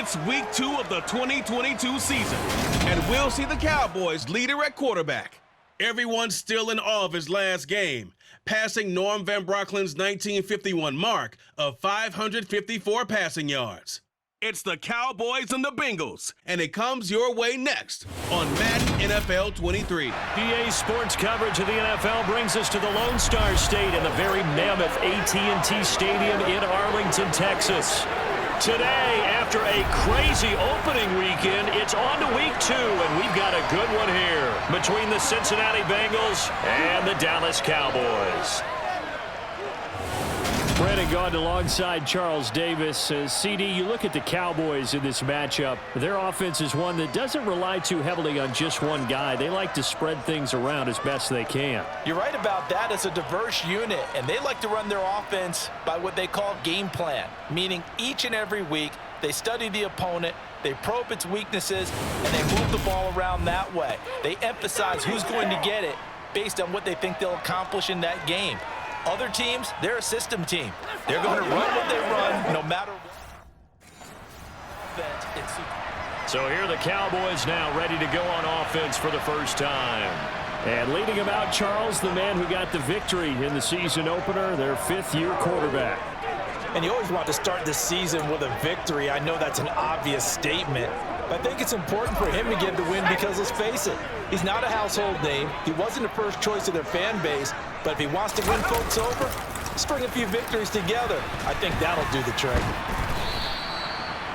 It's week 2 of the 2022 season, and we'll see the Cowboys leader at quarterback. Everyone's still in awe of his last game, passing Norm Van Brocklin's 1951 mark of 554 passing yards. It's the Cowboys and the Bengals, and it comes your way next on Madden NFL 23. PA Sports coverage of the NFL brings us to the Lone Star State in the very mammoth AT&T Stadium in Arlington, Texas. Today, after a crazy opening weekend, it's on to week 2, and we've got a good one here between the Cincinnati Bengals and the Dallas Cowboys. Brandon Gaudin alongside Charles Davis. CD, you look at the Cowboys in this matchup. Their offense is one that doesn't rely too heavily on just one guy. They like to spread things around as best they can. You're right about that. It's a diverse unit, and they like to run their offense by what they call game plan, meaning each and every week they study the opponent, they probe its weaknesses, and they move the ball around that way. They emphasize who's going to get it based on what they think they'll accomplish in that game. Other teams, they're a system team. They're going to run what they run no matter what. So here are the Cowboys now ready to go on offense for the first time. And leading them out, Charles, the man who got the victory in the season opener, their 5th-year quarterback. And you always want to start the season with a victory. I know that's an obvious statement. But I think it's important for him to get the win because, let's face it, he's not a household name. He wasn't the first choice of their fan base. But if he wants to win folks over, string a few victories together. I think that'll do the trick.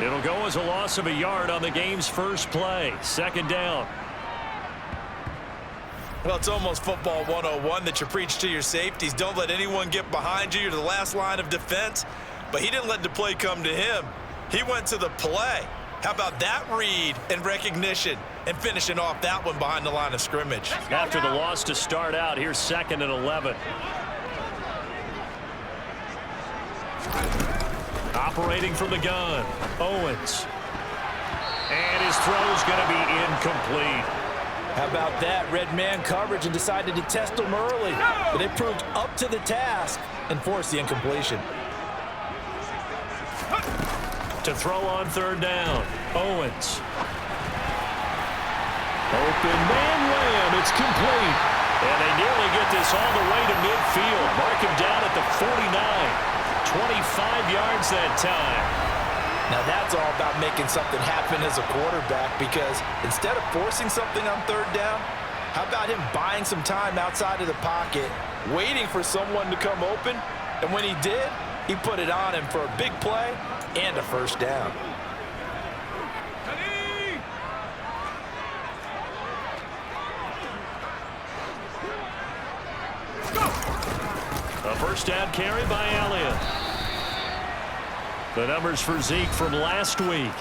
It'll go as a loss of a yard on the game's first play. 2nd down. Well, it's almost football 101 that you preach to your safeties. Don't let anyone get behind you. You're the last line of defense. But he didn't let the play come to him. He went to the play. How about that read and recognition and finishing off that one behind the line of scrimmage? After the loss to start out, here's 2nd and 11. Operating from the gun, Owens. And his throw's going to be incomplete. How about that? Red man coverage and decided to test him early. But it proved up to the task and forced the incompletion. To throw on 3rd down, Owens. Open man wham, it's complete. And they nearly get this all the way to midfield. Mark him down at the 49. 25 yards that time. Now that's all about making something happen as a quarterback, because instead of forcing something on 3rd down, how about him buying some time outside of the pocket, waiting for someone to come open, and when he did, he put it on him for a big play and a 1st down. A 1st down carry by Elliott. The numbers for Zeke from last week,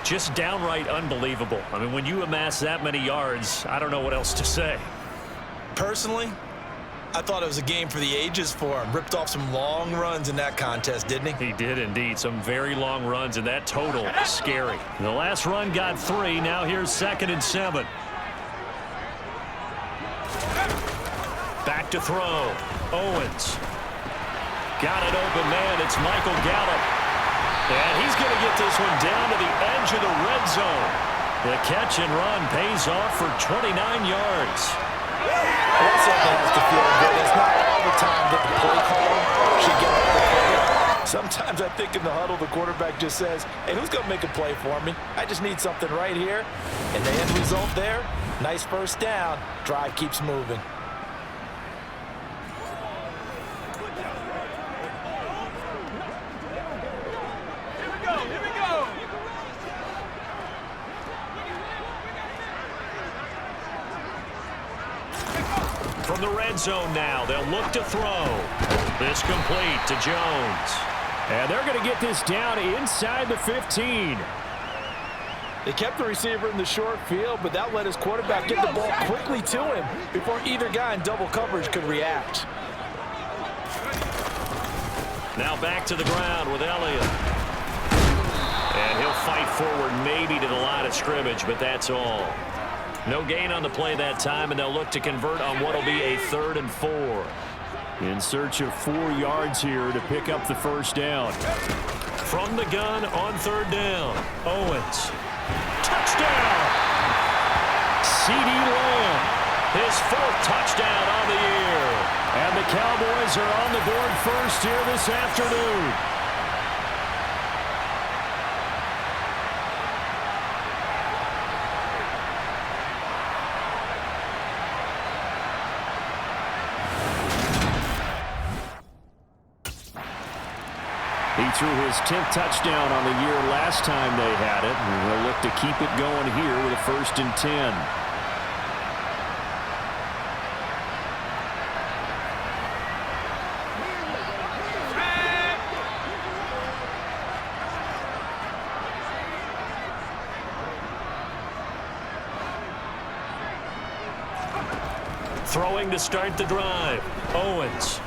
just downright unbelievable. I mean, when you amass that many yards, I don't know what else to say. Personally, I thought it was a game for the ages for him. Ripped off some long runs in that contest, didn't he? He did indeed. Some very long runs, and that total is scary. The last run got 3. Now here's 2nd and 7. Back to throw. Owens. Got it open, man. It's Michael Gallup. And he's going to get this one down to the edge of the red zone. The catch and run pays off for 29 yards. That something has to feel good. It's not all the time that the play caller should get up the credit. Sometimes I think in the huddle, the quarterback just says, hey, who's going to make a play for me? I just need something right here. And the end result there, nice 1st down. Drive keeps moving. From the red zone now, they'll look to throw. This complete to Jones. And they're going to get this down inside the 15. They kept the receiver in the short field, but that let his quarterback get the ball quickly to him before either guy in double coverage could react. Now back to the ground with Elliott. And he'll fight forward maybe to the line of scrimmage, but that's all. No gain on the play that time, and they'll look to convert on what will be a 3rd and 4. In search of 4 yards here to pick up the 1st down. From the gun on 3rd down. Owens. Touchdown! CeeDee Lamb. His 4th touchdown on the year. And the Cowboys are on the board first here this afternoon. He threw his 10th touchdown on the year last time they had it, and he'll look to keep it going here with a 1st and 10. Throwing to start the drive. Owens.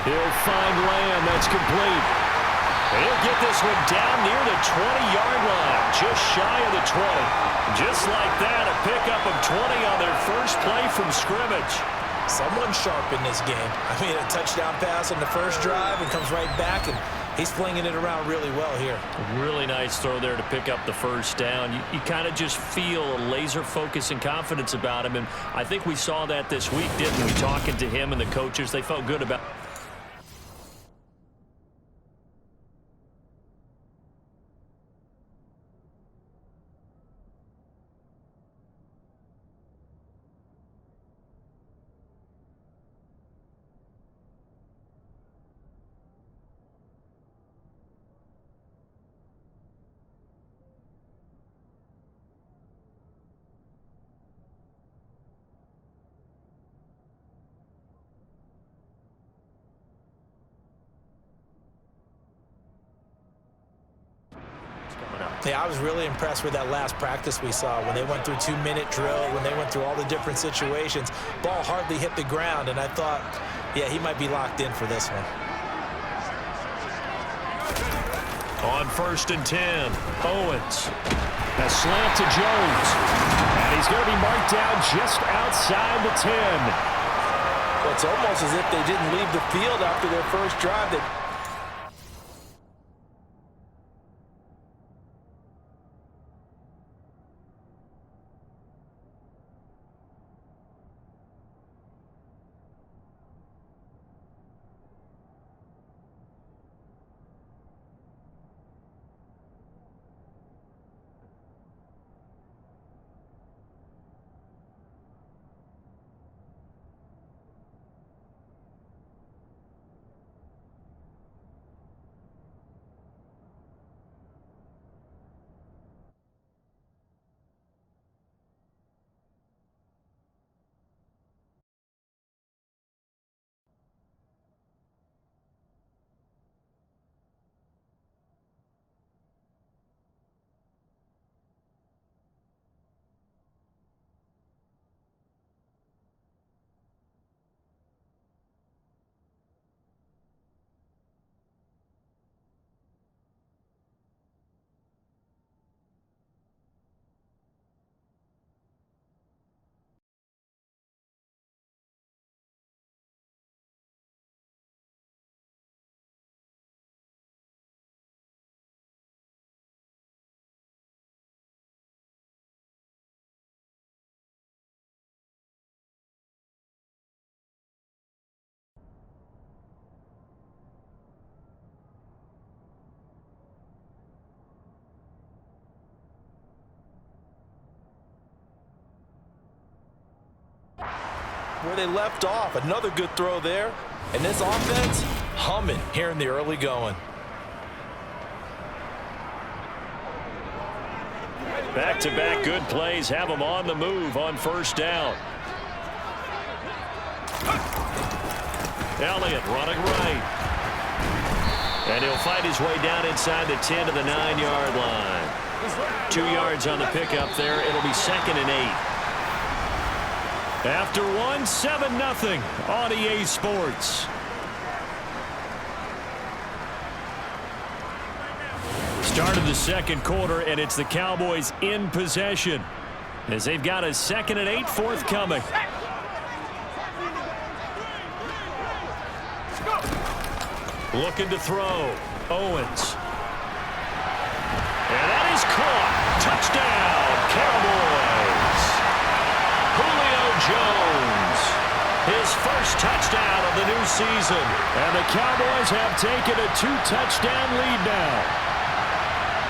He'll find Lamb. That's complete. He'll get this one down near the 20-yard line, just shy of the 20. Just like that, a pickup of 20 on their first play from scrimmage. Someone sharp in this game. I mean, a touchdown pass on the first drive and comes right back, and he's flinging it around really well here. A really nice throw there to pick up the first down. You kind of just feel a laser focus and confidence about him, and I think we saw that this week, didn't we? Talking to him and the coaches, they felt good about it. Yeah, I was really impressed with that last practice we saw when they went through 2-minute drill, when they went through all the different situations. Ball hardly hit the ground, and I thought, yeah, he might be locked in for this one. On 1st and 10, Owens. A slant to Jones. And he's going to be marked down just outside the 10. Well, it's almost as if they didn't leave the field after their first drive. Where they left off, another good throw there. And this offense, humming here in the early going. Back-to-back good plays have them on the move on 1st down. Elliott running right. And he'll fight his way down inside the 10 to the 9-yard line. 2 yards on the pickup there. It'll be 2nd and 8. After 7-0 on EA Sports. Start of the 2nd quarter, and it's the Cowboys in possession as they've got a 2nd and 8 forthcoming. Looking to throw. Owens. And that is caught. Touchdown, Cowboys. Julio Jones, his first touchdown of the new season. And the Cowboys have taken a 2-touchdown lead now.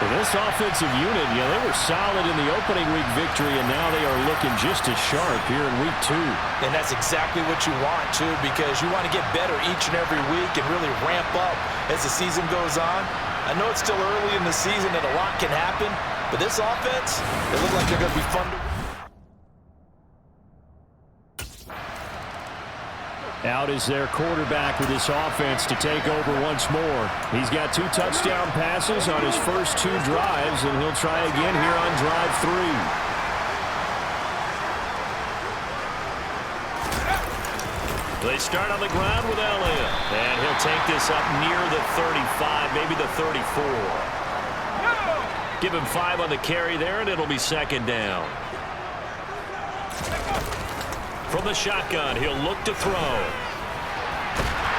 For this offensive unit, they were solid in the opening week victory, and now they are looking just as sharp here in week 2. And that's exactly what you want, too, because you want to get better each and every week and really ramp up as the season goes on. I know it's still early in the season and a lot can happen, but this offense, they look like they're going to be fun to win. Out is their quarterback with this offense to take over once more. He's got 2 touchdown passes on his first 2 drives, and he'll try again here on drive 3. They start on the ground with Elliott, and he'll take this up near the 35, maybe the 34. Give him 5 on the carry there, and it'll be second down. From the shotgun, he'll look to throw.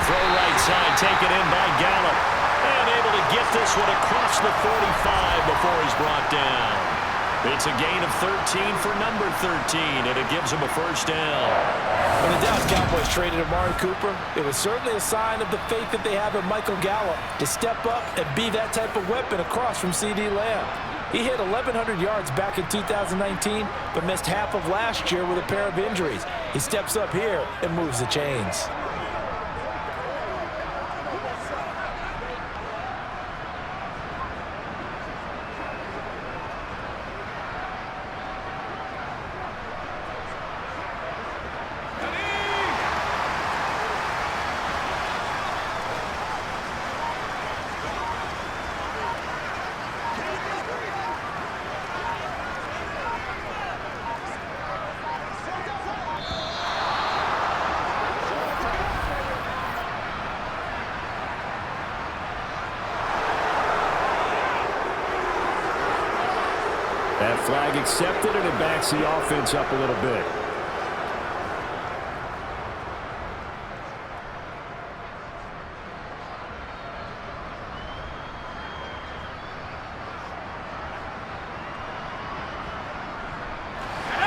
Throw right side, taken in by Gallup. And able to get this one across the 45 before he's brought down. It's a gain of 13 for number 13, and it gives him a first down. When the Dallas Cowboys traded Amari Cooper, it was certainly a sign of the faith that they have in Michael Gallup to step up and be that type of weapon across from C.D. Lamb. He hit 1,100 yards back in 2019, but missed half of last year with a pair of injuries. He steps up here and moves the chains. That flag accepted, and it backs the offense up a little bit.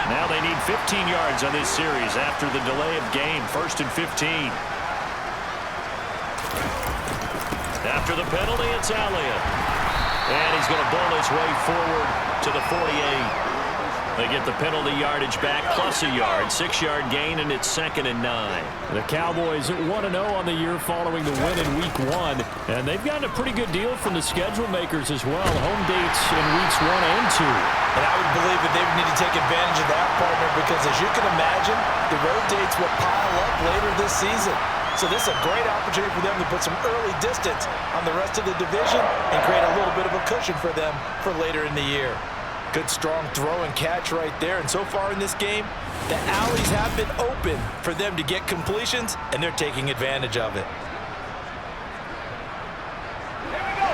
Now they need 15 yards on this series after the delay of game. 1st and 15. After the penalty, it's Elliott. And he's going to bull his way forward to the 48. They get the penalty yardage back plus a yard. 6-yard gain, and it's 2nd and 9. The Cowboys at 1-0 on the year following the win in week 1. And they've gotten a pretty good deal from the schedule makers as well. Home dates in weeks 1 and 2. And I would believe that they would need to take advantage of that, partner, because as you can imagine, the road dates will pile up later this season. So this is a great opportunity for them to put some early distance on the rest of the division and create a little bit of a cushion for them for later in the year. Good strong throw and catch right there. And so far in this game, the alleys have been open for them to get completions, and they're taking advantage of it.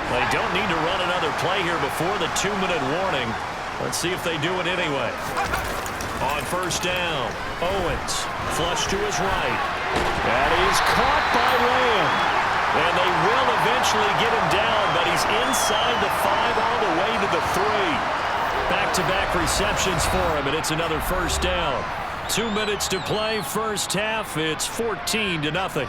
They don't need to run another play here before the 2-minute warning. Let's see if they do it anyway. On 1st down, Owens flush to his right. That is caught by Lamb. And they will eventually get him down, but he's inside the 5 all the way to the 3. Back-to-back receptions for him, and it's another 1st down. 2 minutes to play, first half. It's 14-0.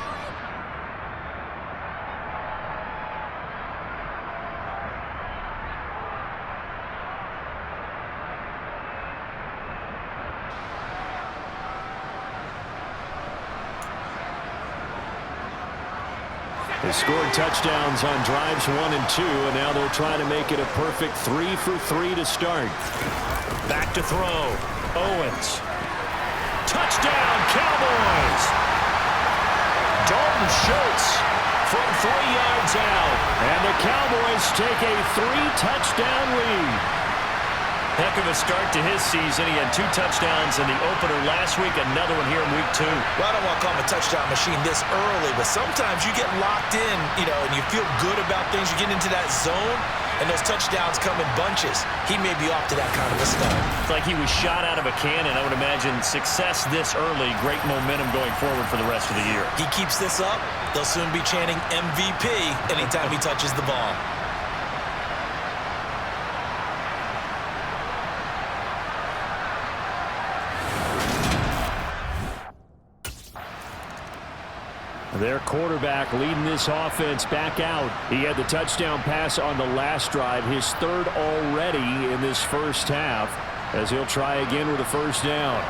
They scored touchdowns on drives 1 and 2, and now they're trying to make it a perfect 3 for 3 to start. Back to throw. Owens. Touchdown, Cowboys! Dalton Schultz from 3 yards out, and the Cowboys take a 3-touchdown lead. Heck of a start to his season. He had 2 touchdowns in the opener last week, another one here in week 2. Well, I don't want to call him a touchdown machine this early, but sometimes you get locked in, and you feel good about things. You get into that zone, and those touchdowns come in bunches. He may be off to that kind of a start. It's like he was shot out of a cannon. I would imagine success this early, great momentum going forward for the rest of the year. He keeps this up, they'll soon be chanting MVP anytime he touches the ball. Their quarterback leading this offense back out. He had the touchdown pass on the last drive, his third already in this first half, as he'll try again with a first down.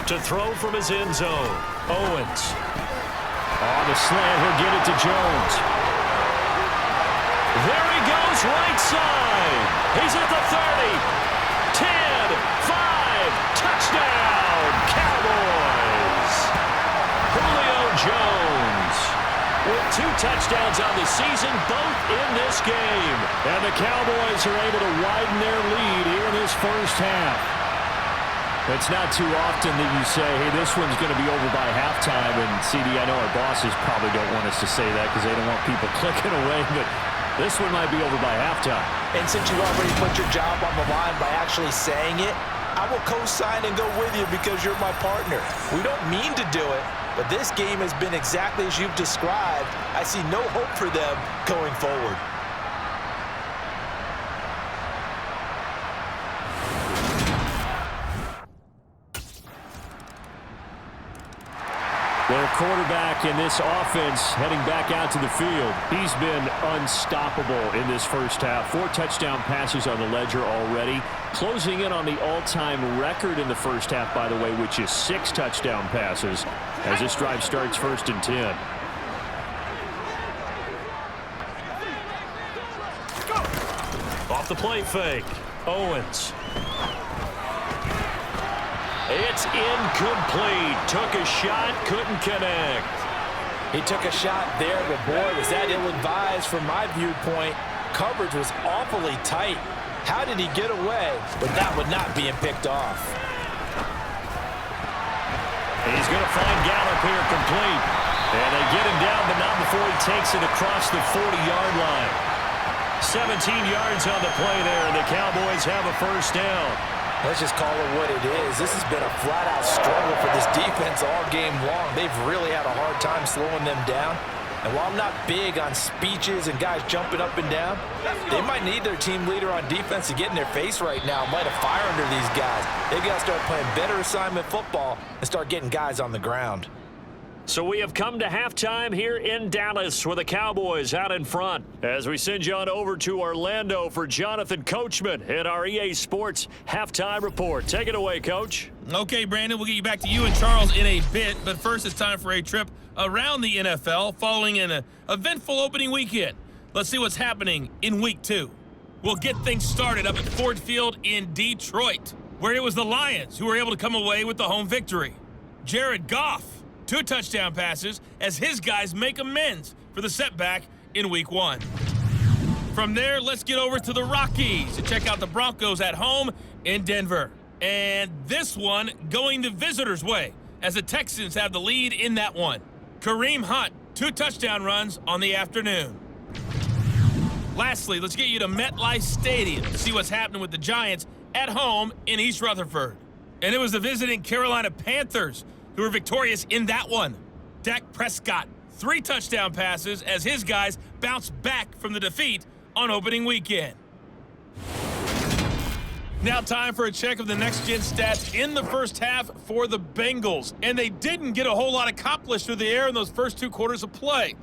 To throw from his end zone, Owens. On the slant, he'll get it to Jones. There he goes, right side. He's at the 30. 10, 5, touchdown, Cowboys. Julio Jones with 2 touchdowns on the season, both in this game. And the Cowboys are able to widen their lead here in this first half. It's not too often that you say, hey, this one's going to be over by halftime. And, CD, I know our bosses probably don't want us to say that because they don't want people clicking away, but this one might be over by halftime. And since you already put your job on the line by actually saying it, I will co-sign and go with you because you're my partner. We don't mean to do it, but this game has been exactly as you've described. I see no hope for them going forward. Their quarterback in this offense heading back out to the field. He's been unstoppable in this first half. 4 touchdown passes on the ledger already. Closing in on the all-time record in the first half, by the way, which is 6 touchdown passes as this drive starts 1st and 10. Off the play fake. Owens. It's incomplete. Took a shot, couldn't connect. He took a shot there, but boy, was that ill-advised from my viewpoint. Coverage was awfully tight. How did he get away with that one not being picked off? He's going to find Gallup here complete. And they get him down, but not before he takes it across the 40-yard line. 17 yards on the play there, and the Cowboys have a first down. Let's just call it what it is. This has been a flat-out struggle for this defense all game long. They've really had a hard time slowing them down. And while I'm not big on speeches and guys jumping up and down, they might need their team leader on defense to get in their face right now, light a fire under these guys. They've got to start playing better assignment football and start getting guys on the ground. So we have come to halftime here in Dallas with the Cowboys out in front. As we send you on over to Orlando for Jonathan Coachman at our EA Sports Halftime Report. Take it away, Coach. Okay, Brandon, we'll get you back to you and Charles in a bit. But first, it's time for a trip around the NFL following an eventful opening weekend. Let's see what's happening in Week 2. We'll get things started up at Ford Field in Detroit, where it was the Lions who were able to come away with the home victory. Jared Goff, 2 touchdown passes as his guys make amends for the setback in Week 1. From there, let's get over to the Rockies to check out the Broncos at home in Denver. And this one going the visitors' way as the Texans have the lead in that one. Kareem Hunt, 2 touchdown runs on the afternoon. Lastly, let's get you to MetLife Stadium to see what's happening with the Giants at home in East Rutherford. And it was the visiting Carolina Panthers who were victorious in that one. Dak Prescott, 3 touchdown passes as his guys bounced back from the defeat on opening weekend. Now time for a check of the next-gen stats in the first half for the Bengals. And they didn't get a whole lot accomplished through the air in those first 2 quarters of play.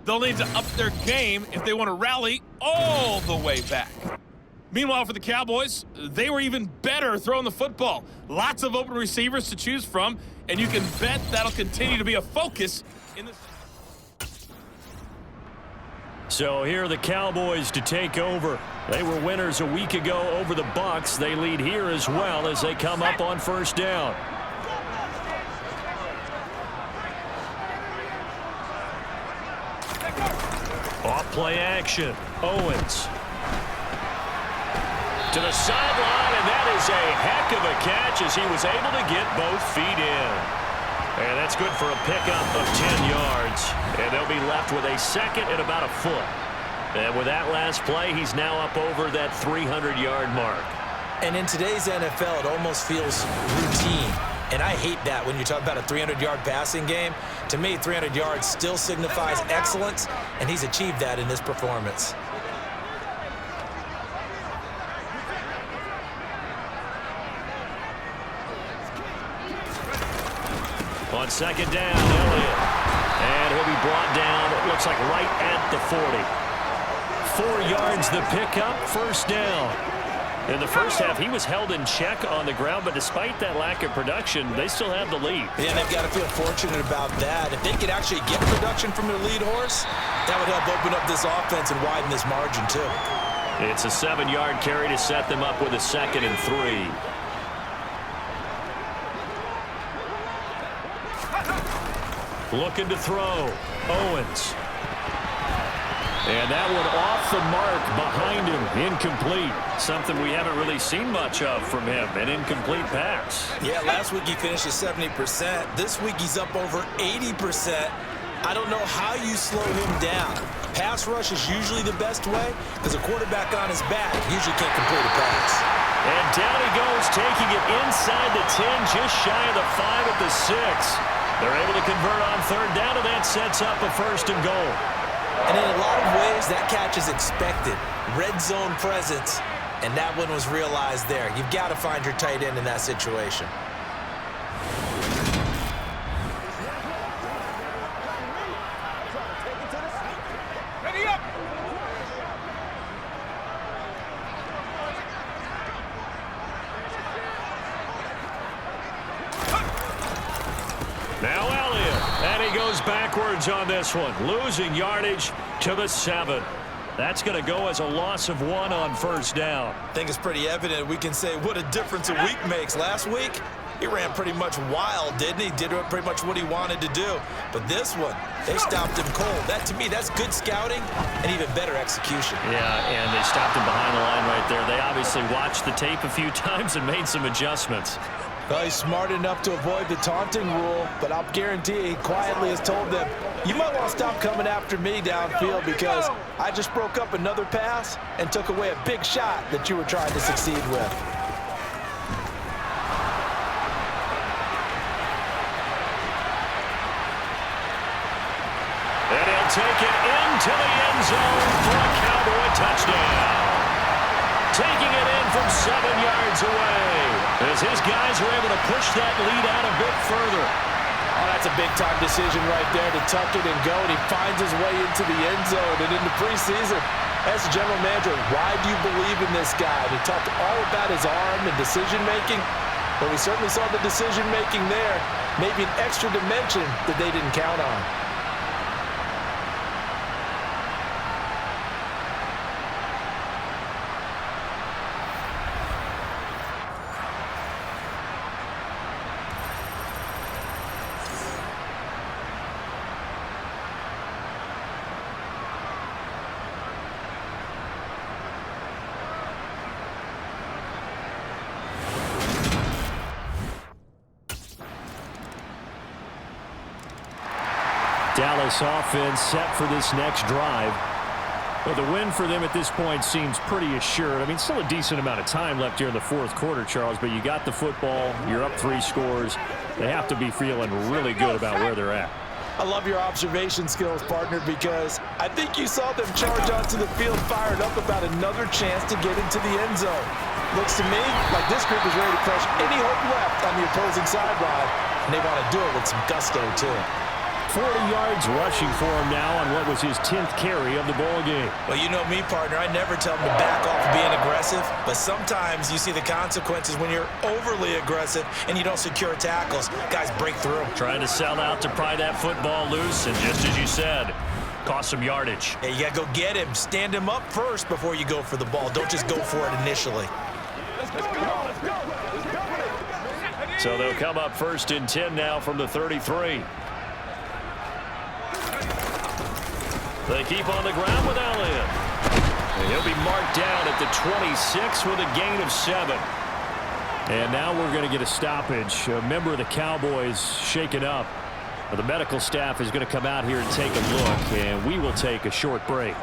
They'll need to up their game if they want to rally all the way back. Meanwhile, for the Cowboys, they were even better throwing the football. Lots of open receivers to choose from, and you can bet that'll continue to be a focus in this. So here are the Cowboys to take over. They were winners a week ago over the Bucs. They lead here as well as they come up on first down. Off play action. Owens. To the sideline, and that is a heck of a catch as he was able to get both feet in. And that's good for a pickup of 10 yards. And they'll be left with a second and about a foot. And with that last play, he's now up over that 300-yard mark. And in today's NFL, it almost feels routine. And I hate that when you talk about a 300-yard passing game. To me, 300 yards still signifies excellence, and he's achieved that in this performance. On second down, Elliott. And he'll be brought down, it looks like right at the 40. 4 yards the pickup, first down. In the first half, he was held in check on the ground, but despite that lack of production, they still have the lead. Yeah, and they've got to feel fortunate about that. If they could actually get production from their lead horse, that would help open up this offense and widen this margin, too. It's a 7-yard carry to set them up with a 2nd and 3. Looking to throw. Owens. And that one off the mark behind him. Incomplete. Something we haven't really seen much of from him. An incomplete pass. Yeah, last week he finished at 70%. This week he's up over 80%. I don't know how you slow him down. Pass rush is usually the best way because a quarterback on his back usually can't complete a pass. And down he goes, taking it inside the 10, just shy of the 5 at the 6. They're able to convert on third down, and that sets up a 1st and goal. And in a lot of ways, that catch is expected. Red zone presence, and that one was realized there. You've got to find your tight end in that situation. Ready up! Now Elliott, and he goes backwards on this one, losing yardage to the 7. That's going to go as a loss of 1 on first down. I think it's pretty evident we can say what a difference a week makes. Last week, he ran pretty much wild, didn't he? Did pretty much what he wanted to do. But this one, they stopped him cold. That, to me, that's good scouting and even better execution. Yeah, and they stopped him behind the line right there. They obviously watched the tape a few times and made some adjustments. Well, he's smart enough to avoid the taunting rule, but I'll guarantee he quietly has told them, you might want to stop coming after me downfield because I just broke up another pass and took away a big shot that you were trying to succeed with. And he'll take it into the end zone for a Cowboy touchdown. Taking it in from 7 yards away as his guys are able to push that lead out a bit further. Oh, that's a big-time decision right there to tuck it and go, and he finds his way into the end zone. And in the preseason, as a general manager, why do you believe in this guy? He talked all about his arm and decision-making. Well, we certainly saw the decision-making there. Maybe an extra dimension that they didn't count on. Dallas offense set for this next drive. Well, the win for them at this point seems pretty assured. I mean, still a decent amount of time left here in the fourth quarter, Charles, but you got the football, you're up 3 scores. They have to be feeling really good about where they're at. I love your observation skills, partner, because I think you saw them charge onto the field fired up about another chance to get into the end zone. Looks to me like this group is ready to crush any hope left on the opposing sideline, and they want to do it with some gusto, too. 40 yards rushing for him now on what was his 10th carry of the ball game. Well, you know me, partner. I never tell him to back off being aggressive, but sometimes you see the consequences when you're overly aggressive and you don't secure tackles. Guys break through. Trying to sell out to pry that football loose, and just as you said, cost some yardage. Yeah, you got to go get him. Stand him up first before you go for the ball. Don't just go for it initially. So they'll come up 1st and 10 now from the 33. They keep on the ground with Elliott. And he'll be marked down at the 26 with a gain of 7. And now we're going to get a stoppage. A member of the Cowboys shaken up. The medical staff is going to come out here and take a look, and we will take a short break.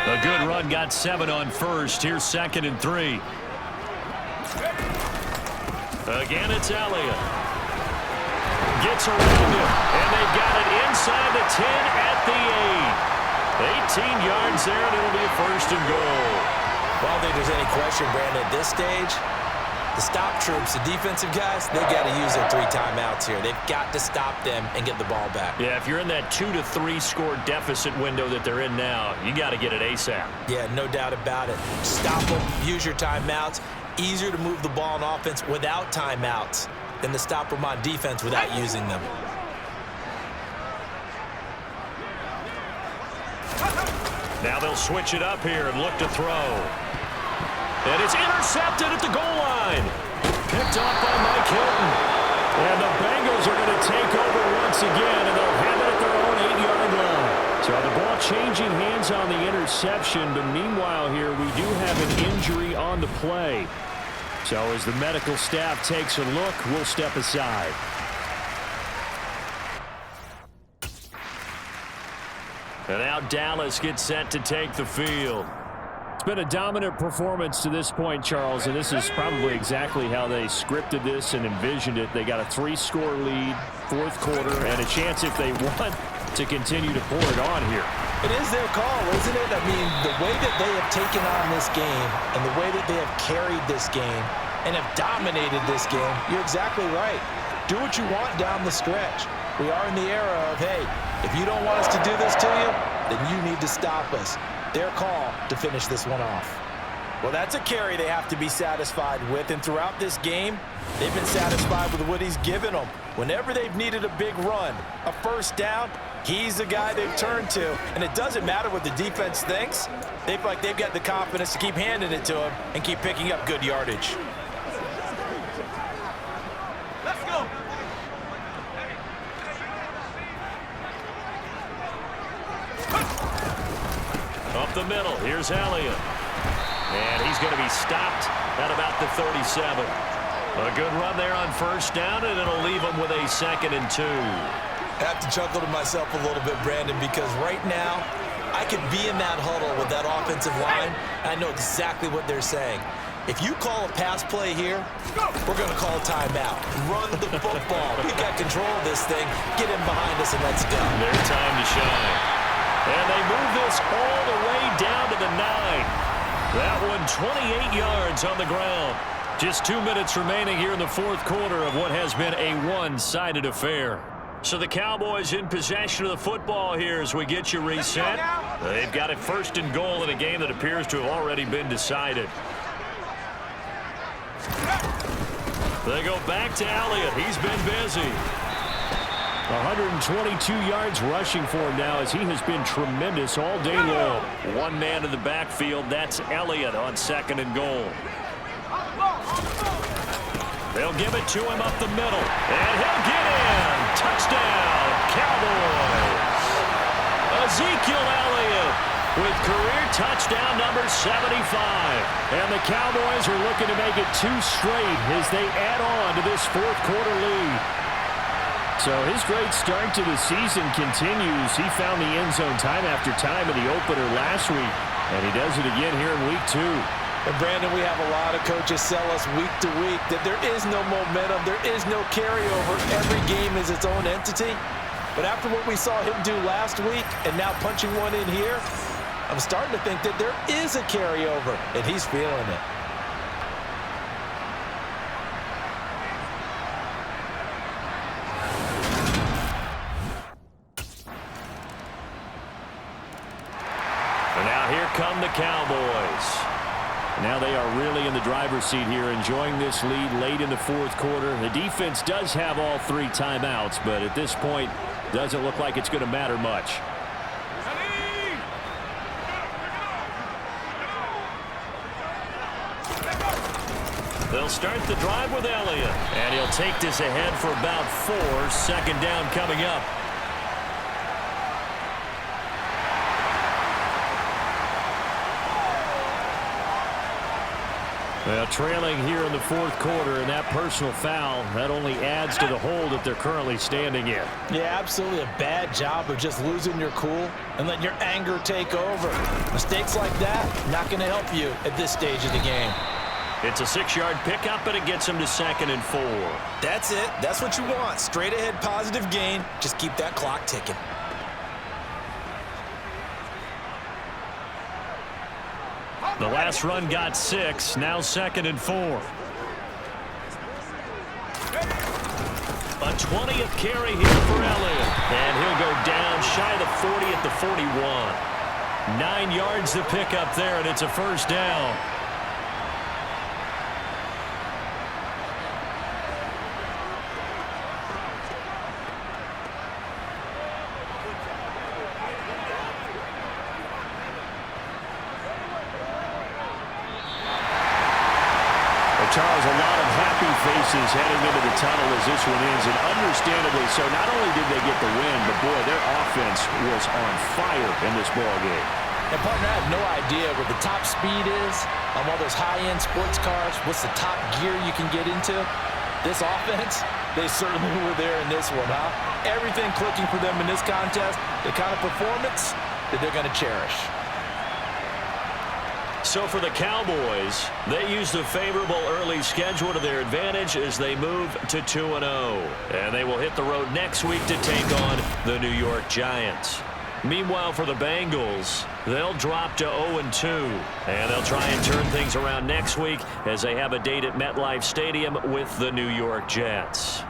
A good run, got 7 on first. Here's 2nd and 3. Again, it's Elliott. Gets around him, and they've got it inside the 10 at the 8. 18 yards there, and it'll be a 1st and goal. Well, I don't think there's any question, Brandon, at this stage, the stop troops, the defensive guys, they got to use their 3 timeouts here. They've got to stop them and get the ball back. Yeah, if you're in that 2 to 3 score deficit window that they're in now, you got to get it ASAP. Yeah, no doubt about it. Stop them, use your timeouts. Easier to move the ball on offense without timeouts than to stop them on defense without using them. Now they'll switch it up here and look to throw. And it's intercepted at the goal line. Picked off by Mike Hilton. And the Bengals are going to take over once again, and they'll have it at their own 8-yard line. So the ball changing hands on the interception, but meanwhile here we do have an injury on the play. So as the medical staff takes a look, we'll step aside. And now Dallas gets set to take the field. It's been a dominant performance to this point, Charles, and this is probably exactly how they scripted this and envisioned it. They got a 3-score lead, 4th quarter, and a chance if they want to continue to pour it on here. It is their call, isn't it? I mean, the way that they have taken on this game and the way that they have carried this game and have dominated this game, you're exactly right. Do what you want down the stretch. We are in the era of, hey, if you don't want us to do this to you, then you need to stop us. Their call to finish this one off. Well, that's a carry they have to be satisfied with, and throughout this game, they've been satisfied with what he's given them. Whenever they've needed a big run, a 1st down, he's the guy they've turned to, and it doesn't matter what the defense thinks. They feel like they've got the confidence to keep handing it to him and keep picking up good yardage. Let's go. Up the middle, here's Elliott. And he's going to be stopped at about the 37. A good run there on 1st down, and it'll leave him with a 2nd and 2. I have to chuckle to myself a little bit, Brandon, because right now I could be in that huddle with that offensive line. I know exactly what they're saying. If you call a pass play here, we're going to call a timeout. Run the football. We've got control of this thing. Get in behind us and let's go. Their time to shine. And they move this all the way down to the 9. That one 28 yards on the ground. Just 2 minutes remaining here in the 4th quarter of what has been a one-sided affair. So the Cowboys in possession of the football here as we get you reset. They've got it 1st and goal in a game that appears to have already been decided. They go back to Elliott. He's been busy. 122 yards rushing for him now as he has been tremendous all day long. One man in the backfield. That's Elliott on 2nd and goal. They'll give it to him up the middle. And he'll get in. Touchdown, Cowboys. Ezekiel Elliott with career touchdown number 75. And the Cowboys are looking to make it 2 straight as they add on to this 4th quarter lead. So his great start to the season continues. He found the end zone time after time in the opener last week, and he does it again here in week 2. And Brandon, we have a lot of coaches sell us week to week that there is no momentum, there is no carryover. Every game is its own entity. But after what we saw him do last week and now punching one in here, I'm starting to think that there is a carryover, and he's feeling it. And now here come the Cowboys. Now they are really in the driver's seat here, enjoying this lead late in the 4th quarter. The defense does have all 3 timeouts, but at this point, doesn't look like it's going to matter much. They'll start the drive with Elliott. And he'll take this ahead for about 4. Second down coming up. Well, trailing here in the fourth quarter, and that personal foul, that only adds to the hole that they're currently standing in. Yeah, absolutely a bad job of just losing your cool and letting your anger take over. Mistakes like that, not going to help you at this stage of the game. It's a 6-yard pickup, and it gets him to 2nd and 4. That's it. That's what you want. Straight ahead positive gain. Just keep that clock ticking. The last run got 6, now 2nd and 4. A 20th carry here for Elliott. And he'll go down shy of the 40 at the 41. 9 yards to pick up there, and it's a first down. Charles, a lot of happy faces heading into the tunnel as this one ends, and understandably so. Not only did they get the win, but boy, their offense was on fire in this ball game. And partner, I have no idea what the top speed is on one of those high-end sports cars. What's the top gear you can get into? This offense, they certainly were there in this one, huh? Everything clicking for them in this contest, the kind of performance that they're going to cherish. So for the Cowboys, they use the favorable early schedule to their advantage as they move to 2-0. And they will hit the road next week to take on the New York Giants. Meanwhile, for the Bengals, they'll drop to 0-2. And they'll try and turn things around next week as they have a date at MetLife Stadium with the New York Jets.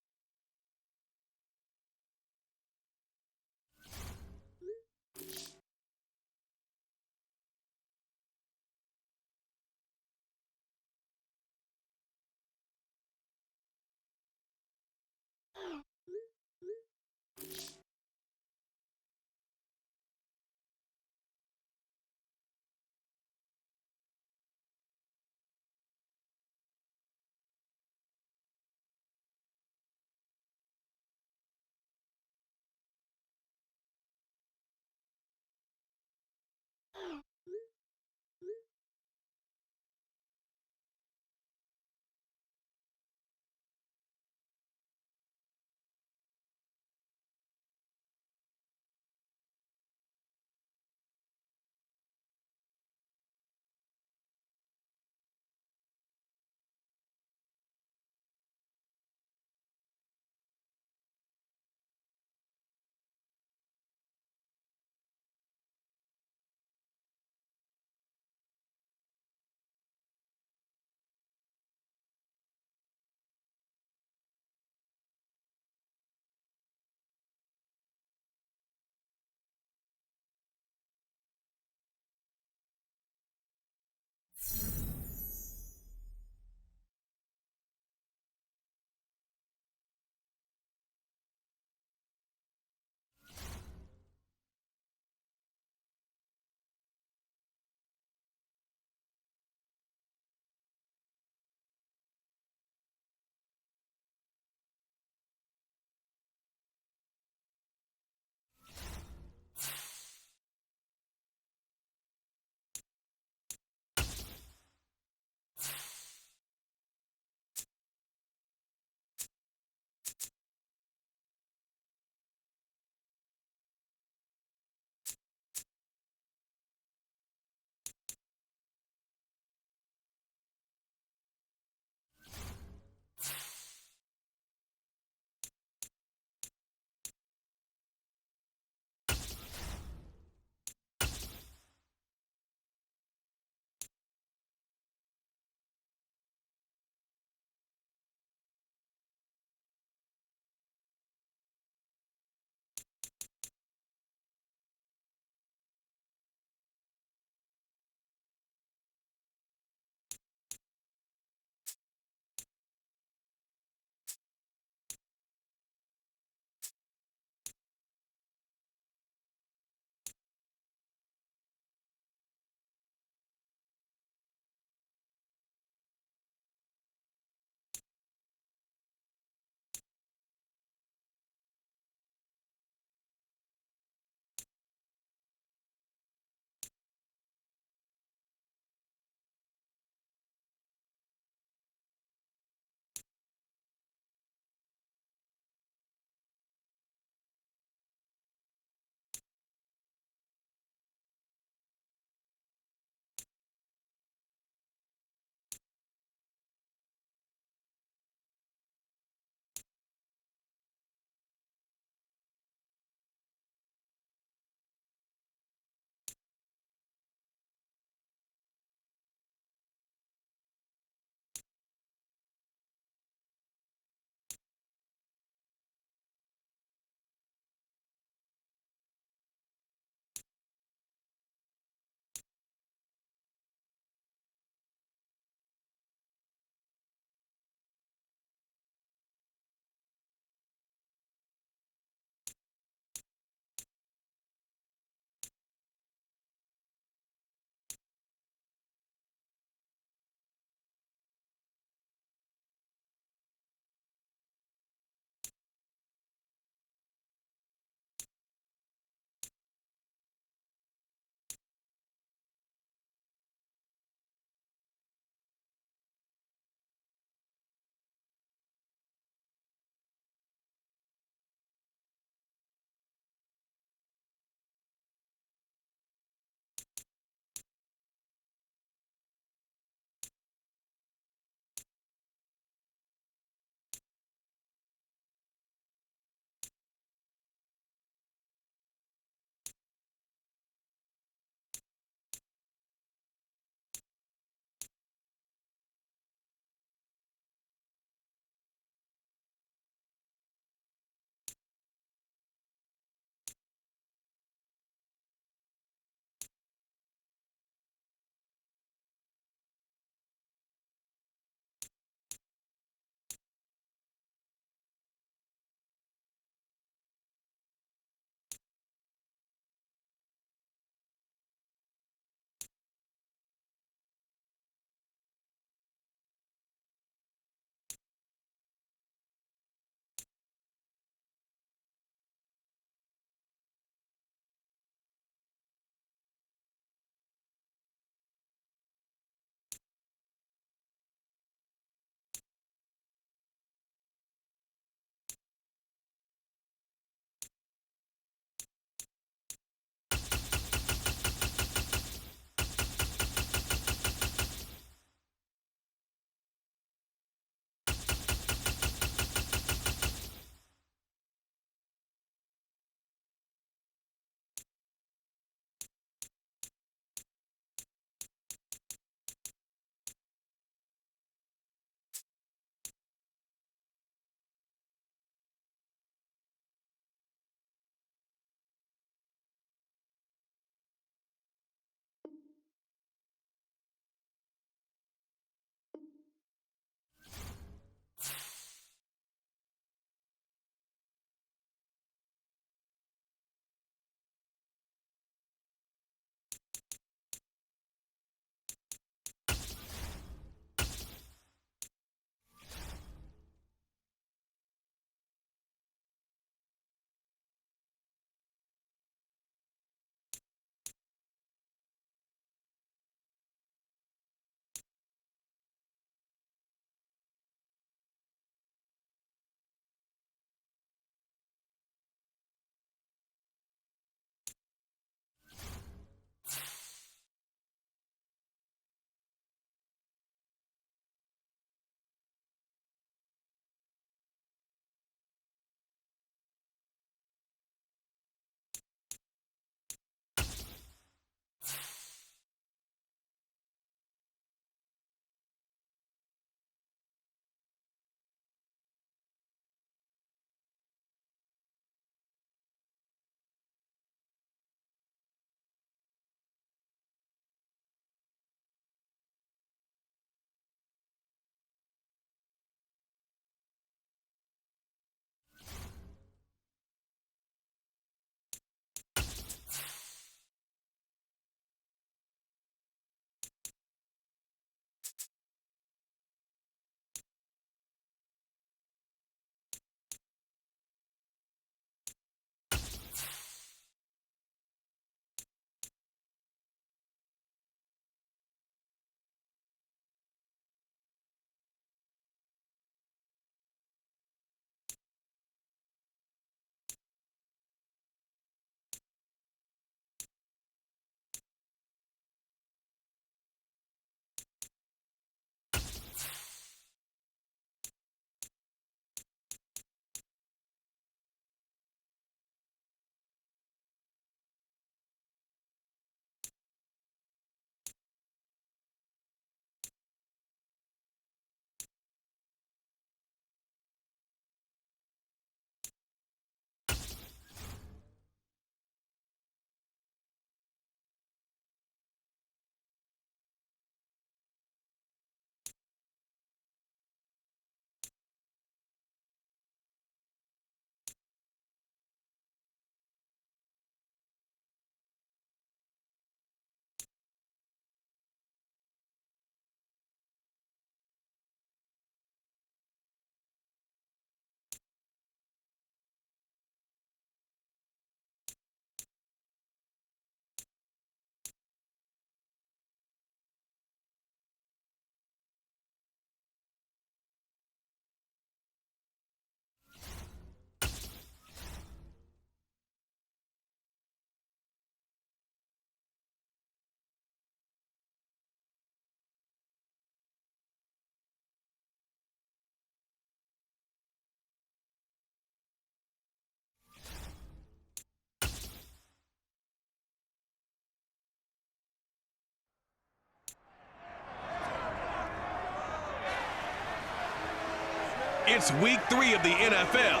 It's week 3 of the NFL,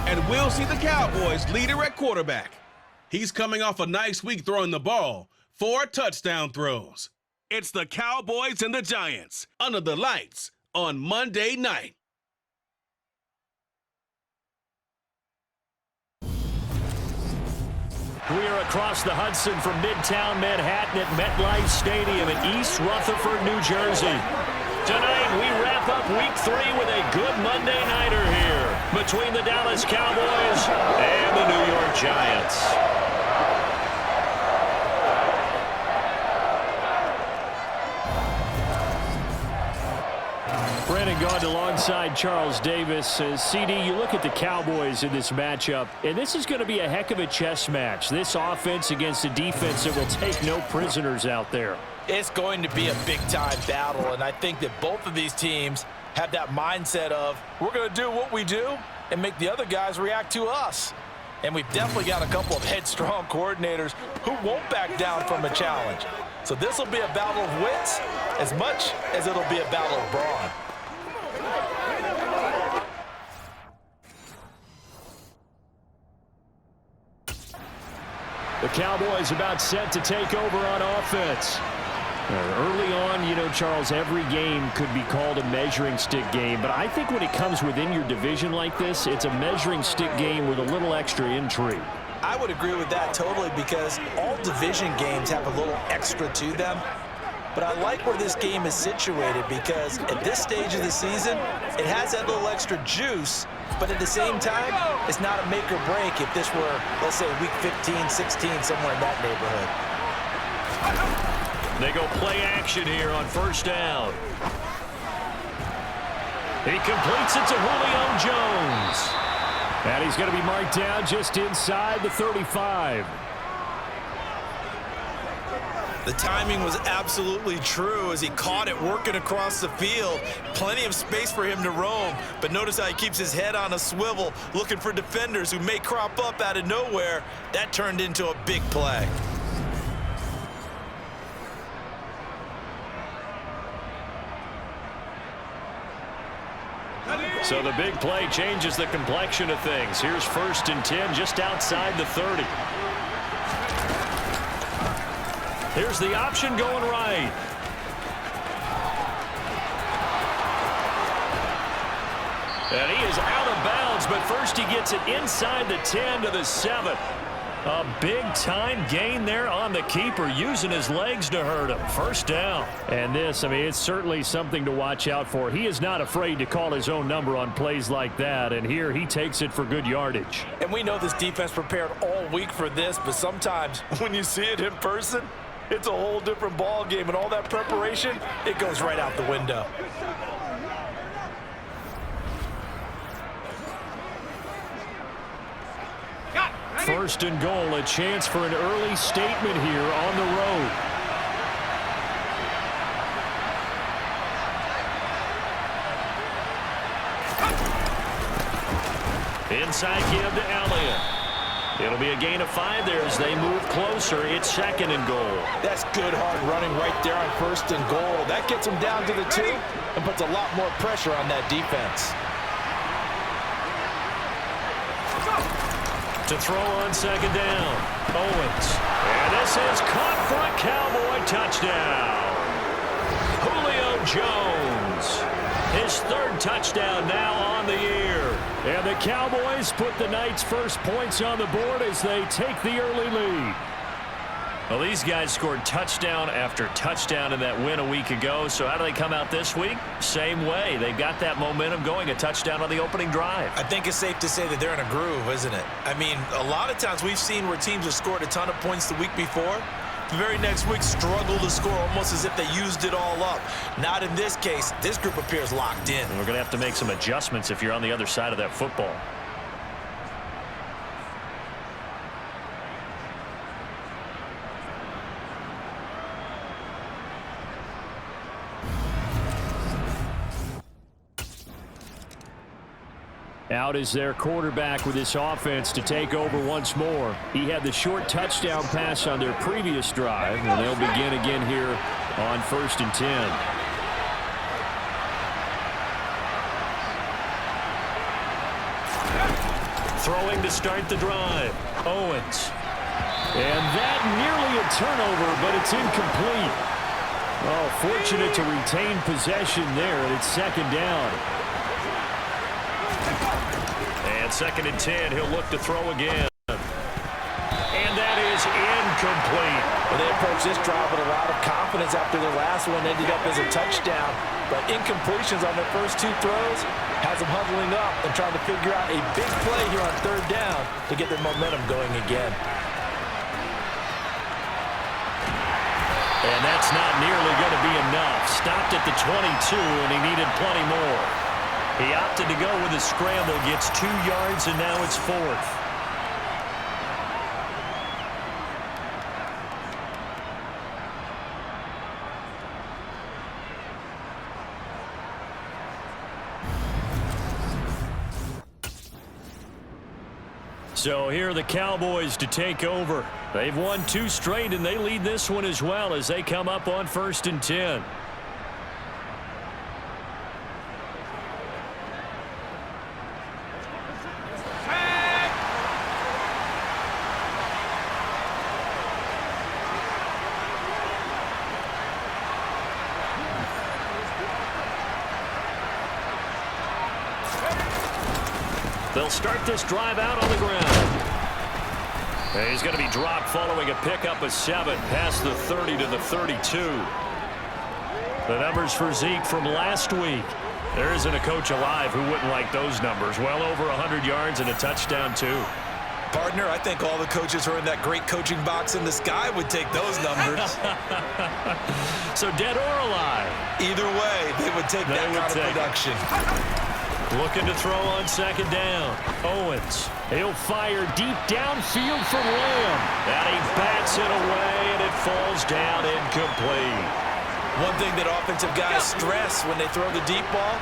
and we'll see the Cowboys leader at quarterback. He's coming off a nice week throwing the ball, 4 touchdown throws. It's the Cowboys and the Giants under the lights on Monday night. We are across the Hudson from Midtown Manhattan at MetLife Stadium in East Rutherford, New Jersey. Tonight, we wrap up week 3 with a good Monday nighter here between the Dallas Cowboys and the New York Giants. Brandon Gaud alongside Charles Davis. CD, you look at the Cowboys in this matchup, and this is going to be a heck of a chess match. This offense against a defense that will take no prisoners out there. It's going to be a big-time battle, and I think that both of these teams have that mindset of, we're going to do what we do and make the other guys react to us. And we've definitely got a couple of headstrong coordinators who won't back down from a challenge. So this will be a battle of wits as much as it'll be a battle of brawn. The Cowboys about set to take over on offense. Early on, you know, Charles, every game could be called a measuring stick game, but I think when it comes within your division like this, it's a measuring stick game with a little extra intrigue. I would agree with that totally, because all division games have a little extra to them. But I like where this game is situated, because at this stage of the season, it has that little extra juice, but at the same time, it's not a make or break if this were, let's say, week 15, 16, somewhere in that neighborhood. They go play action here on first down. He completes it to Julio Jones. And he's going to be marked down just inside the 35. The timing was absolutely true as he caught it working across the field. Plenty of space for him to roam, but notice how he keeps his head on a swivel, looking for defenders who may crop up out of nowhere. That turned into a big play. So the big play changes the complexion of things. Here's 1st and 10 just outside the 30. Here's the option going right. And he is out of bounds, but first he gets it inside the 10 to the 7. A big-time gain there on the keeper, using his legs to hurt him. First down. And this, I mean, it's certainly something to watch out for. He is not afraid to call his own number on plays like that, and here he takes it for good yardage. And we know this defense prepared all week for this, but sometimes when you see it in person, it's a whole different ball game, and all that preparation, it goes right out the window. First and goal, a chance for an early statement here on the road. Inside give to Elliott. It'll be a gain of 5 there as they move closer. It's 2nd and goal. That's good hard running right there on 1st and goal. That gets them down to the 2 and puts a lot more pressure on that defense. To throw on 2nd down, Owens. And this is caught for a Cowboy touchdown. Julio Jones. His 3rd touchdown now on the year. And the Cowboys put the night's first points on the board as they take the early lead. Well, these guys scored touchdown after touchdown in that win a week ago. So how do they come out this week? Same way. They've got that momentum going, a touchdown on the opening drive. I think it's safe to say that they're in a groove, isn't it? I mean, a lot of times we've seen where teams have scored a ton of points the week before. The very next week struggle to score almost as if they used it all up. Not in this case. This group appears locked in. And we're going to have to make some adjustments if you're on the other side of that football. Out is their quarterback with this offense to take over once more. He had the short touchdown pass on their previous drive, and they'll begin again here on 1st and 10. Throwing to start the drive. Owens. And that nearly a turnover, but it's incomplete. Oh, fortunate to retain possession there, and it's second down. And 2nd and 10, he'll look to throw again. And that is incomplete. Well, they approached this drive with a lot of confidence after their last one ended up as a touchdown. But incompletions on their first 2 throws has them huddling up and trying to figure out a big play here on 3rd down to get their momentum going again. And that's not nearly going to be enough. Stopped at the 22, and he needed plenty more. He opted to go with a scramble, gets 2 yards, and now it's 4th. So here are the Cowboys to take over. They've won 2 straight, and they lead this one as well as they come up on 1st and 10. They'll start this drive out on the ground. And he's going to be dropped following a pickup of 7 past the 30 to the 32. The numbers for Zeke from last week. There isn't a coach alive who wouldn't like those numbers. Well over 100 yards and a touchdown, too. Partner, I think all the coaches who are in that great coaching box in the sky would take those numbers. So dead or alive? Either way, they would take that kind of production. Looking to throw on 2nd down. Owens. He'll fire deep downfield for Lamb. And he bats it away, and it falls down incomplete. One thing that offensive guys stress when they throw the deep ball,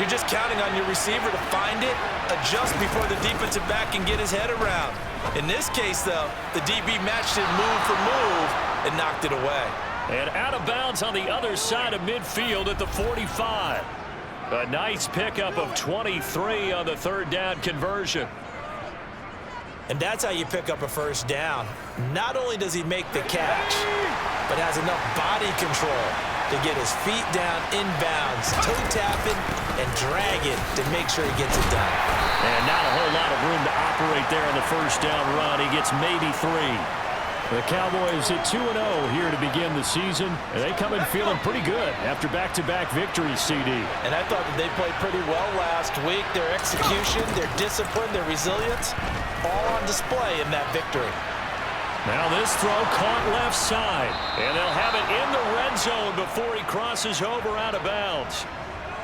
you're just counting on your receiver to find it, adjust before the defensive back can get his head around. In this case, though, the DB matched it move for move and knocked it away. And out of bounds on the other side of midfield at the 45. A nice pickup of 23 on the 3rd down conversion. And that's how you pick up a 1st down. Not only does he make the catch, but has enough body control to get his feet down inbounds, toe tapping and dragging to make sure he gets it done. And not a whole lot of room to operate there on the 1st down run. He gets maybe 3. The Cowboys at 2-0 here to begin the season. And they come in feeling pretty good after back-to-back victories, CD. And I thought that they played pretty well last week. Their execution, their discipline, their resilience, all on display in that victory. Now this throw caught left side. And they'll have it in the red zone before he crosses over out of bounds.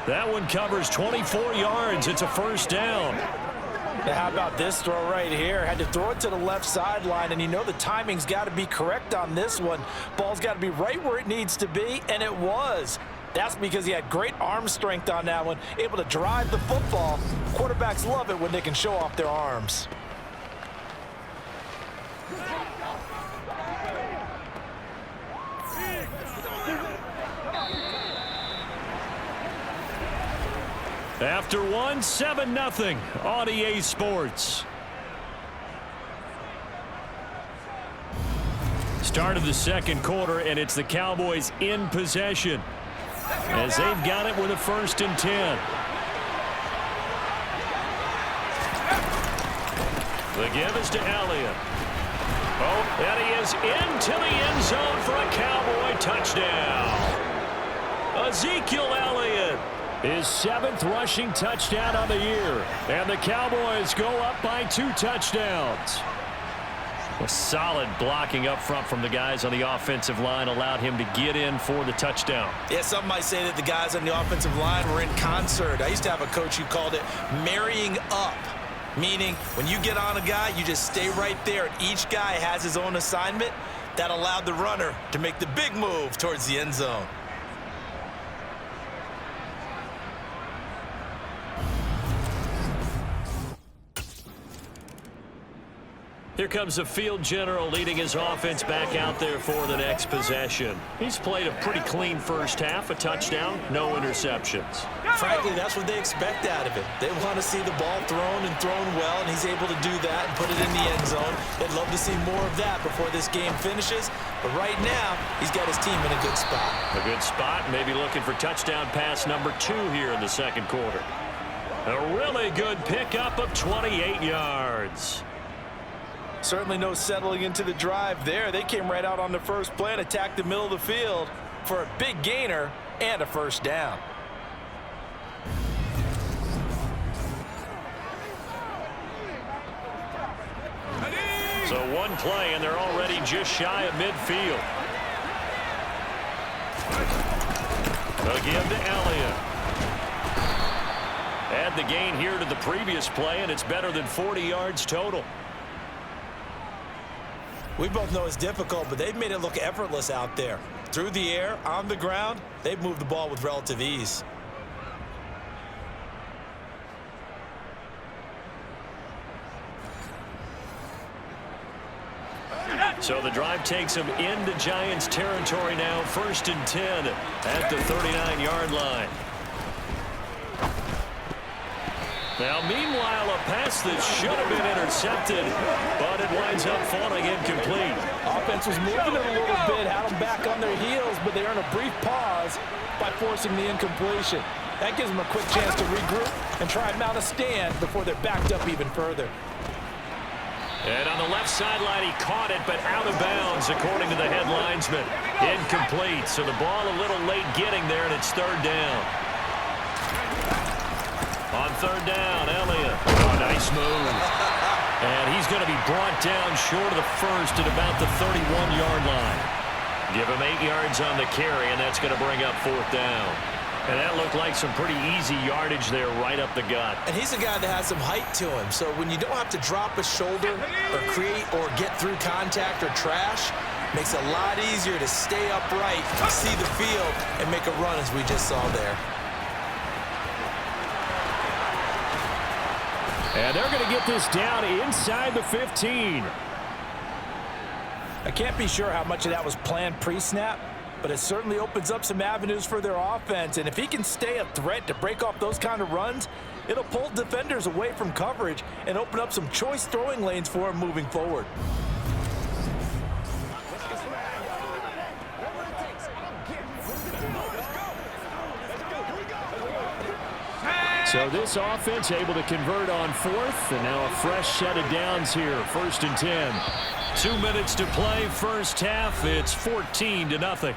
That one covers 24 yards. It's a 1st down. Now how about this throw right here? Had to throw it to the left sideline, and you know the timing's got to be correct on this one. Ball's got to be right where it needs to be, and it was. That's because he had great arm strength on that one, able to drive the football. Quarterbacks love it when they can show off their arms. After one, 7-0 on EA Sports. Start of the 2nd quarter, and it's the Cowboys in possession as they've got it with a 1st and 10. The give is to Elliott. Oh, and he is into the end zone for a Cowboy touchdown. Ezekiel Elliott. His 7th rushing touchdown on the year. And the Cowboys go up by 2 touchdowns. A solid blocking up front from the guys on the offensive line allowed him to get in for the touchdown. Yeah, some might say that the guys on the offensive line were in concert. I used to have a coach who called it marrying up, meaning when you get on a guy, you just stay right there, and each guy has his own assignment. That allowed the runner to make the big move towards the end zone. Here comes the field general leading his offense back out there for the next possession. He's played a pretty clean first half, a touchdown, no interceptions. Frankly, that's what they expect out of him. They want to see the ball thrown and thrown well, and he's able to do that and put it in the end zone. They'd love to see more of that before this game finishes. But right now, he's got his team in a good spot. A good spot, maybe looking for touchdown pass number 2 here in the second quarter. A really good pickup of 28 yards. Certainly no settling into the drive there. They came right out on the first play and attacked the middle of the field for a big gainer and a first down. So one play, and they're already just shy of midfield. Again to Elliott. Add the gain here to the previous play, and it's better than 40 yards total. We both know it's difficult, but they've made it look effortless out there. Through the air, on the ground, they've moved the ball with relative ease. So the drive takes them into Giants territory now, 1st and 10 at the 39-yard line. Now, meanwhile, a pass that should have been intercepted, but it winds up falling incomplete. Offense was moving it a little bit, had them back on their heels, but they earn a brief pause by forcing the incompletion. That gives them a quick chance to regroup and try and mount a stand before they're backed up even further. And on the left sideline, he caught it, but out of bounds, according to the head linesman. Incomplete, so the ball a little late getting there, and it's 3rd down. On 3rd down, Elliott. Oh, nice move. And he's going to be brought down short of the first at about the 31-yard line. Give him 8 yards on the carry, and that's going to bring up 4th down. And that looked like some pretty easy yardage there right up the gut. And he's a guy that has some height to him, so when you don't have to drop a shoulder or create or get through contact or trash, makes it a lot easier to stay upright, see the field, and make a run as we just saw there. And they're going to get this down inside the 15. I can't be sure how much of that was planned pre-snap, but it certainly opens up some avenues for their offense. And if he can stay a threat to break off those kind of runs, it'll pull defenders away from coverage and open up some choice throwing lanes for him moving forward. So this offense able to convert on 4th, and now a fresh set of downs here, 1st and 10. 2 minutes to play, first half. It's 14-0.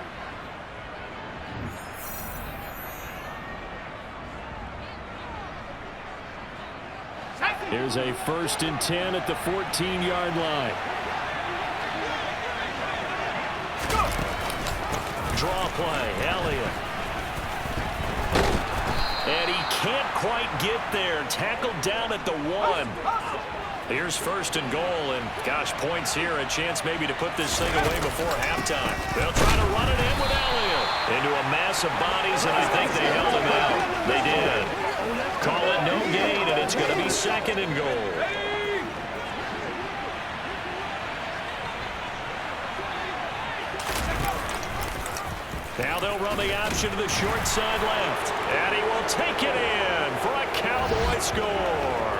Here's a 1st and 10 at the 14-yard line. Draw play, Elliott. And he can't quite get there. Tackled down at the 1. Here's 1st and goal, and gosh, points here. A chance maybe to put this thing away before halftime. They'll try to run it in with Elliott. Into a mass of bodies, and I think they held him out. They did. Call it no gain, and it's going to be 2nd and goal. Now they'll run the option to the short side left. And he will take it in for a Cowboy score.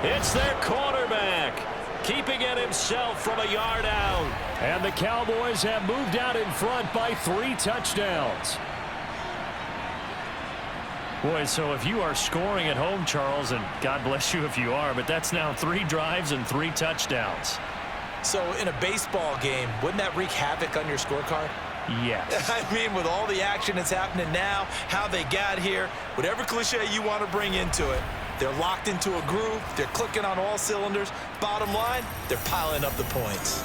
It's their quarterback, keeping it himself from a yard out. And the Cowboys have moved out in front by 3 touchdowns. Boy, so if you are scoring at home, Charles, and God bless you if you are, but that's now 3 drives and 3 touchdowns. So in a baseball game, wouldn't that wreak havoc on your scorecard? Yes. I mean, with all the action that's happening now, how they got here, whatever cliche you want to bring into it, they're locked into a groove, they're clicking on all cylinders. Bottom line, they're piling up the points.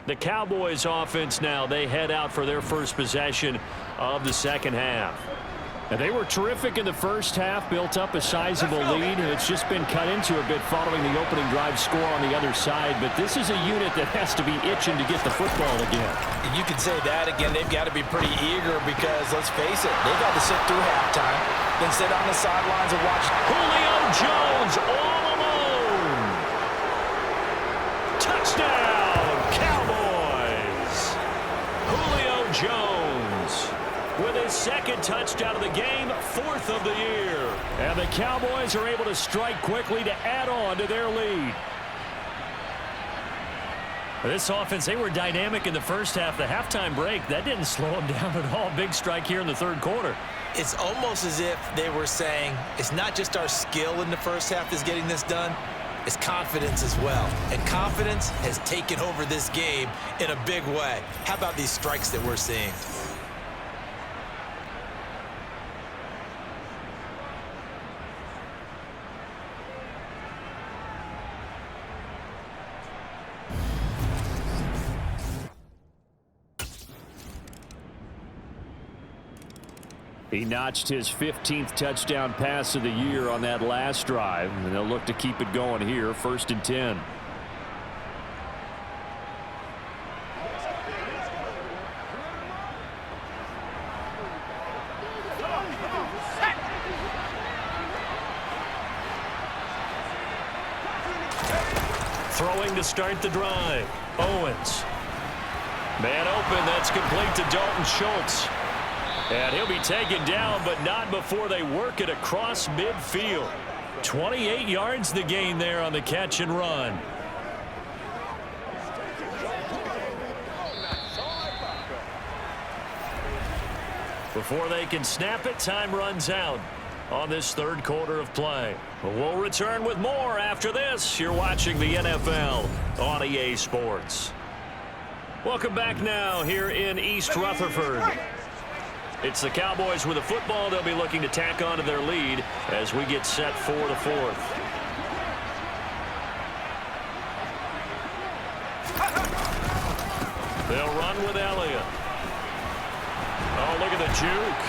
The Cowboys offense now, they head out for their first possession of the second half. And they were terrific in the first half, built up a sizable lead. It's just been cut into a bit following the opening drive score on the other side. But this is a unit that has to be itching to get the football again. You can say that again. They've got to be pretty eager because, let's face it, they've got to sit through halftime, then sit on the sidelines and watch Julio Jones all alone. Touchdown, Cowboys. Julio Jones with his second touchdown of the game, 4th of the year. And the Cowboys are able to strike quickly to add on to their lead. This offense, they were dynamic in the first half. The halftime break, that didn't slow them down at all. Big strike here in the third quarter. It's almost as if they were saying, it's not just our skill in the first half that's getting this done, it's confidence as well. And confidence has taken over this game in a big way. How about these strikes that we're seeing? He notched his 15th touchdown pass of the year on that last drive, and they'll look to keep it going here, 1st and 10. Throwing to start the drive. Owens. Man open, that's complete to Dalton Schultz. And he'll be taken down, but not before they work it across midfield. 28 yards the gain there on the catch and run. Before they can snap it, time runs out on this third quarter of play. We'll return with more after this. You're watching the NFL on EA Sports. Welcome back now here in East Rutherford. It's the Cowboys with the football. They'll be looking to tack on to their lead as we get set for the fourth. They'll run with Elliott. Oh, look at the juke.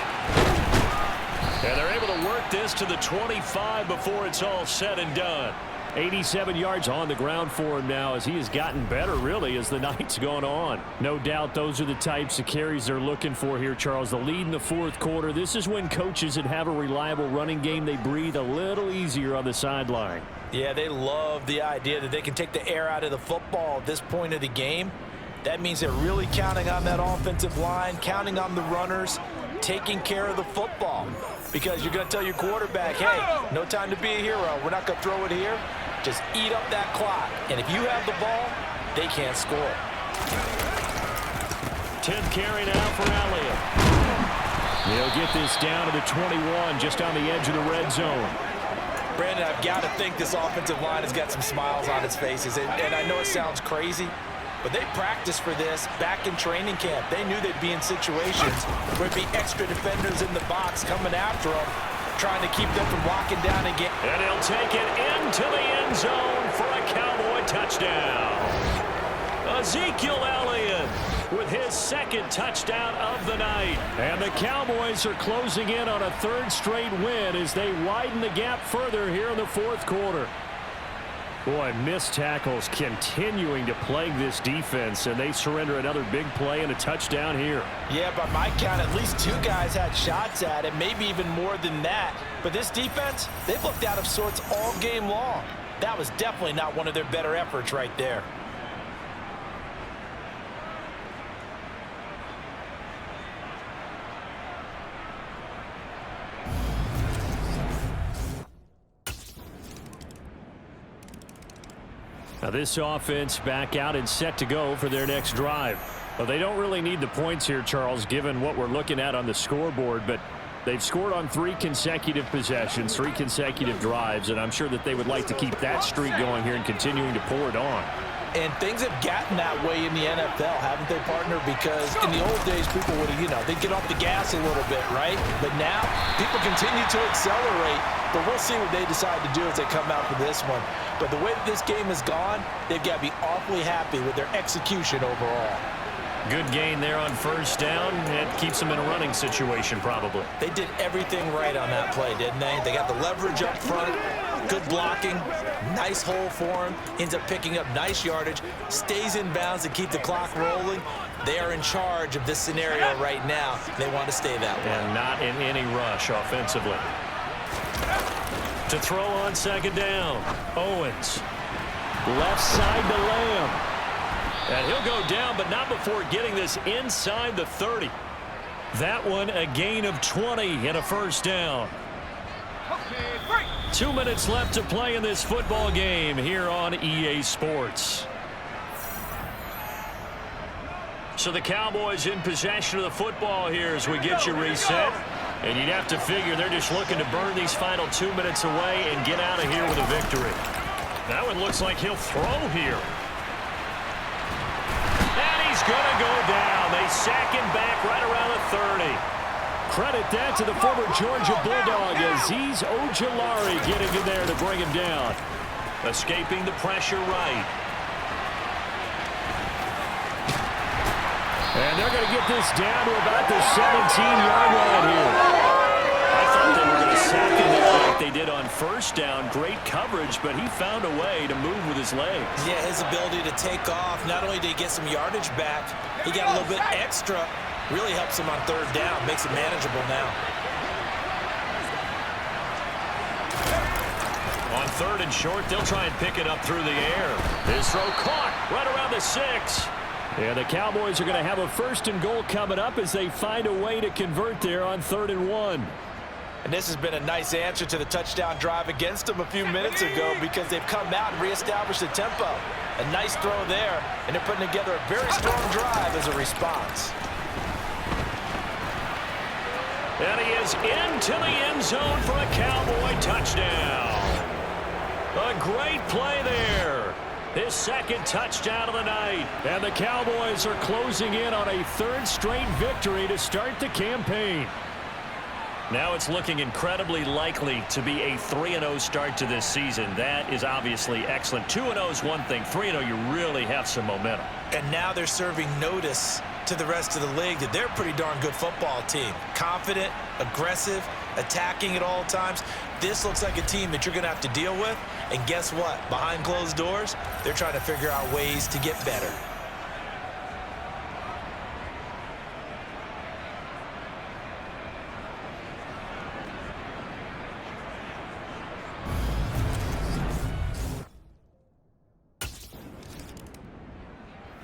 And they're able to work this to the 25 before it's all said and done. 87 yards on the ground for him now as he has gotten better, really, as the night's gone on. No doubt those are the types of carries they're looking for here, Charles. The lead in the fourth quarter. This is when coaches that have a reliable running game, they breathe a little easier on the sideline. Yeah, they love the idea that they can take the air out of the football at this point of the game. That means they're really counting on that offensive line, counting on the runners, taking care of the football. Because you're going to tell your quarterback, hey, no time to be a hero. We're not going to throw it here. Just eat up that clock. And if you have the ball, they can't score. 10th carry now for Elliott. They'll get this down to the 21, just on the edge of the red zone. Brandon, I've got to think this offensive line has got some smiles on its faces. And I know it sounds crazy, but they practiced for this back in training camp. They knew they'd be in situations where there'd be extra defenders in the box coming after them, trying to keep them from locking down again. And he'll take it into the end zone for a Cowboy touchdown. Ezekiel Elliott with his second touchdown of the night. And the Cowboys are closing in on a third straight win as they widen the gap further here in the fourth quarter. Boy, missed tackles continuing to plague this defense, and they surrender another big play and a touchdown here. Yeah, by my count, at least two guys had shots at it, maybe even more than that. But this defense, they've looked out of sorts all game long. That was definitely not one of their better efforts right there. Now this offense back out and set to go for their next drive. Well, they don't really need the points here, Charles, given what we're looking at on the scoreboard, but they've scored on 3 consecutive possessions, 3 consecutive drives, and I'm sure that they would like to keep that streak going here and continuing to pour it on. And things have gotten that way in the NFL, haven't they, partner? Because in the old days, people would have, they'd get off the gas a little bit, right? But now, people continue to accelerate, but we'll see what they decide to do as they come out for this one. But the way that this game has gone, they've got to be awfully happy with their execution overall. Good gain there on first down. It keeps them in a running situation probably. They did everything right on that play, didn't they? They got the leverage up front, good blocking, nice hole for him, ends up picking up nice yardage, stays in bounds to keep the clock rolling. They are in charge of this scenario right now. They want to stay that way. And not in any rush offensively. To throw on second down, Owens. Left side to Lamb. And he'll go down, but not before getting this inside the 30. That one a gain of 20 and a first down. 2 minutes left to play in this football game here on EA Sports. So the Cowboys in possession of the football here as we get you reset. And you'd have to figure they're just looking to burn these final 2 minutes away and get out of here with a victory. That one looks like he'll throw here. And he's going to go down. They sack him back right around the 30. Credit that to the former Georgia Bulldog, Azeez Ojulari getting in there to bring him down. Escaping the pressure right. And they're going to get this down to about the 17-yard line here. I thought they were going to sack him like they did on first down. Great coverage, but he found a way to move with his legs. Yeah, his ability to take off. Not only did he get some yardage back, he got a little bit extra. Really helps him on third down. Makes it manageable now. On third and short, they'll try and pick it up through the air. His throw caught right around the 6. And the Cowboys are going to have a first and goal coming up as they find a way to convert there on 3rd and 1. And this has been a nice answer to the touchdown drive against them a few minutes ago because they've come out and reestablished the tempo. A nice throw there, and they're putting together a very strong drive as a response. And he is into the end zone for a Cowboy touchdown. A great play there. His second touchdown of the night. And the Cowboys are closing in on a 3rd straight victory to start the campaign. Now it's looking incredibly likely to be a 3-0 start to this season. That is obviously excellent. 2-0 is one thing. 3-0, you really have some momentum. And now they're serving notice to the rest of the league that they're a pretty darn good football team. Confident, aggressive, attacking at all times. This looks like a team that you're going to have to deal with. And guess what? Behind closed doors, they're trying to figure out ways to get better.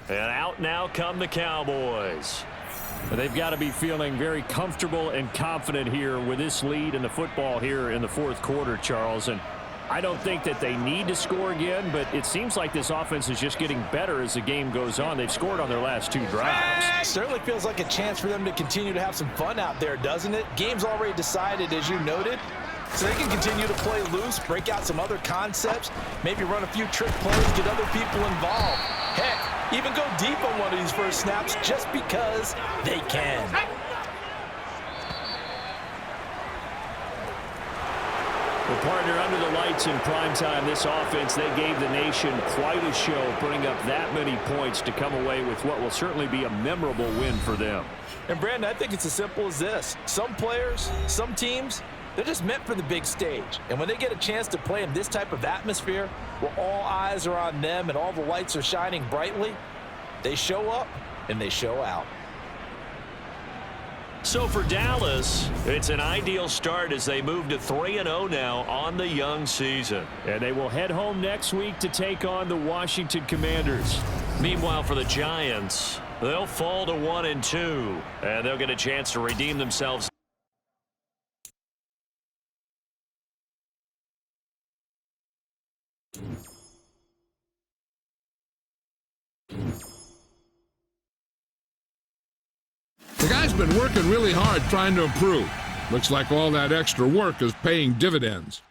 And out now come the Cowboys. They've got to be feeling very comfortable and confident here with this lead in the football here in the 4th quarter, Charles. And I don't think that they need to score again, but it seems like this offense is just getting better as the game goes on. They've scored on their last 2 drives. Certainly feels like a chance for them to continue to have some fun out there, doesn't it? Game's already decided, as you noted. So they can continue to play loose, break out some other concepts, maybe run a few trick plays, get other people involved. Heck, even go deep on one of these first snaps just because they can. Well, partner, under the lights in primetime, this offense, they gave the nation quite a show, putting up that many points to come away with what will certainly be a memorable win for them. And, Brandon, I think it's as simple as this. Some players, some teams, they're just meant for the big stage. And when they get a chance to play in this type of atmosphere, where all eyes are on them and all the lights are shining brightly, they show up and they show out. So for Dallas, it's an ideal start as they move to 3-0 now on the young season. And they will head home next week to take on the Washington Commanders. Meanwhile, for the Giants, they'll fall to 1-2, and they'll get a chance to redeem themselves. The guy's been working really hard trying to improve. Looks like all that extra work is paying dividends.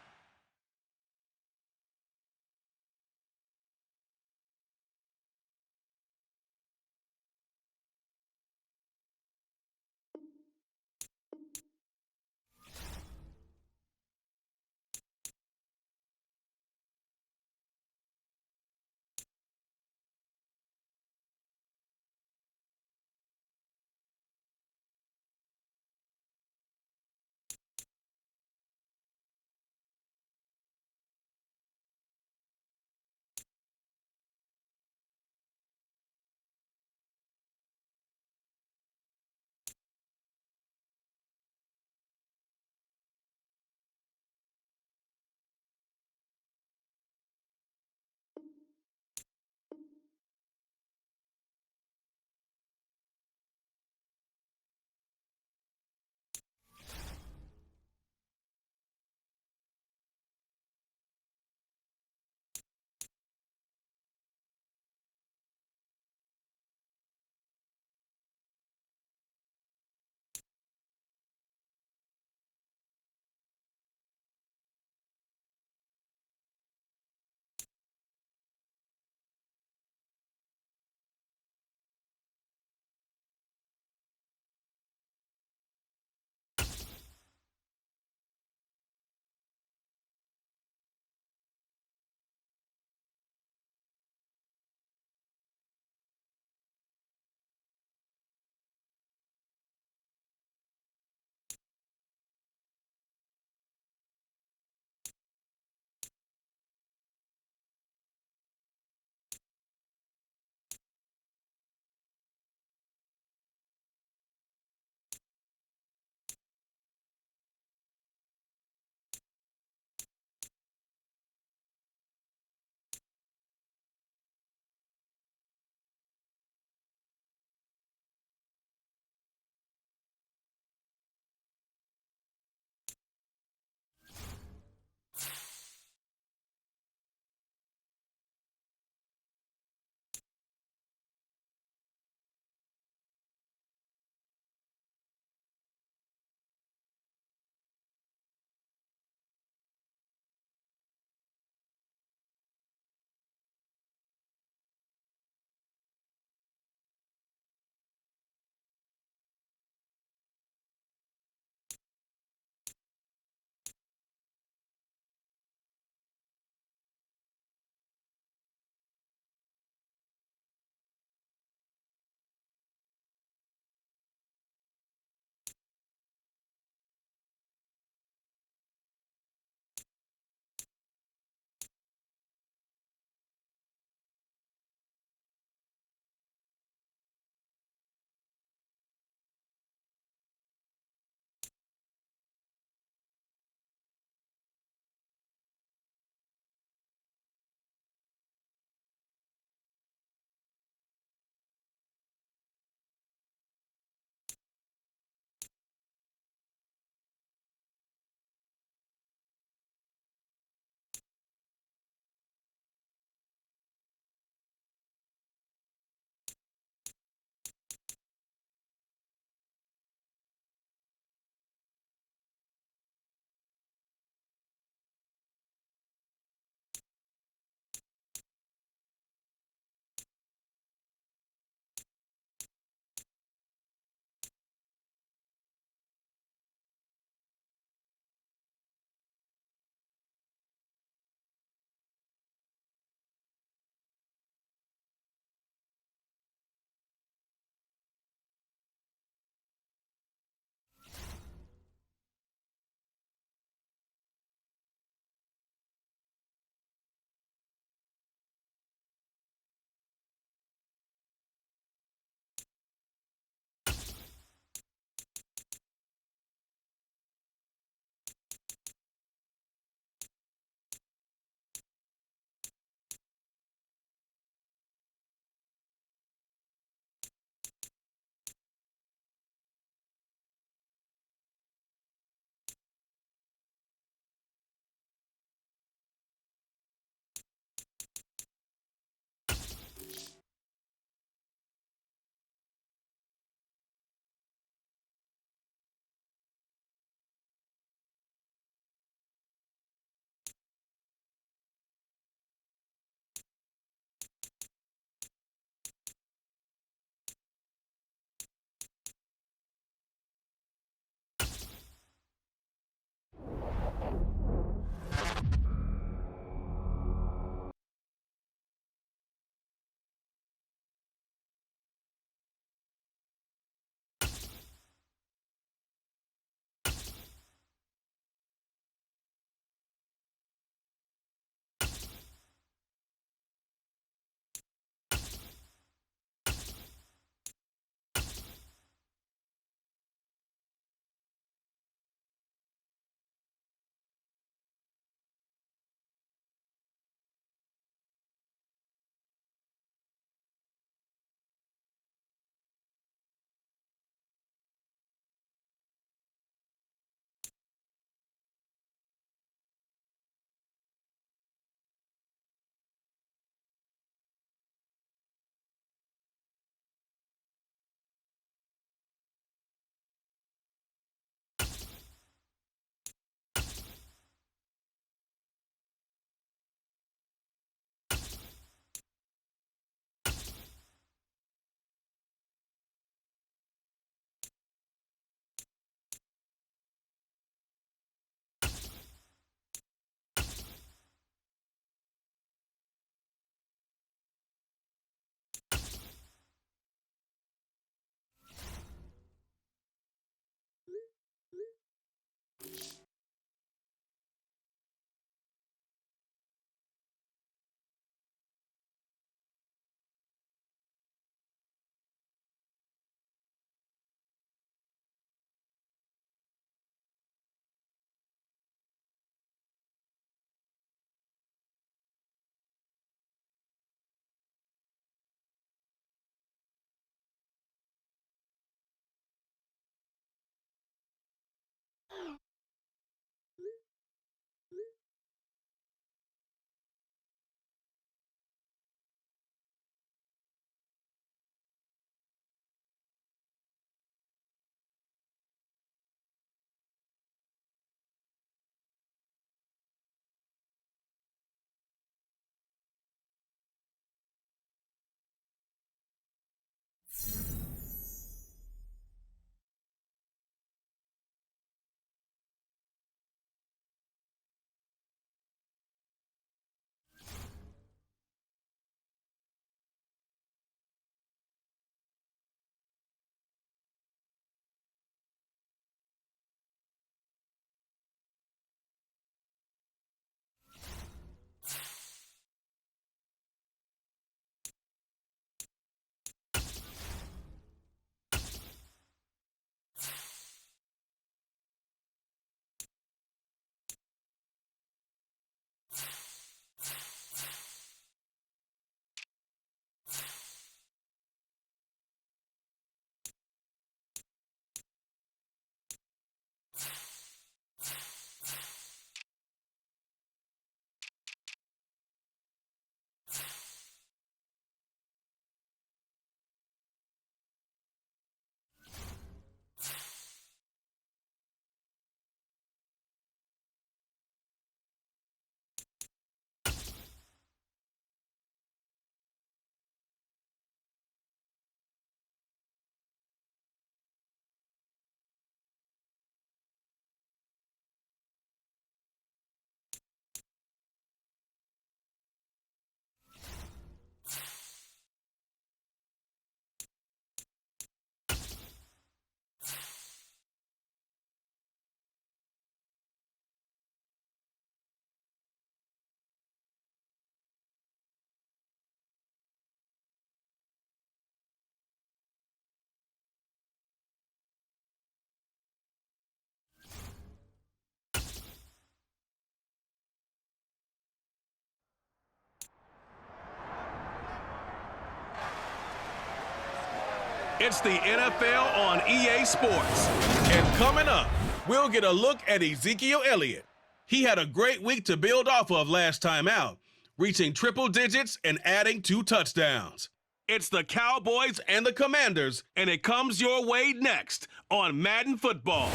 It's the NFL on EA Sports. And coming up, we'll get a look at Ezekiel Elliott. He had a great week to build off of last time out, reaching triple digits and adding 2 touchdowns. It's the Cowboys and the Commanders, and it comes your way next on Madden Football.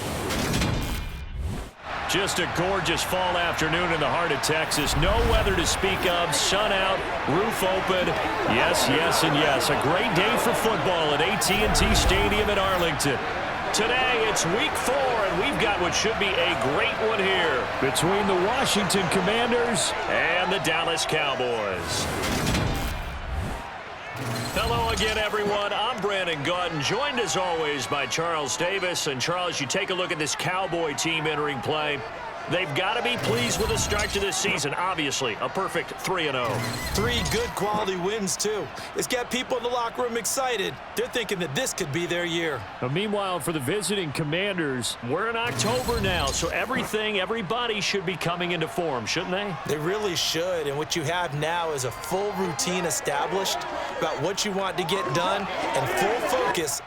Just a gorgeous fall afternoon in the heart of Texas. No weather to speak of. Sun out, roof open. Yes, yes, and yes. A great day for football at AT&T Stadium in Arlington. Today, it's week 4, and we've got what should be a great one here between the Washington Commanders and the Dallas Cowboys. Hello again, everyone. I'm Brandon Gaudin, joined as always by Charles Davis. And Charles, you take a look at this Cowboy team entering play. They've got to be pleased with the start to this season. Obviously, a perfect 3-0. 3 good quality wins, too. It's got people in the locker room excited. They're thinking that this could be their year. But meanwhile, for the visiting Commanders, we're in October now, so everybody should be coming into form, shouldn't they? They really should, and what you have now is a full routine established about what you want to get done and full focus.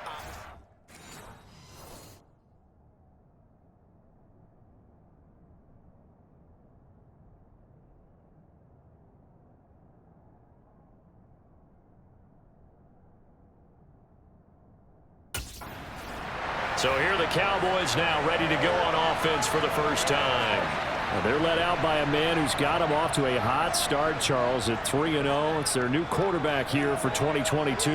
So here are the Cowboys now ready to go on offense for the first time. Well, they're led out by a man who's got them off to a hot start, Charles, at 3-0. It's their new quarterback here for 2022.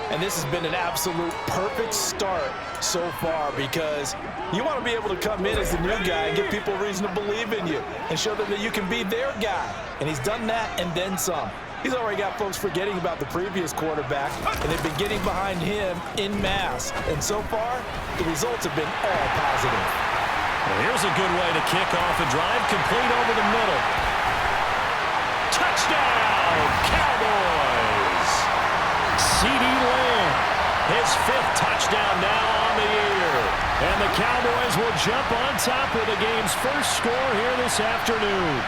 And this has been an absolute perfect start so far because you want to be able to come in as the new guy and give people reason to believe in you and show them that you can be their guy. And he's done that and then some. He's already got folks forgetting about the previous quarterback, and they've been getting behind him en masse. And so far, the results have been all positive. Well, here's a good way to kick off a drive, complete over the middle. Touchdown, Cowboys! CeeDee Lamb, his 5th touchdown now on the year. And the Cowboys will jump on top with the game's first score here this afternoon.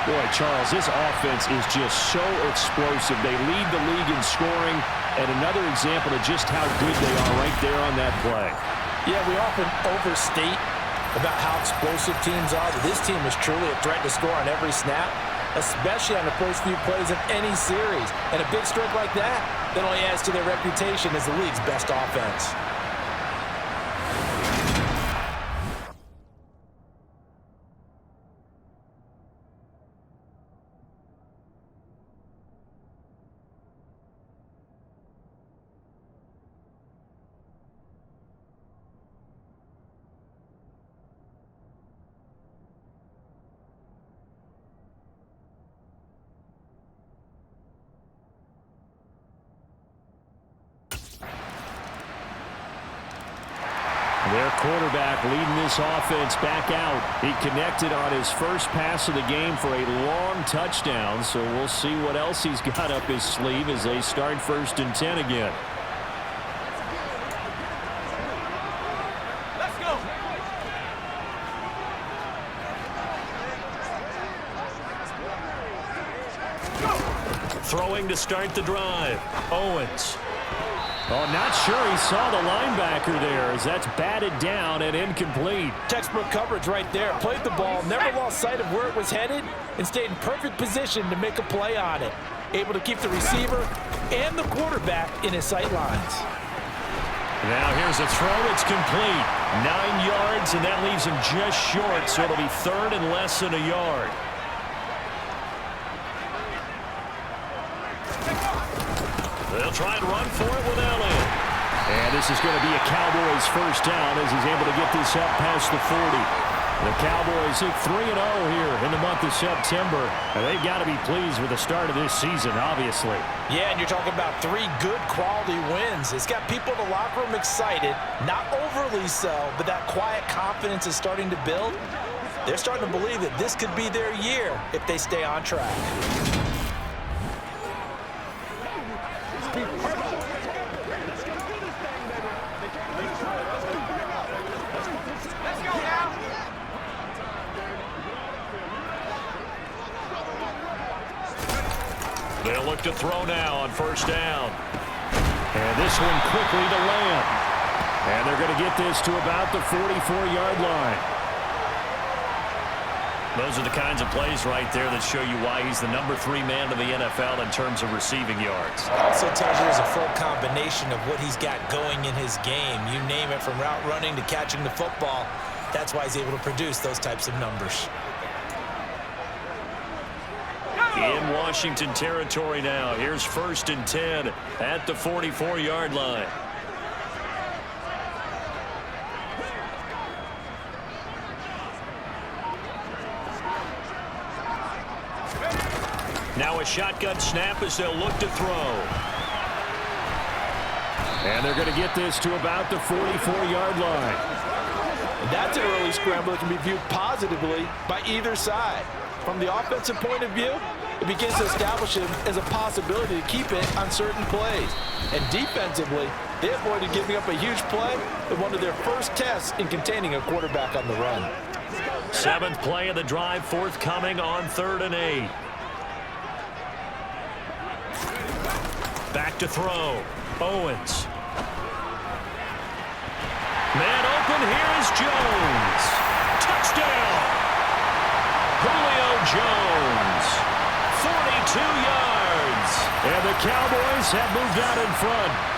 Boy, Charles, this offense is just so explosive. They lead the league in scoring, and another example of just how good they are right there on that play. Yeah, we often overstate about how explosive teams are, but this team is truly a threat to score on every snap, especially on the first few plays of any series. And a big stroke like that only adds to their reputation as the league's best offense. Their quarterback leading this offense back out. He connected on his first pass of the game for a long touchdown, so we'll see what else he's got up his sleeve as they start 1st and 10 again. Let's go. Throwing to start the drive. Owens. Oh, not sure he saw the linebacker there as that's batted down and incomplete. Textbook coverage right there. Played the ball, never lost sight of where it was headed, and stayed in perfect position to make a play on it. Able to keep the receiver and the quarterback in his sight lines. Now here's a throw. It's complete. 9 yards, and that leaves him just short, so it'll be 3rd and less than a yard. They'll try and run for it with Elliott. And this is going to be a Cowboys first down as he's able to get this up past the 40. The Cowboys hit 3-0 here in the month of September. And they've got to be pleased with the start of this season, obviously. Yeah, and you're talking about 3 good quality wins. It's got people in the locker room excited, not overly so, but that quiet confidence is starting to build. They're starting to believe that this could be their year if they stay on track. They'll look to throw now on 1st down. And this one quickly to Lamb. And they're going to get this to about the 44-yard line. Those are the kinds of plays right there that show you why he's the number 3 man in the NFL in terms of receiving yards. Also tells you there's a full combination of what he's got going in his game. You name it, from route running to catching the football. That's why he's able to produce those types of numbers. In Washington territory now. Here's 1st and 10 at the 44-yard line. Now a shotgun snap as they'll look to throw. And they're going to get this to about the 44-yard line. And that's an early scramble that can be viewed positively by either side. From the offensive point of view, it begins to establish him as a possibility to keep it on certain plays. And defensively, they avoided giving up a huge play in one of their first tests in containing a quarterback on the run. 7th play of the drive forthcoming on 3rd and 8. Back to throw. Owens. Man open, here is Jones. Touchdown! Julio Jones. 42 yards. And the Cowboys have moved out in front.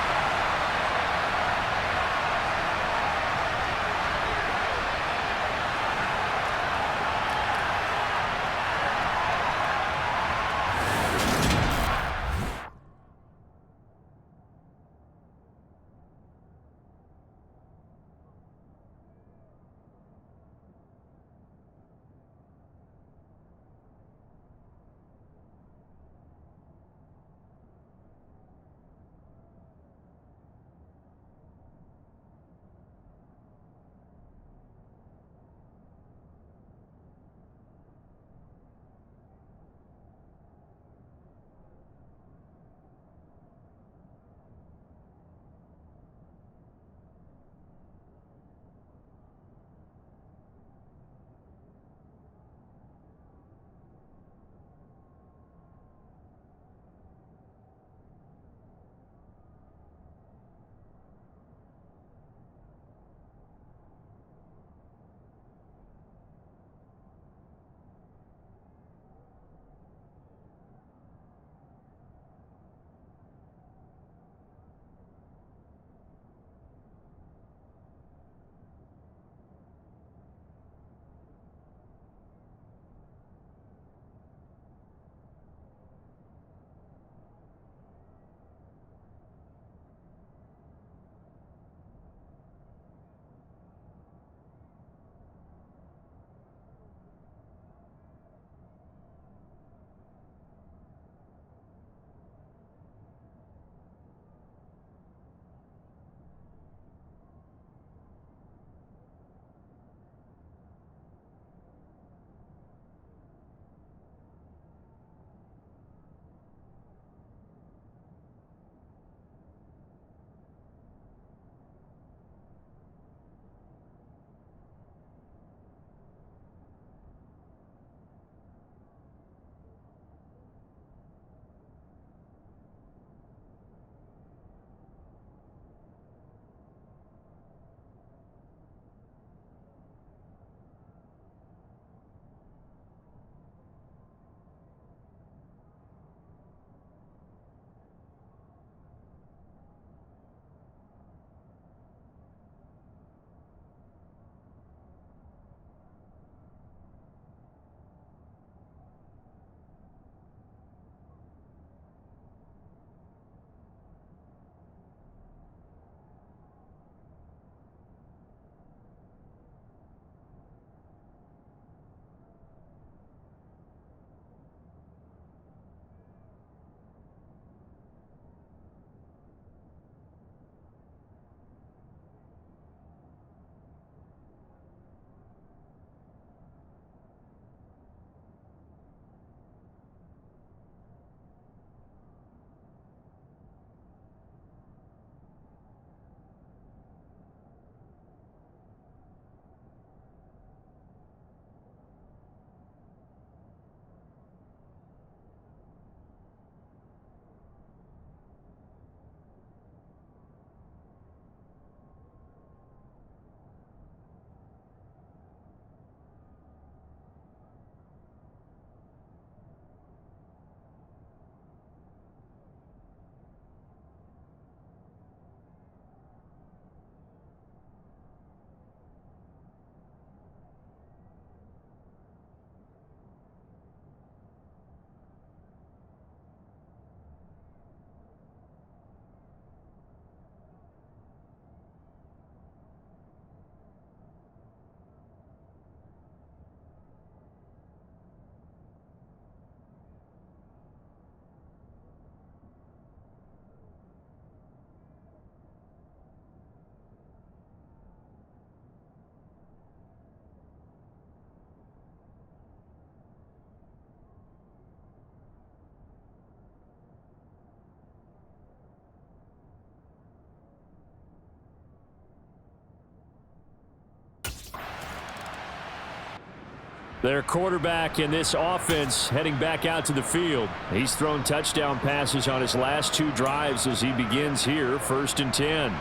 Their quarterback in this offense heading back out to the field. He's thrown touchdown passes on his last 2 drives as he begins here, 1st and 10.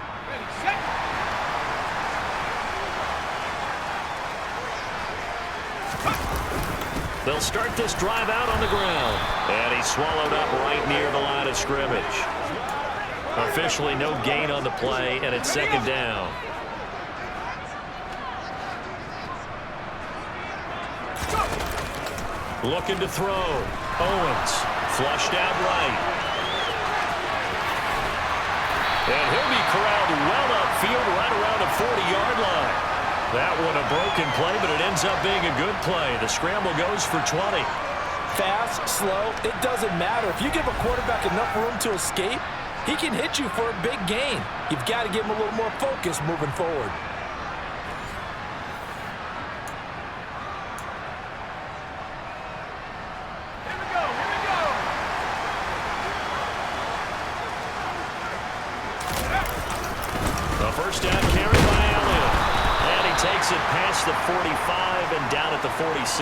They'll start this drive out on the ground. And he's swallowed up right near the line of scrimmage. Officially no gain on the play, and it's 2nd down. Looking to throw. Owens flushed out right. And he'll be corralled well upfield right around the 40-yard line. That one a broken play, but it ends up being a good play. The scramble goes for 20. Fast, slow, it doesn't matter. If you give a quarterback enough room to escape, he can hit you for a big gain. You've got to give him a little more focus moving forward. First down carry by Elliott. And he takes it past the 45 and down at the 46.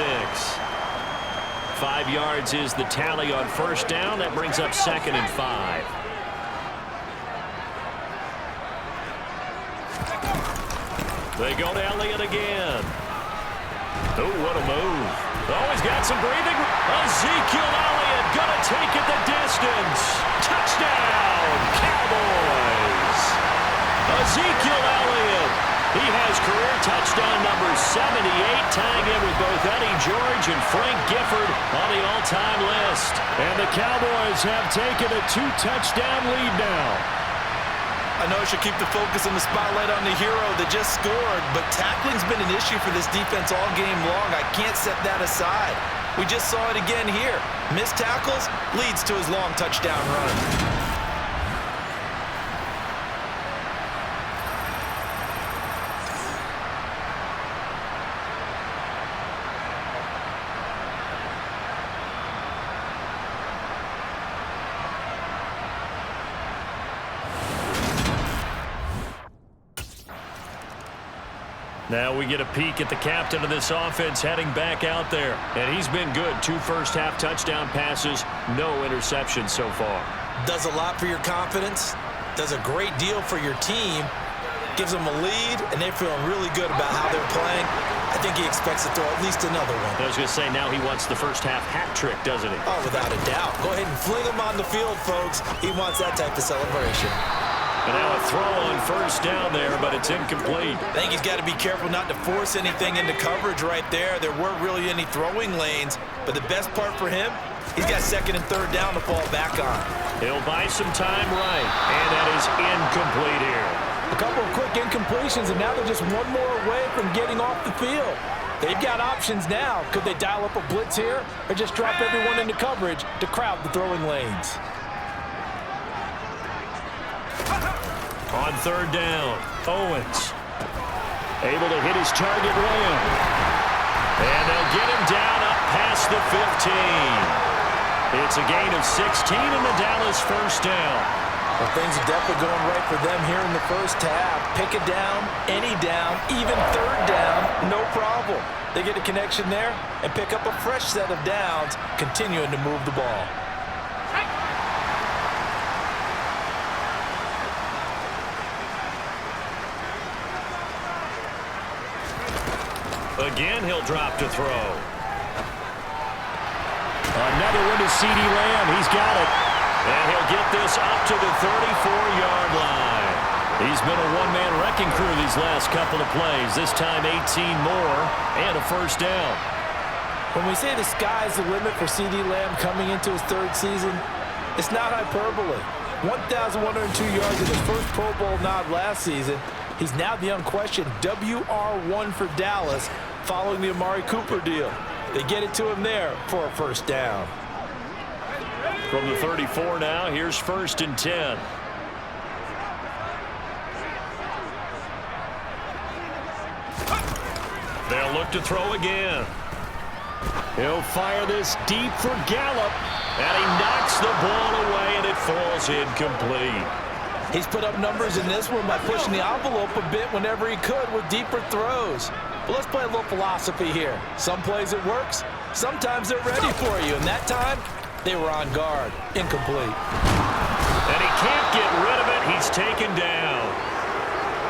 5 yards is the tally on first down. That brings up 2nd and 5. They go to Elliott again. Oh, what a move. Oh, he's got some breathing. Ezekiel Elliott gonna take it the distance. Touchdown, Cowboys. Ezekiel Elliott, he has career touchdown number 78, tying in with both Eddie George and Frank Gifford on the all-time list. And the Cowboys have taken a 2-touchdown lead now. I know I should keep the focus and the spotlight on the hero that just scored, but tackling's been an issue for this defense all game long. I can't set that aside. We just saw it again here. Missed tackles leads to his long touchdown run. Now we get a peek at the captain of this offense heading back out there. And he's been good. 2 first-half touchdown passes, no interceptions so far. Does a lot for your confidence, does a great deal for your team, gives them a lead, and they're feeling really good about how they're playing. I think he expects to throw at least another one. I was going to say, now he wants the first-half hat trick, doesn't he? Oh, without a doubt. Go ahead and fling him on the field, folks. He wants that type of celebration. And now a throw on first down there, but it's incomplete. I think he's got to be careful not to force anything into coverage right there. There weren't really any throwing lanes, but the best part for him, he's got 2nd and 3rd down to fall back on. He'll buy some time right, and that is incomplete here. A couple of quick incompletions, and now they're just one more away from getting off the field. They've got options now. Could they dial up a blitz here, or just drop everyone into coverage to crowd the throwing lanes? On 3rd down, Owens able to hit his target Lamb. And they'll get him down up past the 15. It's a gain of 16 and the Dallas first down. Well, things are definitely going right for them here in the first half. Pick a down, any down, even 3rd down, no problem. They get a connection there and pick up a fresh set of downs, continuing to move the ball. Again, he'll drop to throw. Another one to C.D. Lamb. He's got it. And he'll get this up to the 34-yard line. He's been a one-man wrecking crew these last couple of plays. This time 18 more and a first down. When we say the sky's the limit for C.D. Lamb coming into his 3rd season, it's not hyperbole. 1,102 yards in his first Pro Bowl nod last season. He's now the unquestioned WR1 for Dallas following the Amari Cooper deal. They get it to him there for a first down. From the 34 now, here's 1st and 10. They'll look to throw again. He'll fire this deep for Gallup, and he knocks the ball away, and it falls incomplete. He's put up numbers in this one by pushing the envelope a bit whenever he could with deeper throws. But let's play a little philosophy here. Some plays it works, sometimes they're ready for you, and that time, they were on guard. Incomplete. And he can't get rid of it. He's taken down.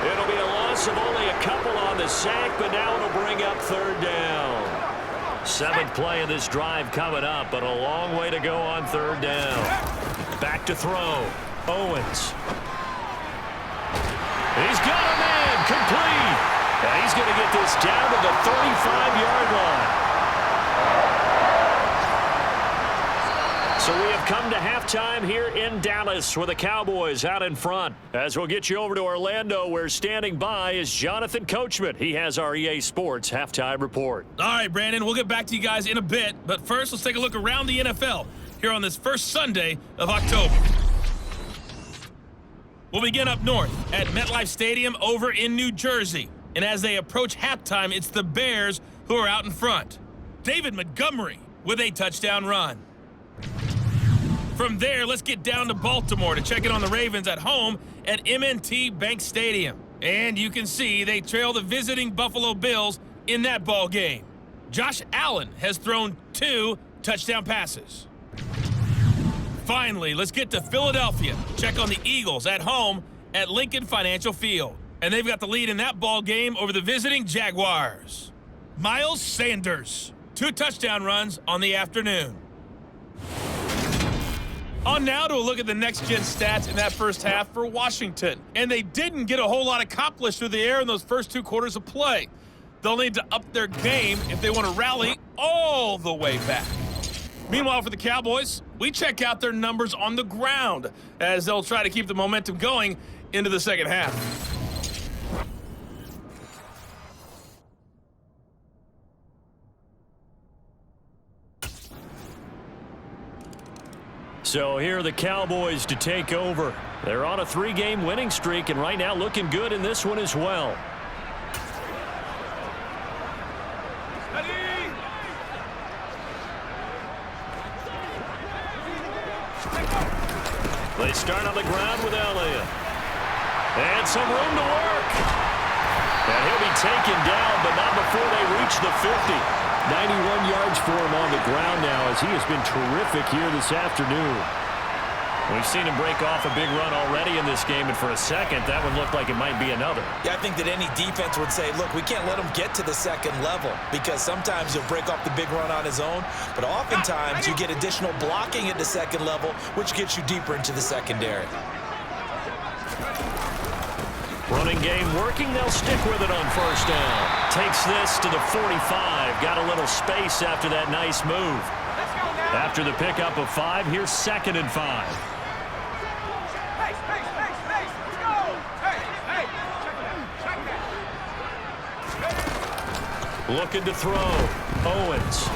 It'll be a loss of only a couple on the sack, but now it'll bring up third down. 7th play of this drive coming up, but a long way to go on third down. Back to throw. Owens. He's got a man. Complete. And he's going to get this down to the 35-yard line. So we have come to halftime here in Dallas with the Cowboys out in front. As we'll get you over to Orlando, where standing by is Jonathan Coachman. He has our EA Sports halftime report. All right, Brandon, we'll get back to you guys in a bit. But first, let's take a look around the NFL here on this first Sunday of October. We'll begin up north at MetLife Stadium over in New Jersey. And as they approach halftime, it's the Bears who are out in front. David Montgomery with a touchdown run. From there, let's get down to Baltimore to check in on the Ravens at home at M&T Bank Stadium. And you can see they trail the visiting Buffalo Bills in that ball game. Josh Allen has thrown 2 touchdown passes. Finally, let's get to Philadelphia. Check on the Eagles at home at Lincoln Financial Field. And they've got the lead in that ball game over the visiting Jaguars. Miles Sanders, 2 touchdown runs on the afternoon. On now to a look at the next-gen stats in that first half for Washington. And they didn't get a whole lot accomplished through the air in those first 2 quarters of play. They'll need to up their game if they want to rally all the way back. Meanwhile, for the Cowboys, we check out their numbers on the ground as they'll try to keep the momentum going into the second half. So here are the Cowboys to take over. They're on a 3-game winning streak, and right now looking good in this one as well. They start on the ground with Elliott. And some room to work. And he'll be taken down, but not before they reach the 50. 91 yards for him on the ground now, as he has been terrific here this afternoon. We've seen him break off a big run already in this game, and for a second, that one looked like it might be another. Yeah, I think that any defense would say, look, we can't let him get to the second level, because sometimes he'll break off the big run on his own, but oftentimes you get additional blocking at the second level, which gets you deeper into the secondary. Running game working. They'll stick with it on first down. Takes this to the 45. Got a little space after that nice move. After the pickup of 5, here's 2nd and 5. Looking to throw. Owens.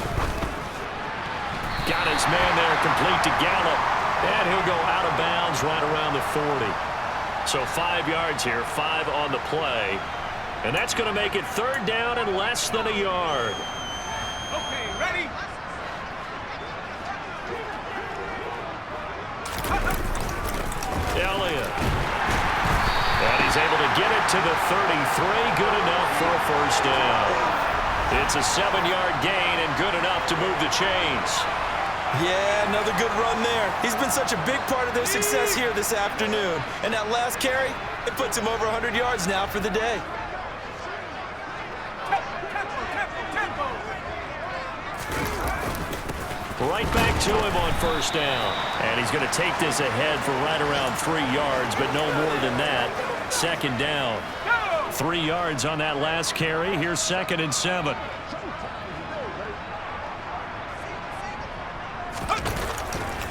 Got his man there, complete to Gallup. And he'll go out of bounds right around the 40. So 5 yards here, 5 on the play. And that's going to make it 3rd down and less than a yard. Okay, ready? Elliott. And he's able to get it to the 33. Good enough for a first down. It's a 7-yard gain and good enough to move the chains. Yeah, another good run there. He's been such a big part of their success here this afternoon. And that last carry, it puts him over 100 yards now for the day. Right back to him on first down. And he's going to take this ahead for right around 3 yards, but no more than that. 2nd down. 3 yards on that last carry. Here's 2nd and 7.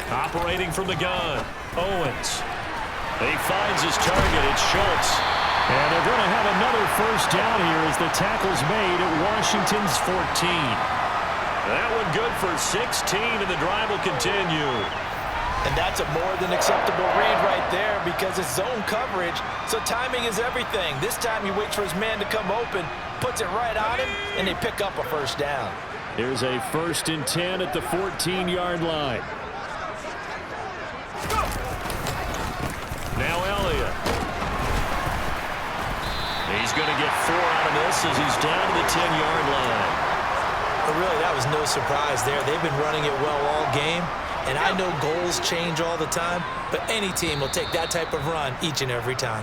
Operating from the gun, Owens. He finds his target. It's Schultz. And they're going to have another first down here as the tackle's made at Washington's 14. That one good for 16, and the drive will continue. And that's a more than acceptable read right there because it's zone coverage, so timing is everything. This time he waits for his man to come open, puts it right on him, and they pick up a first down. Here's a 1st and 10 at the 14-yard line. Now Elliott. He's going to get 4 out of this as he's down to the 10-yard line. But really, that was no surprise there. They've been running it well all game, and I know goals change all the time, but any team will take that type of run each and every time.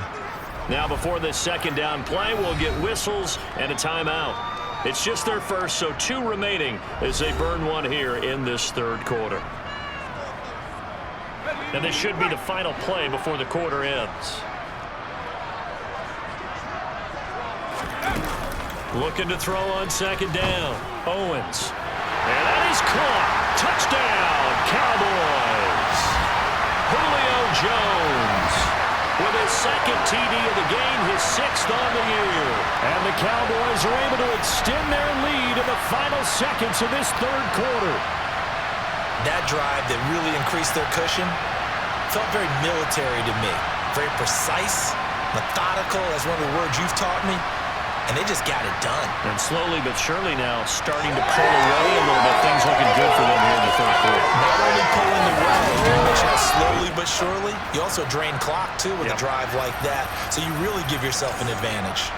Now before this second down play, we'll get whistles and a timeout. It's just their first, so 2 remaining as they burn one here in this third quarter. And this should be the final play before the quarter ends. Looking to throw on second down. Owens. And that is caught. Touchdown, Cowboys. Julio Jones with his second TD of the game, his 6th on the year. And the Cowboys are able to extend their lead in the final seconds of this third quarter. That drive that really increased their cushion felt very military to me. Very precise, methodical, that's one of the words you've taught me. And they just got it done. And slowly but surely now starting to pull away a little bit. Things looking good for them here in the third quarter. Not only pulling away, you mentioned how slowly but surely, you also drain clock too with a drive like that. So you really give yourself an advantage.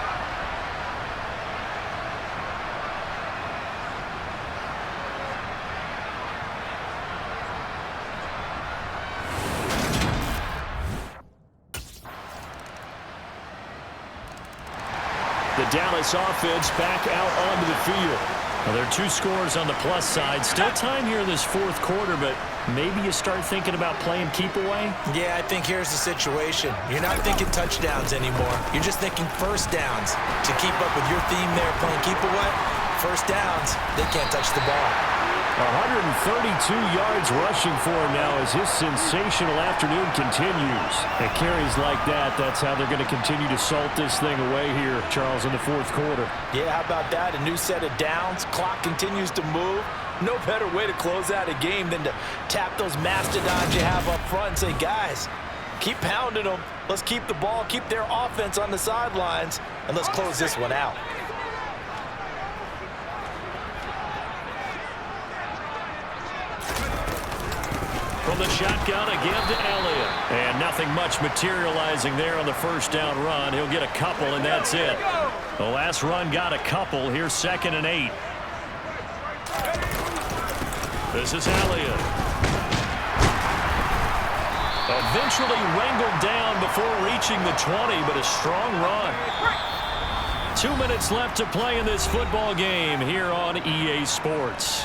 The Dallas offense back out onto the field. Well, there are 2 scores on the plus side. Still time here in this fourth quarter, but maybe you start thinking about playing keep away? Yeah, I think here's the situation. You're not thinking touchdowns anymore. You're just thinking first downs. To keep up with your theme there, playing keep away, first downs, they can't touch the ball. 132 yards rushing for him now as his sensational afternoon continues. And carries like that, that's how they're going to continue to salt this thing away here, Charles, in the fourth quarter. Yeah, how about that? A new set of downs. Clock continues to move. No better way to close out a game than to tap those mastodons you have up front and say, guys, keep pounding them. Let's keep the ball, keep their offense on the sidelines, and let's close this one out. From the shotgun again to Elliott. And nothing much materializing there on the first down run. He'll get a couple, and that's it. The last run got a couple. Here's 2nd and 8. This is Elliott. Eventually wrangled down before reaching the 20, but a strong run. 2 minutes left to play in this football game here on EA Sports.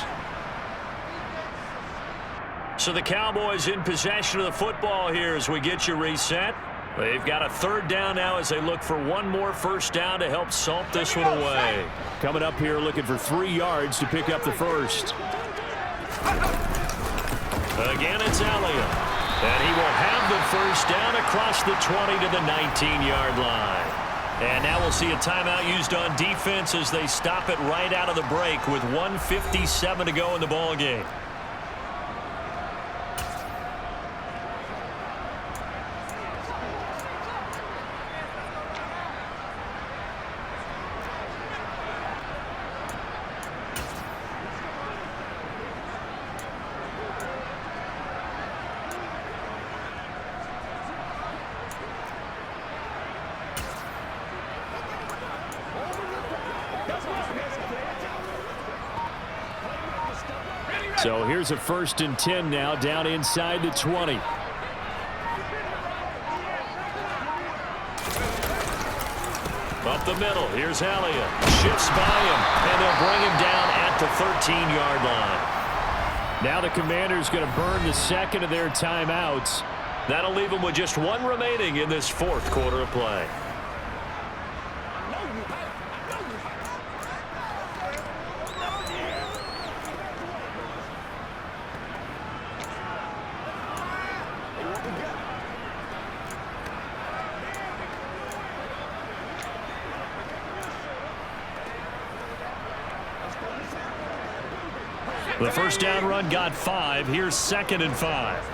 So the Cowboys in possession of the football here as we get you reset. They've got a 3rd down now as they look for one more first down to help salt this one away. Coming up here looking for 3 yards to pick up the first. Again, it's Elliott. And he will have the first down across the 20 to the 19-yard line. And now we'll see a timeout used on defense as they stop it right out of the break with 1:57 to go in the ball game. So here's a 1st and 10 now down inside the 20. Up the middle, here's Elliott. Shifts by him, and they'll bring him down at the 13-yard line. Now the Commanders going to burn the 2nd of their timeouts. That'll leave them with just 1 remaining in this fourth quarter of play. The first down run got 5. Here's 2nd and 5.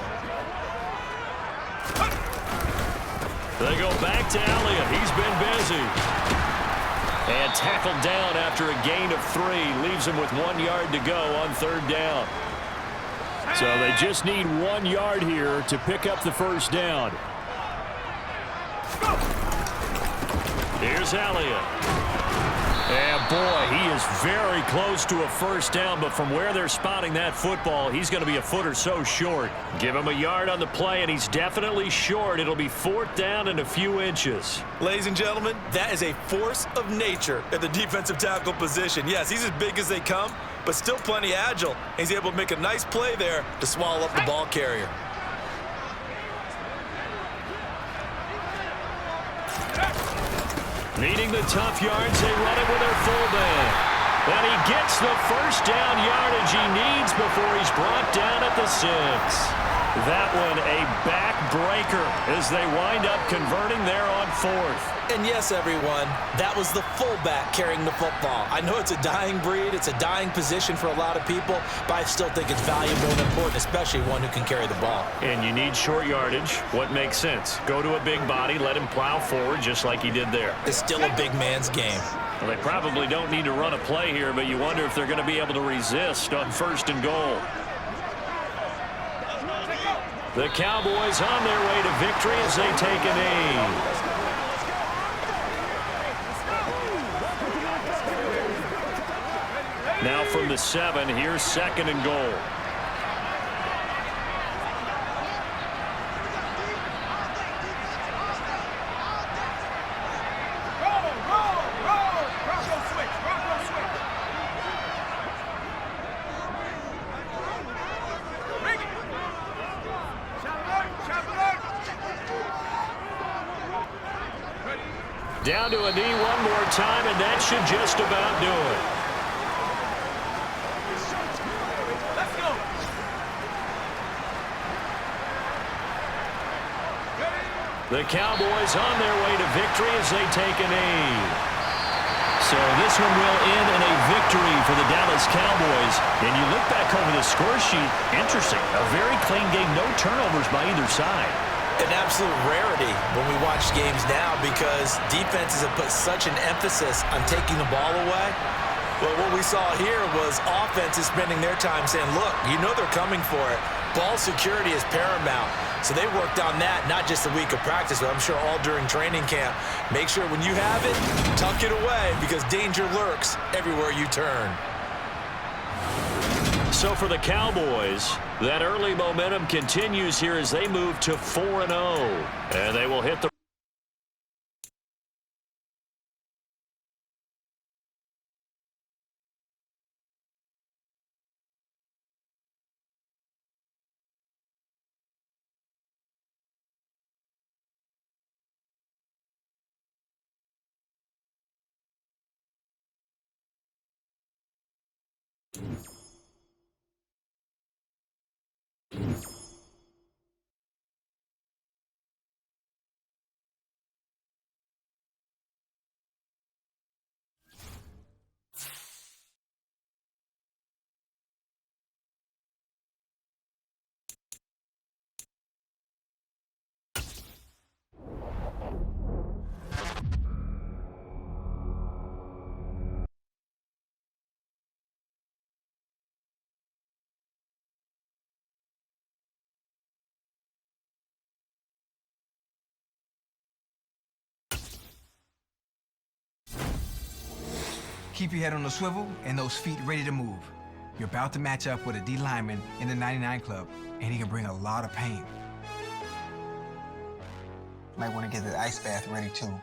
They go back to Elliott. He's been busy. And tackled down after a gain of 3. Leaves him with 1 yard to go on 3rd down. So they just need 1 yard here to pick up the first down. Here's Elliott. And boy, he is very close to a first down, but from where they're spotting that football, he's going to be a foot or so short. Give him a yard on the play, and he's definitely short. It'll be 4th down and a few inches. Ladies and gentlemen, that is a force of nature at the defensive tackle position. Yes, he's as big as they come, but still plenty agile. He's able to make a nice play there to swallow up the ball carrier. Needing the tough yards, they run it with their fullback. And he gets the first down yardage he needs before he's brought down at the 6. That one a backbreaker as they wind up converting there on 4th. And yes, everyone, that was the fullback carrying the football. I know it's a dying breed, it's a dying position for a lot of people, but I still think it's valuable and important, especially one who can carry the ball. And you need short yardage. What makes sense? Go to a big body, let him plow forward just like he did there. It's still a big man's game. Well, they probably don't need to run a play here, but you wonder if they're going to be able to resist on 1st and goal. The Cowboys on their way to victory as they take a knee. Now from the 7, here's 2nd and goal. Down to a knee one more time, and that should just about do it. Let's go. The Cowboys on their way to victory as they take a knee. So this one will end in a victory for the Dallas Cowboys. And you look back over the score sheet, interesting. A very clean game, no turnovers by either side. An absolute rarity when we watch games now because defenses have put such an emphasis on taking the ball away. But what we saw here was offenses spending their time saying, look, you know they're coming for it. Ball security is paramount. So they worked on that, not just a week of practice, but I'm sure all during training camp. Make sure when you have it, tuck it away because danger lurks everywhere you turn. So for the Cowboys, that early momentum continues here as they move to 4-0. And they will hit the Keep your head on the swivel and those feet ready to move. You're about to match up with a D lineman in the 99 club, and he can bring a lot of pain. Might want to get the ice bath ready too.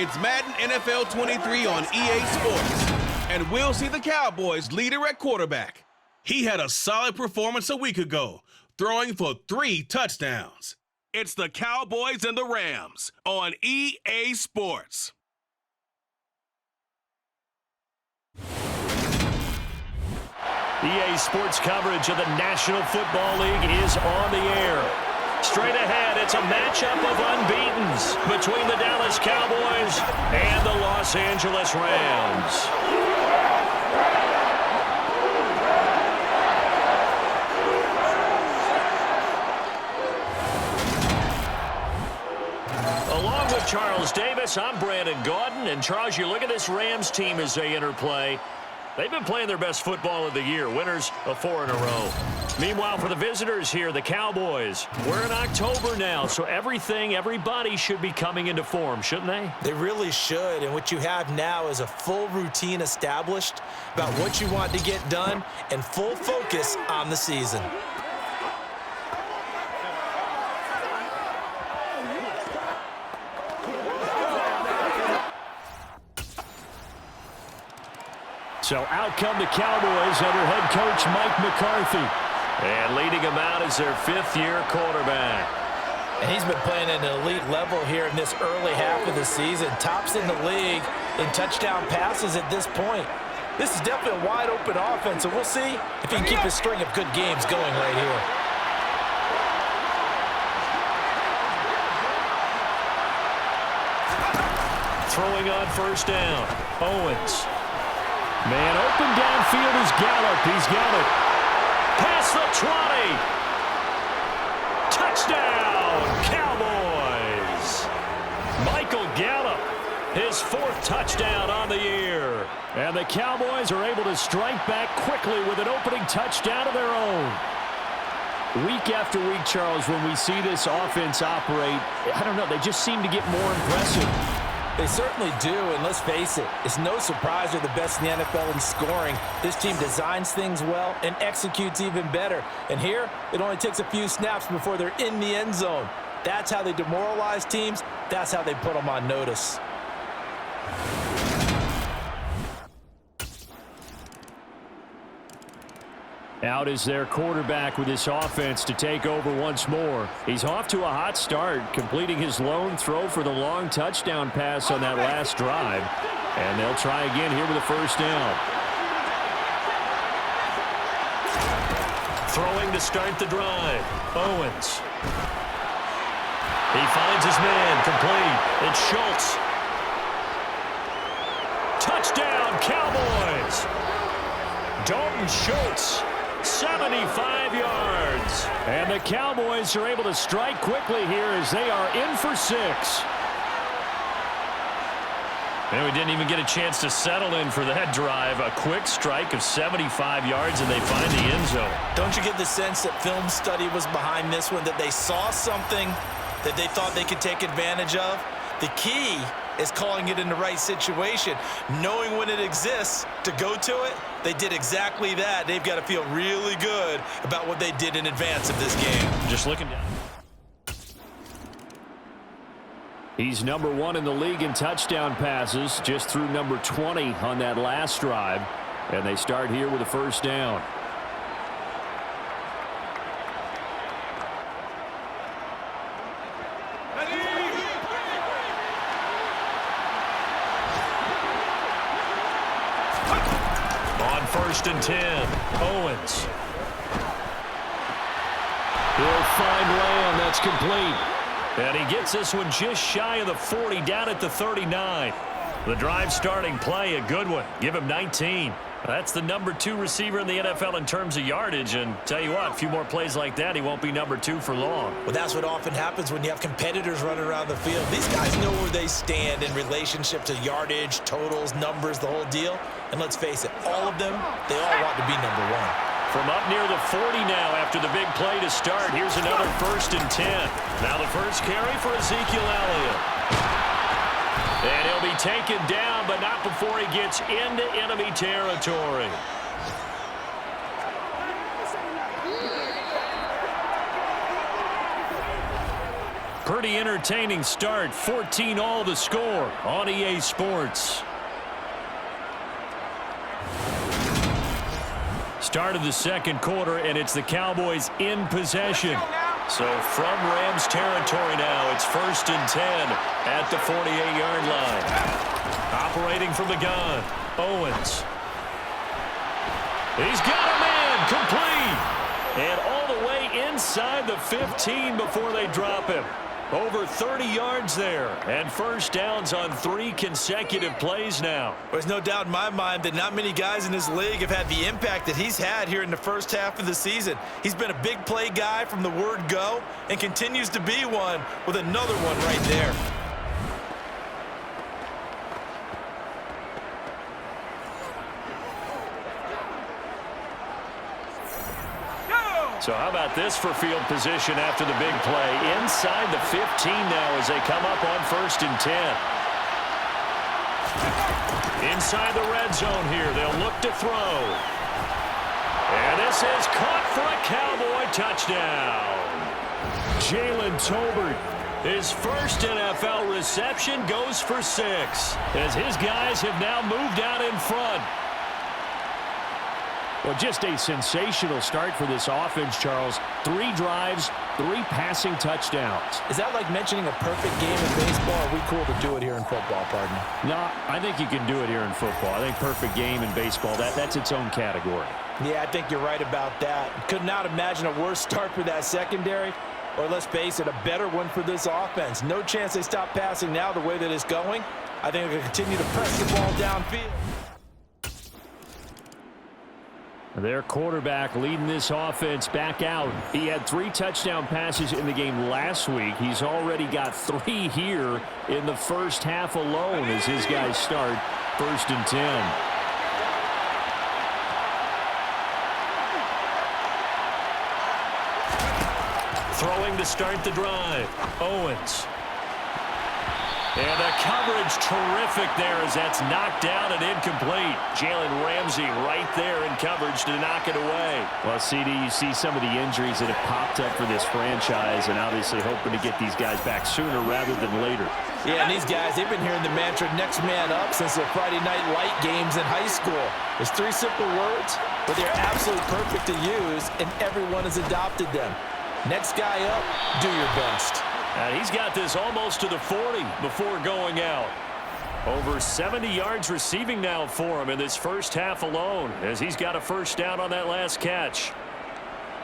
It's Madden NFL 23 on EA Sports, and we'll see the Cowboys leader at quarterback. He had a solid performance a week ago, throwing for 3 touchdowns. It's the Cowboys and the Rams on EA Sports. EA Sports coverage of the National Football League is on the air. Straight ahead, it's a matchup of unbeatens between the Dallas Cowboys and the Los Angeles Rams. Along with Charles Davis, I'm Brandon Gaudin. And Charles, you look at this Rams team as they interplay. They've been playing their best football of the year, winners of 4 in a row. Meanwhile, for the visitors here, the Cowboys, we're in October now, so everybody should be coming into form, shouldn't they? They really should, and what you have now is a full routine established about what you want to get done and full focus on the season. So out come the Cowboys under head coach Mike McCarthy. And leading him out is their 5th-year quarterback. And he's been playing at an elite level here in this early half of the season. Tops in the league in touchdown passes at this point. This is definitely a wide-open offense, and we'll see if he can keep a string of good games going right here. Throwing on first down, Owens. Man open downfield is Gallup. He's got it. Past the 20. Touchdown, Cowboys. Michael Gallup, his 4th touchdown on the year. And the Cowboys are able to strike back quickly with an opening touchdown of their own. Week after week, Charles, when we see this offense operate, I don't know, they just seem to get more impressive. They certainly do, and let's face it, it's no surprise they're the best in the NFL in scoring. This team designs things well and executes even better. And here, it only takes a few snaps before they're in the end zone. That's how they demoralize teams. That's how they put them on notice. Out is their quarterback with this offense to take over once more. He's off to a hot start, completing his lone throw for the long touchdown pass on that last drive. And they'll try again here with a first down. Throwing to start the drive, Owens. He finds his man, complete. It's Schultz. Touchdown, Cowboys! Dalton Schultz. 75 yards. And the Cowboys are able to strike quickly here as they are in for 6. And we didn't even get a chance to settle in for that drive. A quick strike of 75 yards, and they find the end zone. Don't you get the sense that film study was behind this one, that they saw something that they thought they could take advantage of? The key is calling it in the right situation. Knowing when it exists to go to it, they did exactly that. They've got to feel really good about what they did in advance of this game. Just looking down. He's number 1 in the league in touchdown passes, just threw number 20 on that last drive. And they start here with a first down. On 1st and 10, Owens. He'll find Lamb. That's complete. And he gets this one just shy of the 40, down at the 39. The drive starting play, a good one. Give him 19. That's the number 2 receiver in the NFL in terms of yardage. And tell you what, a few more plays like that, he won't be number 2 for long. Well, that's what often happens when you have competitors running around the field. These guys know where they stand in relationship to yardage, totals, numbers, the whole deal. And let's face it, all of them, they all want to be number 1. From up near the 40 now after the big play to start. Here's another 1st and 10. Now the first carry for Ezekiel Elliott. And he'll be taken down, but not before he gets into enemy territory. Pretty entertaining start. 14-all the score on EA Sports. Start of the second quarter, and it's the Cowboys in possession. So from Rams territory now, it's 1st and 10 at the 48-yard line. Operating from the gun, Owens. He's got a man, complete. And all the way inside the 15 before they drop him. Over 30 yards there, and first downs on 3 consecutive plays now. There's no doubt in my mind that not many guys in this league have had the impact that he's had here in the first half of the season. He's been a big play guy from the word go and continues to be one with another one right there. So how about this for field position after the big play? Inside the 15 now as they come up on 1st and 10. Inside the red zone here. They'll look to throw. And this is caught for a Cowboy touchdown. Jalen Tolbert, his first NFL reception, goes for 6 as his guys have now moved out in front. Well, just a sensational start for this offense, Charles. 3 drives, 3 passing touchdowns. Is that like mentioning a perfect game in baseball? Or are we cool to do it here in football, partner? No, I think you can do it here in football. I think perfect game in baseball, that's its own category. Yeah, I think you're right about that. Could not imagine a worse start for that secondary, or let's face it, a better one for this offense. No chance they stop passing now the way that it's going. I think they'll continue to press the ball downfield. Their quarterback leading this offense back out. He had 3 touchdown passes in the game last week. He's already got 3 here in the first half alone as his guys start 1st and 10. Throwing to start the drive. Owens. And the coverage terrific there as that's knocked down and incomplete. Jalen Ramsey right there in coverage to knock it away. Well, CD, you see some of the injuries that have popped up for this franchise and obviously hoping to get these guys back sooner rather than later. Yeah, and these guys, they've been hearing the mantra next man up since the Friday night light games in high school. There's 3 simple words, but they're absolutely perfect to use, and everyone has adopted them. Next guy up, do your best. And he's got this almost to the 40 before going out. Over 70 yards receiving now for him in this first half alone as he's got a first down on that last catch.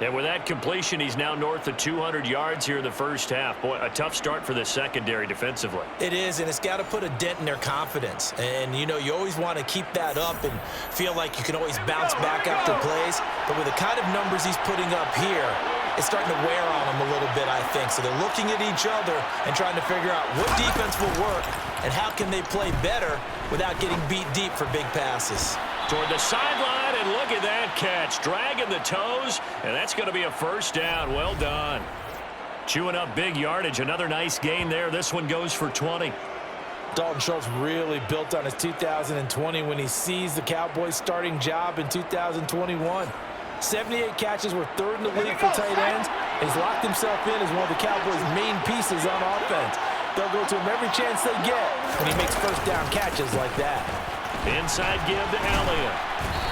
And with that completion, he's now north of 200 yards here in the first half. Boy, a tough start for the secondary defensively. It is, and it's got to put a dent in their confidence. And, you know, you always want to keep that up and feel like you can always bounce back after plays. But with the kind of numbers he's putting up here, it's starting to wear on them a little bit, I think. So they're looking at each other and trying to figure out what defense will work and how can they play better without getting beat deep for big passes. Toward the sideline, and look at that catch. Dragging the toes, and that's going to be a first down. Well done. Chewing up big yardage. Another nice gain there. This one goes for 20. Dalton Schultz really built on his 2020 when he seized the Cowboys' starting job in 2021. 78 catches were third in the league for tight ends. He's locked himself in as one of the Cowboys' main pieces on offense. They'll go to him every chance they get when he makes first down catches like that. Inside give to Elliott.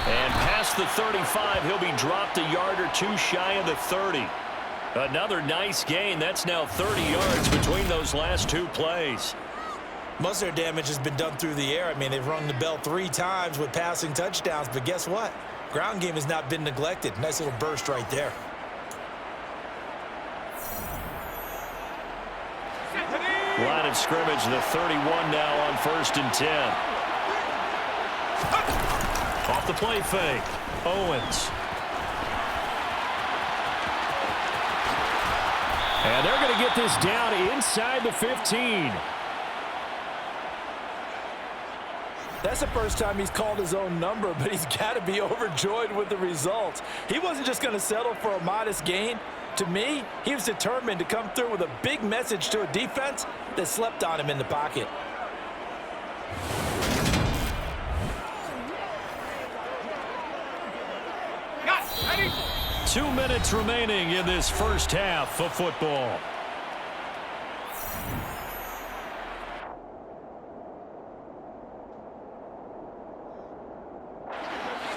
And past the 35, he'll be dropped a yard or two shy of the 30. Another nice gain. That's now 30 yards between those last two plays. Most of their damage has been done through the air. I mean, they've rung the bell 3 times with passing touchdowns, but guess what? Ground game has not been neglected. Nice little burst right there. Line of scrimmage, the 31 now on 1st and 10. Off the play fake. Owens. And they're going to get this down inside the 15. That's the first time he's called his own number, but he's got to be overjoyed with the results. He wasn't just going to settle for a modest gain. To me, he was determined to come through with a big message to a defense that slept on him in the pocket. Ready? 2 minutes remaining in this first half of football.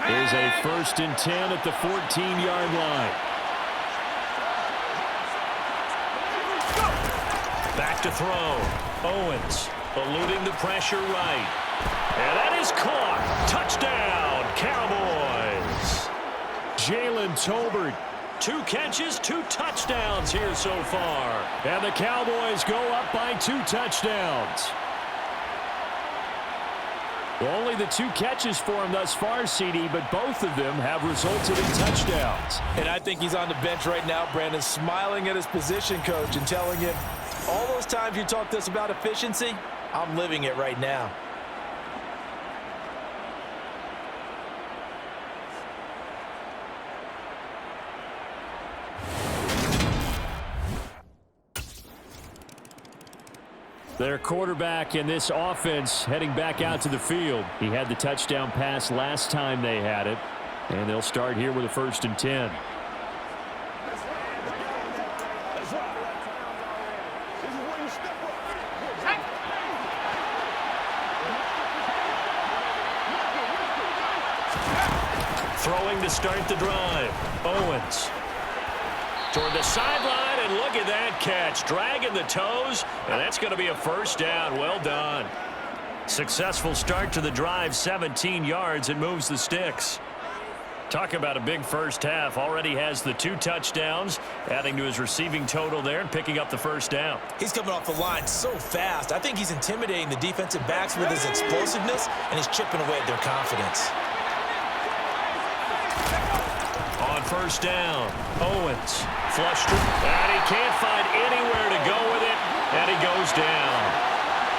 Here's a 1st and 10 at the 14-yard line. Back to throw. Owens eluding the pressure right. And that is caught. Touchdown, Cowboys. Jalen Tolbert, 2 catches, 2 touchdowns here so far. And the Cowboys go up by 2 touchdowns. Only the 2 catches for him thus far, CD, but both of them have resulted in touchdowns. And I think he's on the bench right now, Brandon, smiling at his position coach and telling him, all those times you talked to us about efficiency, I'm living it right now. Their quarterback in this offense heading back out to the field. He had the touchdown pass last time they had it. And they'll start here with a 1st and 10. Throwing to start the drive. Owens. Toward the sideline, and look at that catch. Dragging the toes, and that's going to be a 1st down. Well done. Successful start to the drive, 17 yards, and moves the sticks. Talk about a big first half. Already has the 2 touchdowns, adding to his receiving total there and picking up the 1st down. He's coming off the line so fast. I think he's intimidating the defensive backs with his explosiveness, and he's chipping away at their confidence. On 1st down, Owens flushed, and he can't find anywhere to go with it, and he goes down.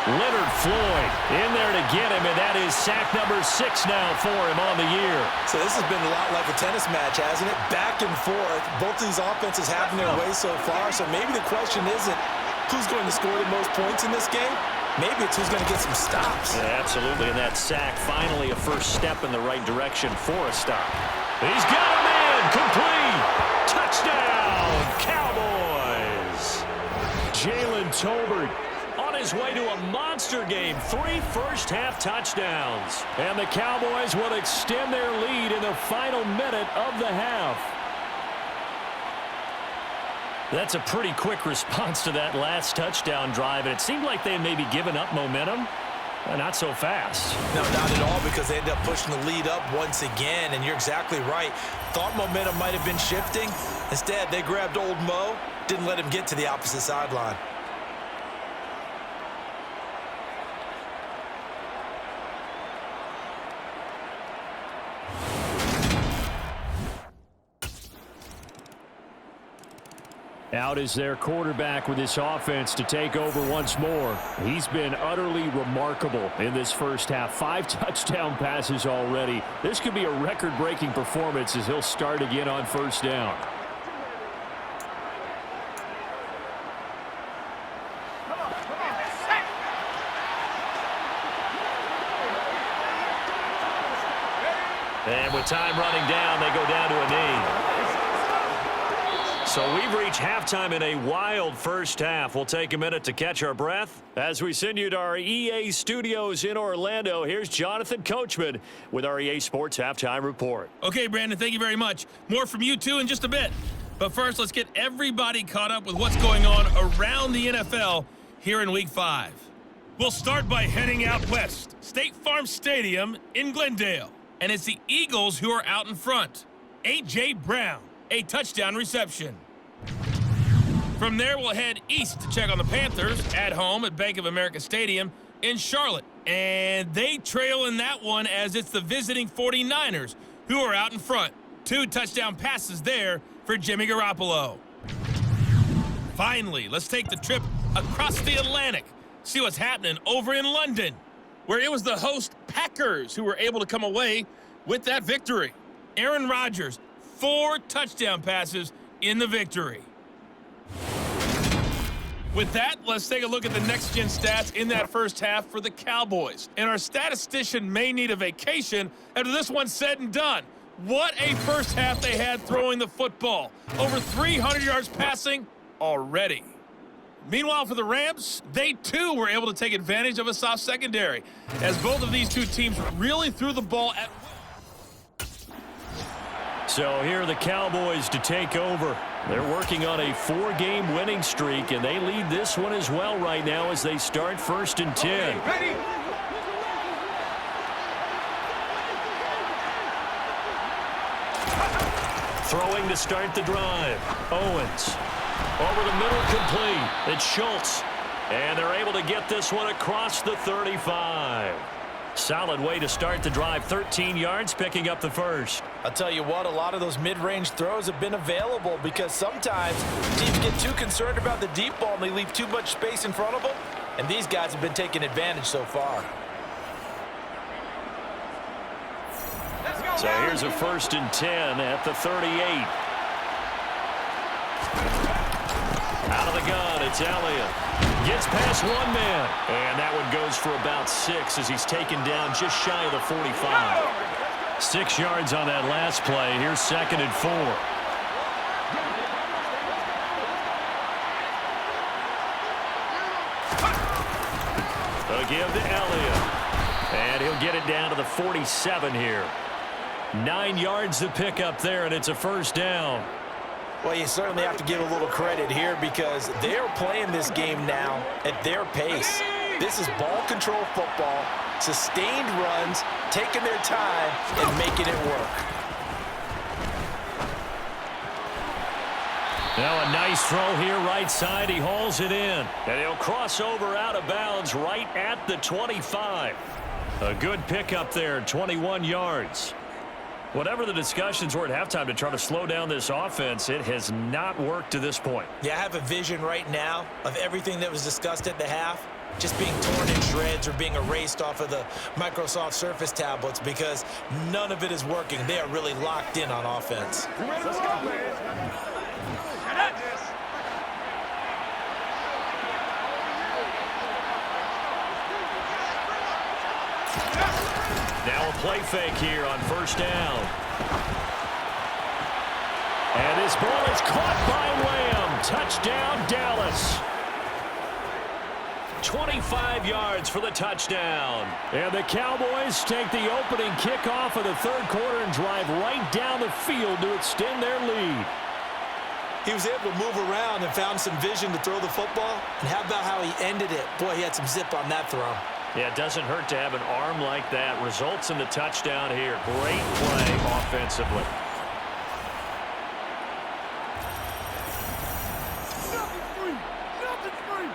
Leonard Floyd in there to get him, and that is sack number 6 now for him on the year. So this has been a lot like a tennis match, hasn't it? Back and forth. Both of these offenses having their way so far, so maybe the question isn't who's going to score the most points in this game. Maybe it's who's going to get some stops. Yeah, absolutely, and that sack finally a first step in the right direction for a stop. He's got him in, complete, touchdown, Cowboys. Jalen Tolbert on his way to a monster game, 3 first-half touchdowns. And the Cowboys will extend their lead in the final minute of the half. That's a pretty quick response to that last touchdown drive, and it seemed like they had maybe given up momentum. Not so fast. No, not at all, because they end up pushing the lead up once again, and you're exactly right. Thought momentum might have been shifting. Instead, they grabbed old Mo, didn't let him get to the opposite sideline. Out is their quarterback with this offense to take over once more. He's been utterly remarkable in this first half. 5 touchdown passes already. This could be a record-breaking performance as he'll start again on 1st down. And with time running down, they go down to a knee. So we've reached halftime in a wild first half. We'll take a minute to catch our breath. As we send you to our EA studios in Orlando, here's Jonathan Coachman with our EA Sports Halftime Report. Okay, Brandon, thank you very much. More from you two in just a bit. But first, let's get everybody caught up with what's going on around the NFL here in Week 5. We'll start by heading out west, State Farm Stadium in Glendale. And it's the Eagles who are out in front. A.J. Brown, a touchdown reception. From there, we'll head east to check on the Panthers at home at Bank of America Stadium in Charlotte. And they trail in that one as it's the visiting 49ers who are out in front. 2 touchdown passes there for Jimmy Garoppolo. Finally, let's take the trip across the Atlantic, see what's happening over in London, where it was the host Packers who were able to come away with that victory. Aaron Rodgers, 4 touchdown passes in the victory. With that, let's take a look at the next-gen stats in that first half for the Cowboys. And our statistician may need a vacation after this one's said and done. What a first half they had throwing the football. Over 300 yards passing already. Meanwhile, for the Rams, they too were able to take advantage of a soft secondary, as both of these two teams really threw the ball at will. So here are the Cowboys to take over. They're working on a 4-game winning streak, and they lead this one as well right now as they start 1st and 10. Ready? Throwing to start the drive. Owens. Over the middle, complete. It's Schultz. And they're able to get this one across the 35. Solid way to start the drive. 13 yards, picking up the first. I'll tell you what, a lot of those mid-range throws have been available because sometimes teams get too concerned about the deep ball and they leave too much space in front of them. And these guys have been taking advantage so far. So here's a 1st and 10 at the 38. Out of the gun, it's Elliott. Gets past one man. And that one goes for about 6 as he's taken down just shy of the 45. 6 yards on that last play. Here's 2nd and 4. They'll give to Elliott. And he'll get it down to the 47 here. 9 yards to pick up there, and it's a 1st down. Well, you certainly have to give a little credit here because they're playing this game now at their pace. This is ball control football, sustained runs, taking their time, and making it work. Now a nice throw here right side. He hauls it in. And he'll cross over out of bounds right at the 25. A good pickup there, 21 yards. Whatever the discussions were at halftime to try to slow down this offense, it has not worked to this point. Yeah, I have a vision right now of everything that was discussed at the half just being torn in shreds or being erased off of the Microsoft Surface tablets because none of it is working. They are really locked in on offense. Let's go, man. Now a play fake here on 1st down. And this ball is caught by Lamb. Touchdown, Dallas. 25 yards for the touchdown. And the Cowboys take the opening kickoff of the 3rd quarter and drive right down the field to extend their lead. He was able to move around and found some vision to throw the football. And how about how he ended it? Boy, he had some zip on that throw. Yeah, it doesn't hurt to have an arm like that. Results in the touchdown here. Great play offensively. Nothing's free. Nothing's free.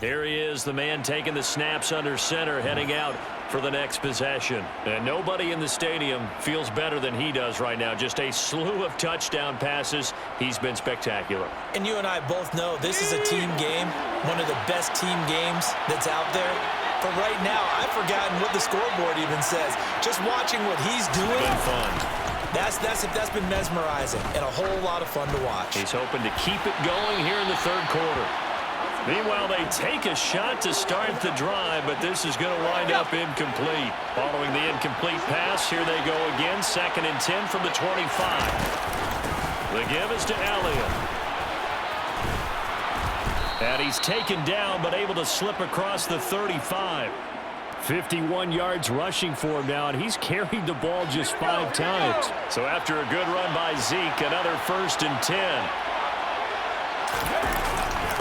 Here he is, the man taking the snaps under center, heading out for the next possession. And nobody in the stadium feels better than he does right now. Just a slew of touchdown passes. He's been spectacular. And you and I both know this is a team game, one of the best team games that's out there. But right now, I've forgotten what the scoreboard even says. Just watching what he's doing. Been fun. That's been mesmerizing and a whole lot of fun to watch. He's hoping to keep it going here in the third quarter. Meanwhile, they take a shot to start the drive, but this is going to wind up incomplete. Following the incomplete pass, here they go again. 2nd and 10 from the 25. The give is to Elliott. And he's taken down, but able to slip across the 35. 51 yards rushing for him now, and he's carried the ball just 5 times. So after a good run by Zeke, another 1st and 10.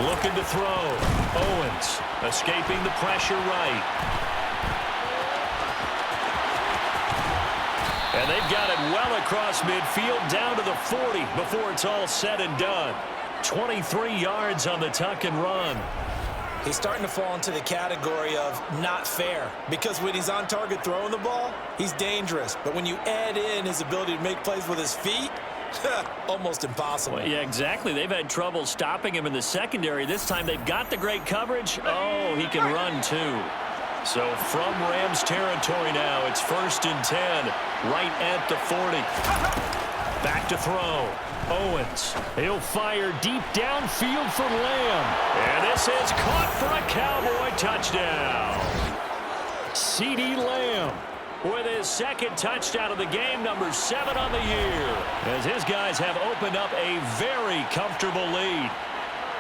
Looking to throw. Owens escaping the pressure right. And they've got it well across midfield down to the 40 before it's all said and done. 23 yards on the tuck and run. He's starting to fall into the category of not fair, because when he's on target throwing the ball, he's dangerous. But when you add in his ability to make plays with his feet, almost impossible. Well, yeah, exactly. They've had trouble stopping him in the secondary. This time they've got the great coverage. Oh, he can run too. So from Rams territory now, it's 1st and 10, right at the 40. Back to throw. Owens. He'll fire deep downfield for Lamb. And this is caught for a Cowboy touchdown. CeeDee Lamb with his 2nd touchdown of the game, number 7 on the year, as his guys have opened up a very comfortable lead.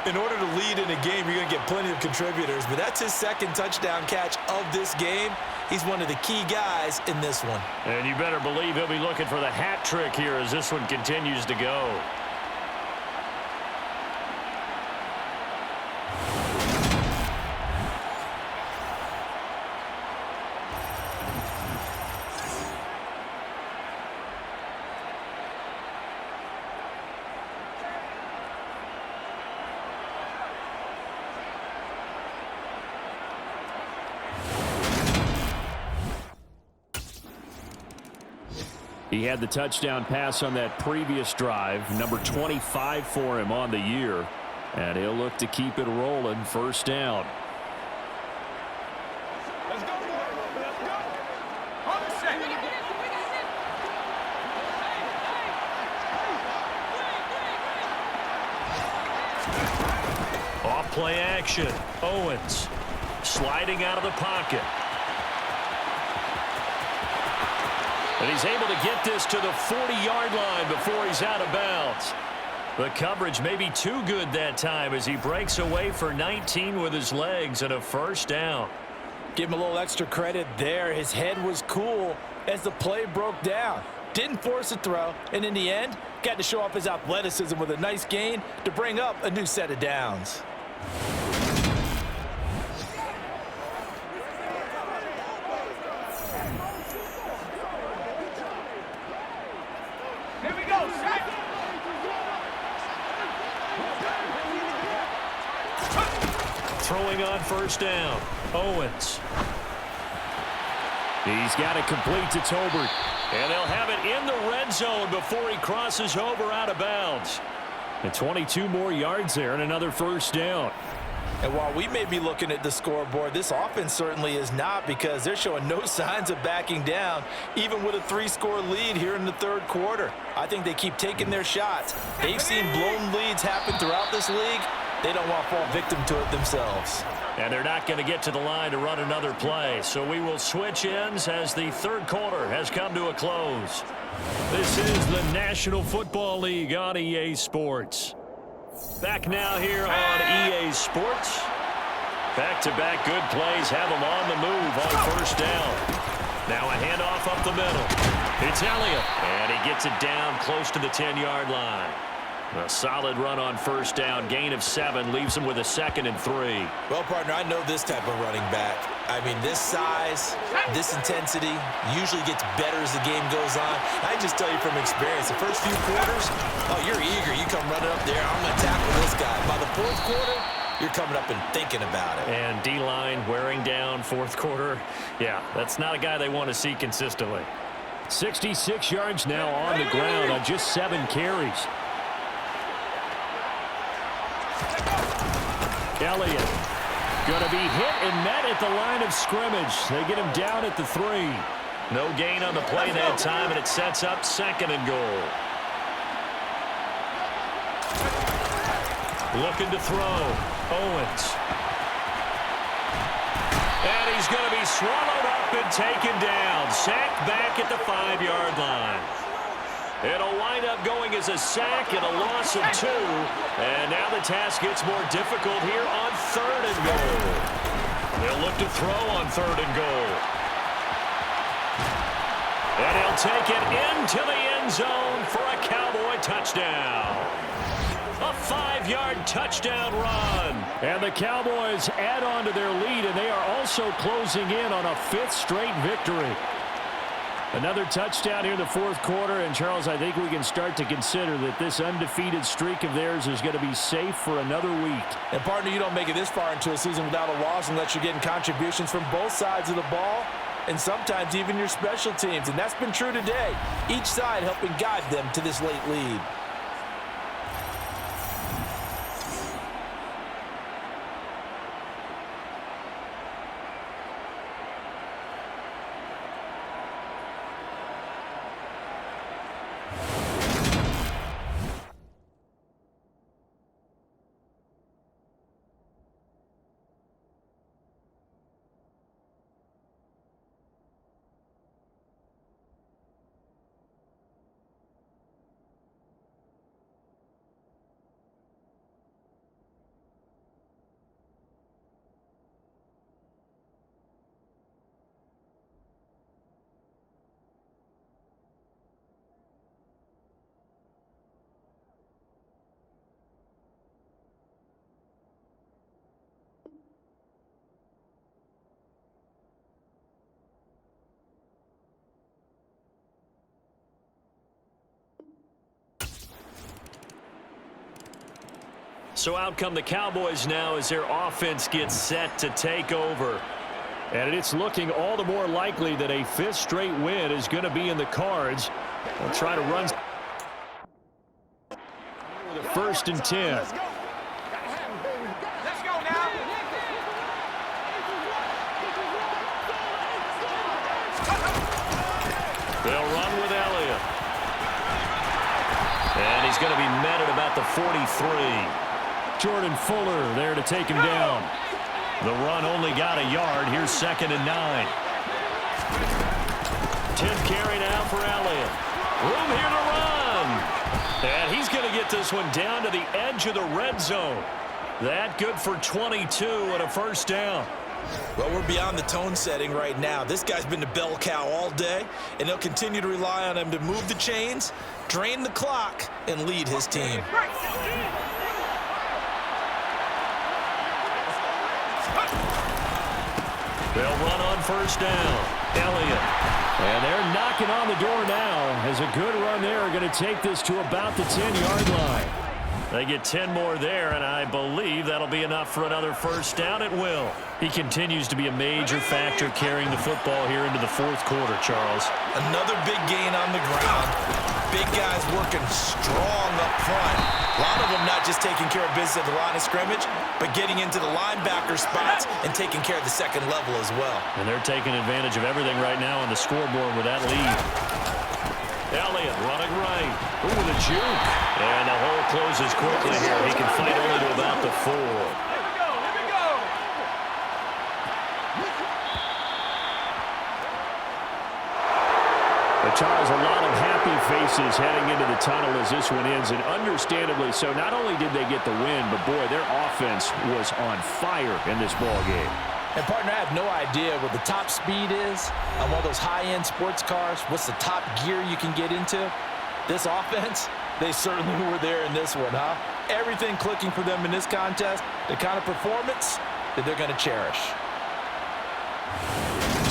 In order to lead in a game, you're going to get plenty of contributors, but that's his 2nd touchdown catch of this game. He's one of the key guys in this one. And you better believe he'll be looking for the hat trick here as this one continues to go. He had the touchdown pass on that previous drive, number 25 for him on the year, and he'll look to keep it rolling. 1st down. Let's go. Let's go. On the set. Off play action. Owens sliding out of the pocket. And he's able to get this to the 40-yard line before he's out of bounds. The coverage may be too good that time as he breaks away for 19 with his legs and a 1st down. Give him a little extra credit there. His head was cool as the play broke down. Didn't force a throw, and in the end, got to show off his athleticism with a nice gain to bring up a new set of downs. Here we go, set. Throwing on 1st down. Owens. He's got it complete to Tolbert. And they'll have it in the red zone before he crosses over out of bounds. And 22 more yards there and another 1st down. And while we may be looking at the scoreboard, this offense certainly is not, because they're showing no signs of backing down, even with a 3-score lead here in the 3rd quarter. I think they keep taking their shots. They've seen blown leads happen throughout this league. They don't want to fall victim to it themselves. And they're not going to get to the line to run another play. So we will switch ends as the 3rd quarter has come to a close. This is the National Football League on EA Sports. Back now here on EA Sports. Back-to-back good plays have them on the move on 1st down. Now a handoff up the middle. It's Elliott, and he gets it down close to the 10-yard line. A solid run on 1st down, gain of 7, leaves him with a 2nd and 3. Well, partner, I know this type of running back. I mean, this size, this intensity usually gets better as the game goes on. I just tell you from experience, the first few quarters, oh, you're eager. You come running up there, I'm going to tackle this guy. By the 4th quarter, you're coming up and thinking about it. And D-line wearing down 4th quarter. Yeah, that's not a guy they want to see consistently. 66 yards now on the ground on just 7 carries. Elliott going to be hit and met at the line of scrimmage. They get him down at the 3. No gain on the play that time, and it sets up 2nd and goal. Looking to throw. Owens. And he's going to be swallowed up and taken down. Sacked back at the 5-yard line. It'll wind up going as a sack and a loss of 2. And now the task gets more difficult here on 3rd and goal. They'll look to throw on 3rd and goal. And he'll take it into the end zone for a Cowboy touchdown. A 5-yard touchdown run. And the Cowboys add on to their lead, and they are also closing in on a 5th straight victory. Another touchdown here in the 4th quarter, and Charles, I think we can start to consider that this undefeated streak of theirs is going to be safe for another week. And partner, you don't make it this far into a season without a loss unless you're getting contributions from both sides of the ball, and sometimes even your special teams, and that's been true today. Each side helping guide them to this late lead. So out come the Cowboys now as their offense gets set to take over. And it's looking all the more likely that a 5th straight win is going to be in the cards. They'll try to run with a 1st and 10. Let's go now. They'll run with Elliott. And he's going to be met at about the 43. Jordan Fuller there to take him down. The run only got a yard. Here's 2nd and 9. 10th carry now for Elliott. Room here to run. And he's going to get this one down to the edge of the red zone. That good for 22 and a 1st down. Well, we're beyond the tone setting right now. This guy's been the bell cow all day, and they'll continue to rely on him to move the chains, drain the clock, and lead his team. They'll run on 1st down. Elliott. And they're knocking on the door now as a good run there are going to take this to about the 10-yard line. They get 10 more there, and I believe that'll be enough for another 1st down. It will. He continues to be a major factor carrying the football here into the 4th quarter, Charles. Another big gain on the ground. Big guys working strong up front. A lot of them not just taking care of business at the line of scrimmage, but getting into the linebacker spots and taking care of the 2nd level as well. And they're taking advantage of everything right now on the scoreboard with that lead. Elliott running right. Ooh, with a juke. And the hole closes quickly here. He can fight only to about the 4. But Charles, a lot of happy faces heading into the tunnel as this one ends, and understandably so. Not only did they get the win, but boy, their offense was on fire in this ball game. And partner, I have no idea what the top speed is on one of those high-end sports cars. What's the top gear you can get into? This offense, they certainly were there in this one, huh? Everything clicking for them in this contest, the kind of performance that they're going to cherish.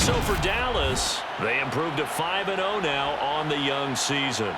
So for Dallas, they improved to 5-0 now on the young season.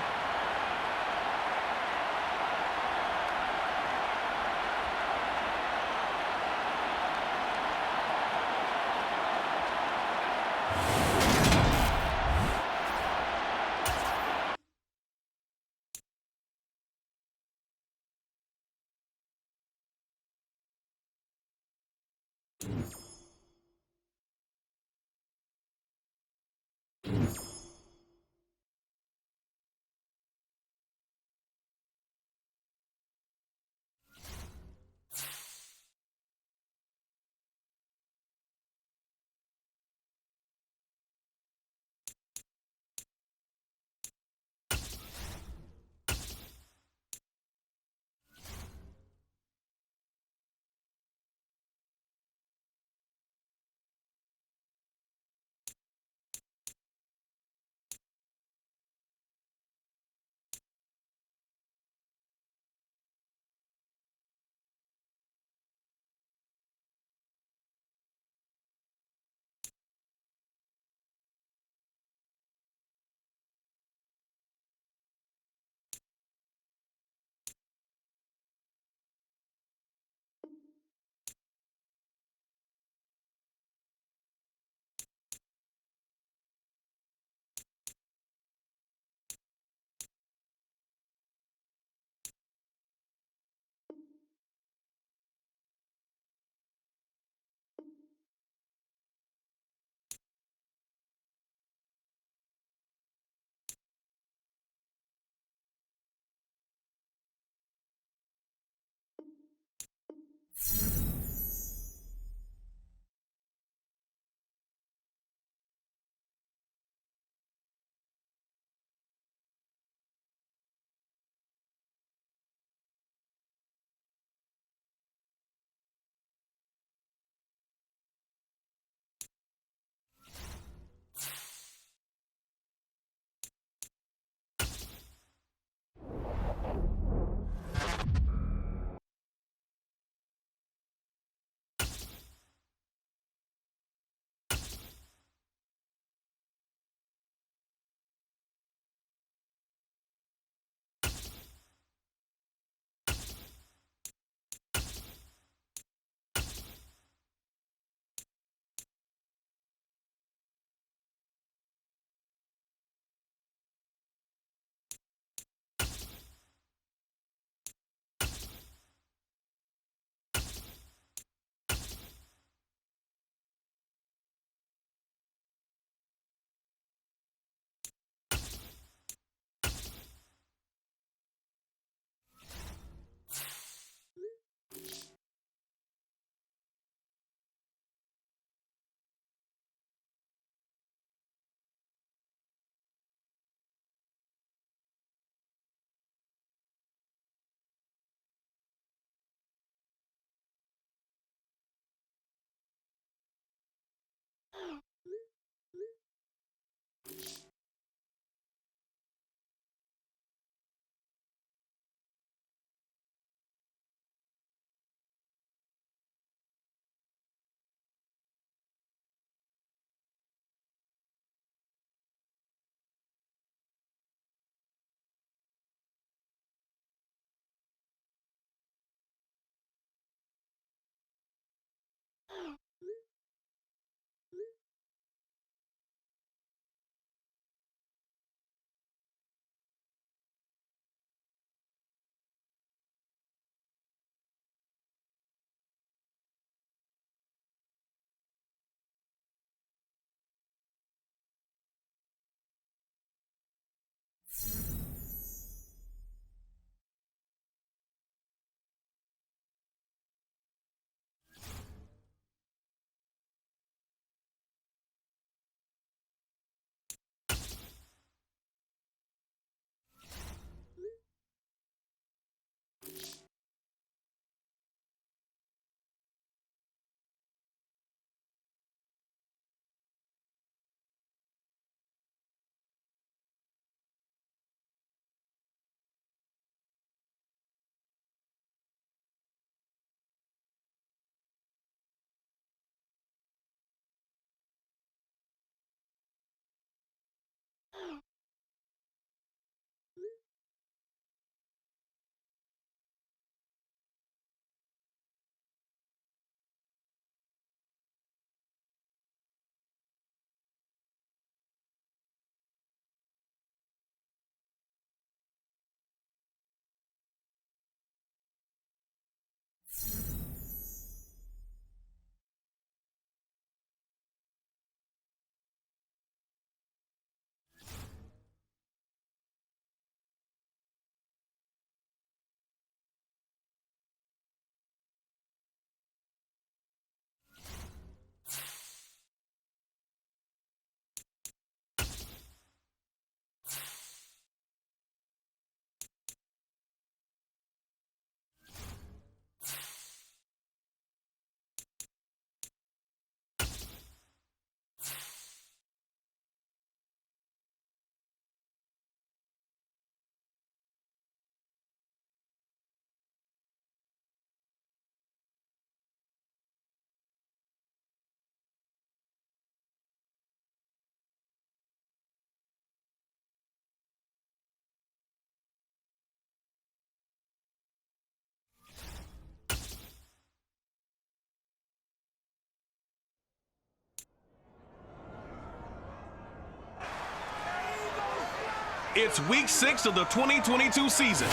It's week 6 of the 2022 season,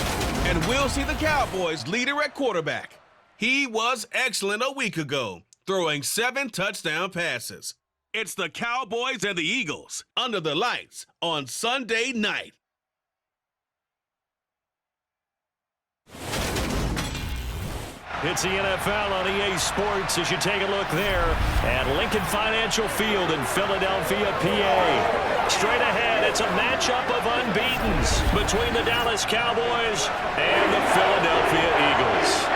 and we'll see the Cowboys' leader at quarterback. He was excellent a week ago, throwing 7 touchdown passes. It's the Cowboys and the Eagles under the lights on Sunday night. It's the NFL on EA Sports as you take a look there at Lincoln Financial Field in Philadelphia, PA. Straight ahead, it's a matchup of unbeatens between the Dallas Cowboys and the Philadelphia Eagles.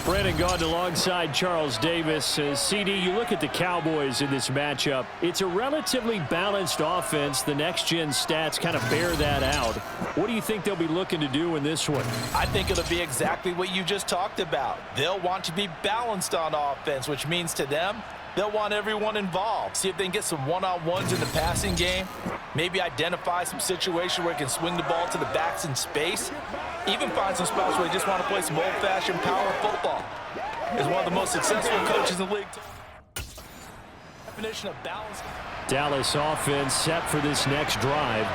Brandon Gaudin alongside Charles Davis. CD, you look at the Cowboys in this matchup. It's a relatively balanced offense. The next-gen stats kind of bear that out. What do you think they'll be looking to do in this one? I think it'll be exactly what you just talked about. They'll want to be balanced on offense, which means to them, they'll want everyone involved. See if they can get some one-on-ones in the passing game. Maybe identify some situation where they can swing the ball to the backs in space. Even find some spots where they just want to play some old-fashioned power football. Is one of the most successful coaches in the league. Definition of balance. Dallas offense set for this next drive.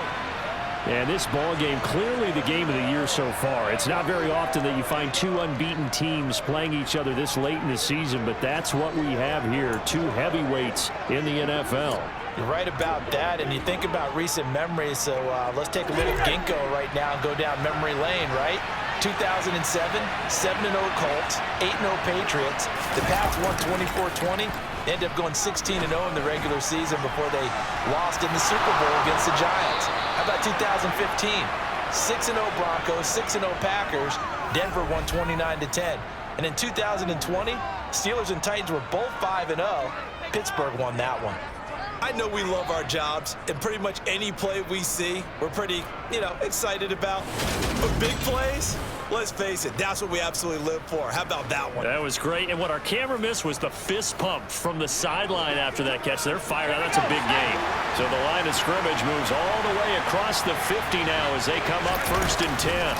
And this ball game, clearly the game of the year so far. It's not very often that you find 2 unbeaten teams playing each other this late in the season, but that's what we have here. 2 heavyweights in the NFL. You're right about that, and you think about recent memories, so let's take a little ginkgo right now and go down memory lane, right? 2007, 7-0 Colts, 8-0 Patriots. The Pats won 24-20. They ended up going 16-0 in the regular season before they lost in the Super Bowl against the Giants. How about 2015? 6-0 Broncos, 6-0 Packers. Denver won 29-10. And in 2020, Steelers and Titans were both 5-0. Pittsburgh won that one. I know we love our jobs, and pretty much any play we see, we're pretty, excited about. But big plays, let's face it, that's what we absolutely live for. How about that one? That was great, and what our camera missed was the fist pump from the sideline after that catch. They're fired out. That's a big game. So the line of scrimmage moves all the way across the 50 now as they come up 1st and 10.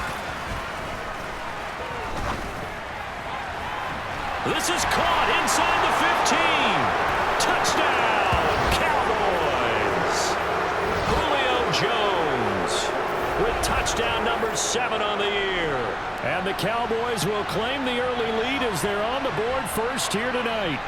This is caught inside the 15. Touchdown, Cowboys. Julio Jones with touchdown number 7 on the year. And the Cowboys will claim the early lead as they're on the board first here tonight.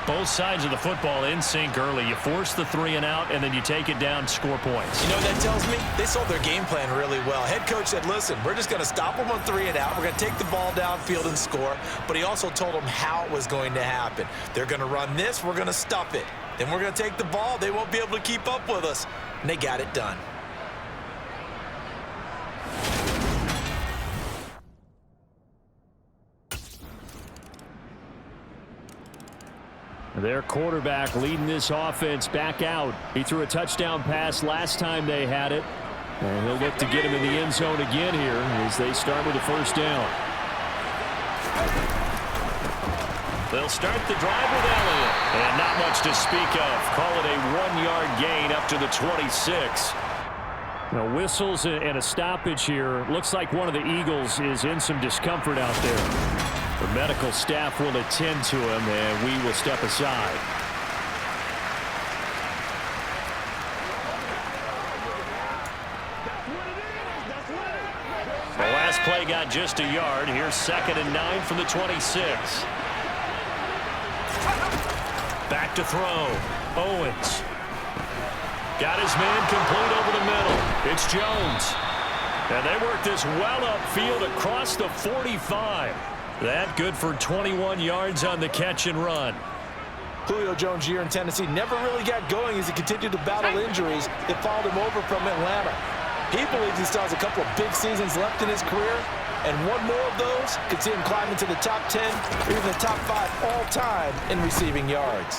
Both sides of the football in sync early. You force the 3 and out, and then you take it down, score points. You know what that tells me? They sold their game plan really well. Head coach said, listen, we're just going to stop them on 3 and out. We're going to take the ball downfield and score. But he also told them how it was going to happen. They're going to run this. We're going to stuff it. Then we're going to take the ball. They won't be able to keep up with us. And they got it done. Their quarterback leading this offense back out. He threw a touchdown pass last time they had it. And he'll look to get him in the end zone again here as they start with the 1st down. They'll start the drive with Elliott. And not much to speak of. Call it a 1-yard gain up to the 26. Now, whistles and a stoppage here. Looks like one of the Eagles is in some discomfort out there. The medical staff will attend to him, and we will step aside. The last play got just a yard. Here's 2nd and 9 from the 26. Back to throw. Owens. Got his man complete over the middle. It's Jones. And they work this well upfield across the 45. That good for 21 yards on the catch and run. Julio Jones' year in Tennessee never really got going as he continued to battle injuries that followed him over from Atlanta. He believes he still has a couple of big seasons left in his career, and one more of those could see him climb into the top 10 or even the top 5 all-time in receiving yards.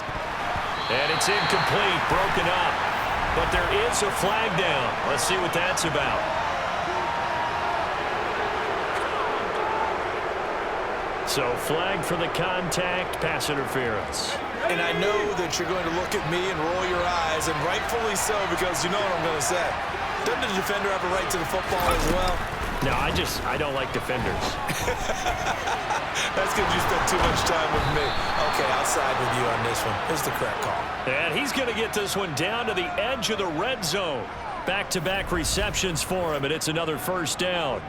And it's incomplete, broken up. But there is a flag down. Let's see what that's about. So flag for the contact, pass interference. And I know that you're going to look at me and roll your eyes, and rightfully so, because you know what I'm going to say. Doesn't the defender have a right to the football as well? No, I don't like defenders. That's because you spent too much time with me. Okay, I'll side with you on this one. Here's the correct call. And he's going to get this one down to the edge of the red zone. Back-to-back receptions for him, and it's another first down.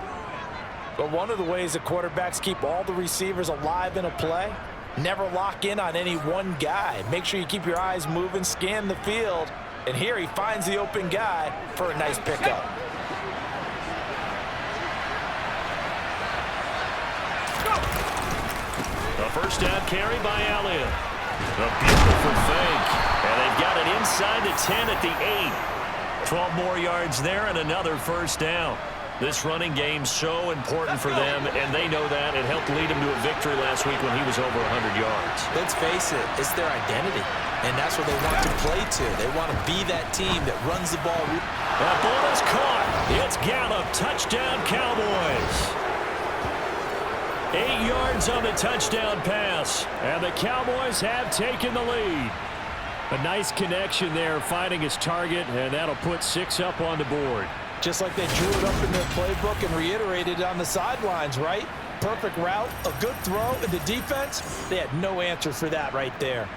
But one of the ways that quarterbacks keep all the receivers alive in a play, never lock in on any one guy. Make sure you keep your eyes moving, scan the field, and here he finds the open guy for a nice pickup. A first down carry by Elliott. A beautiful fake. And they've got it inside the 10 at the 8. 12 more yards there and another first down. This running game's so important for them, and they know that. It helped lead them to a victory last week when he was over 100 yards. Let's face it, it's their identity, and that's what they want to play to. They want to be that team that runs the ball. That ball is caught. It's Gallup. Touchdown, Cowboys. 8 yards on the touchdown pass, and the Cowboys have taken the lead. A nice connection there, finding his target, and that'll put 6 up on the board. Just like they drew it up in their playbook and reiterated on the sidelines, right? Perfect route, a good throw, and the defense, they had no answer for that right there.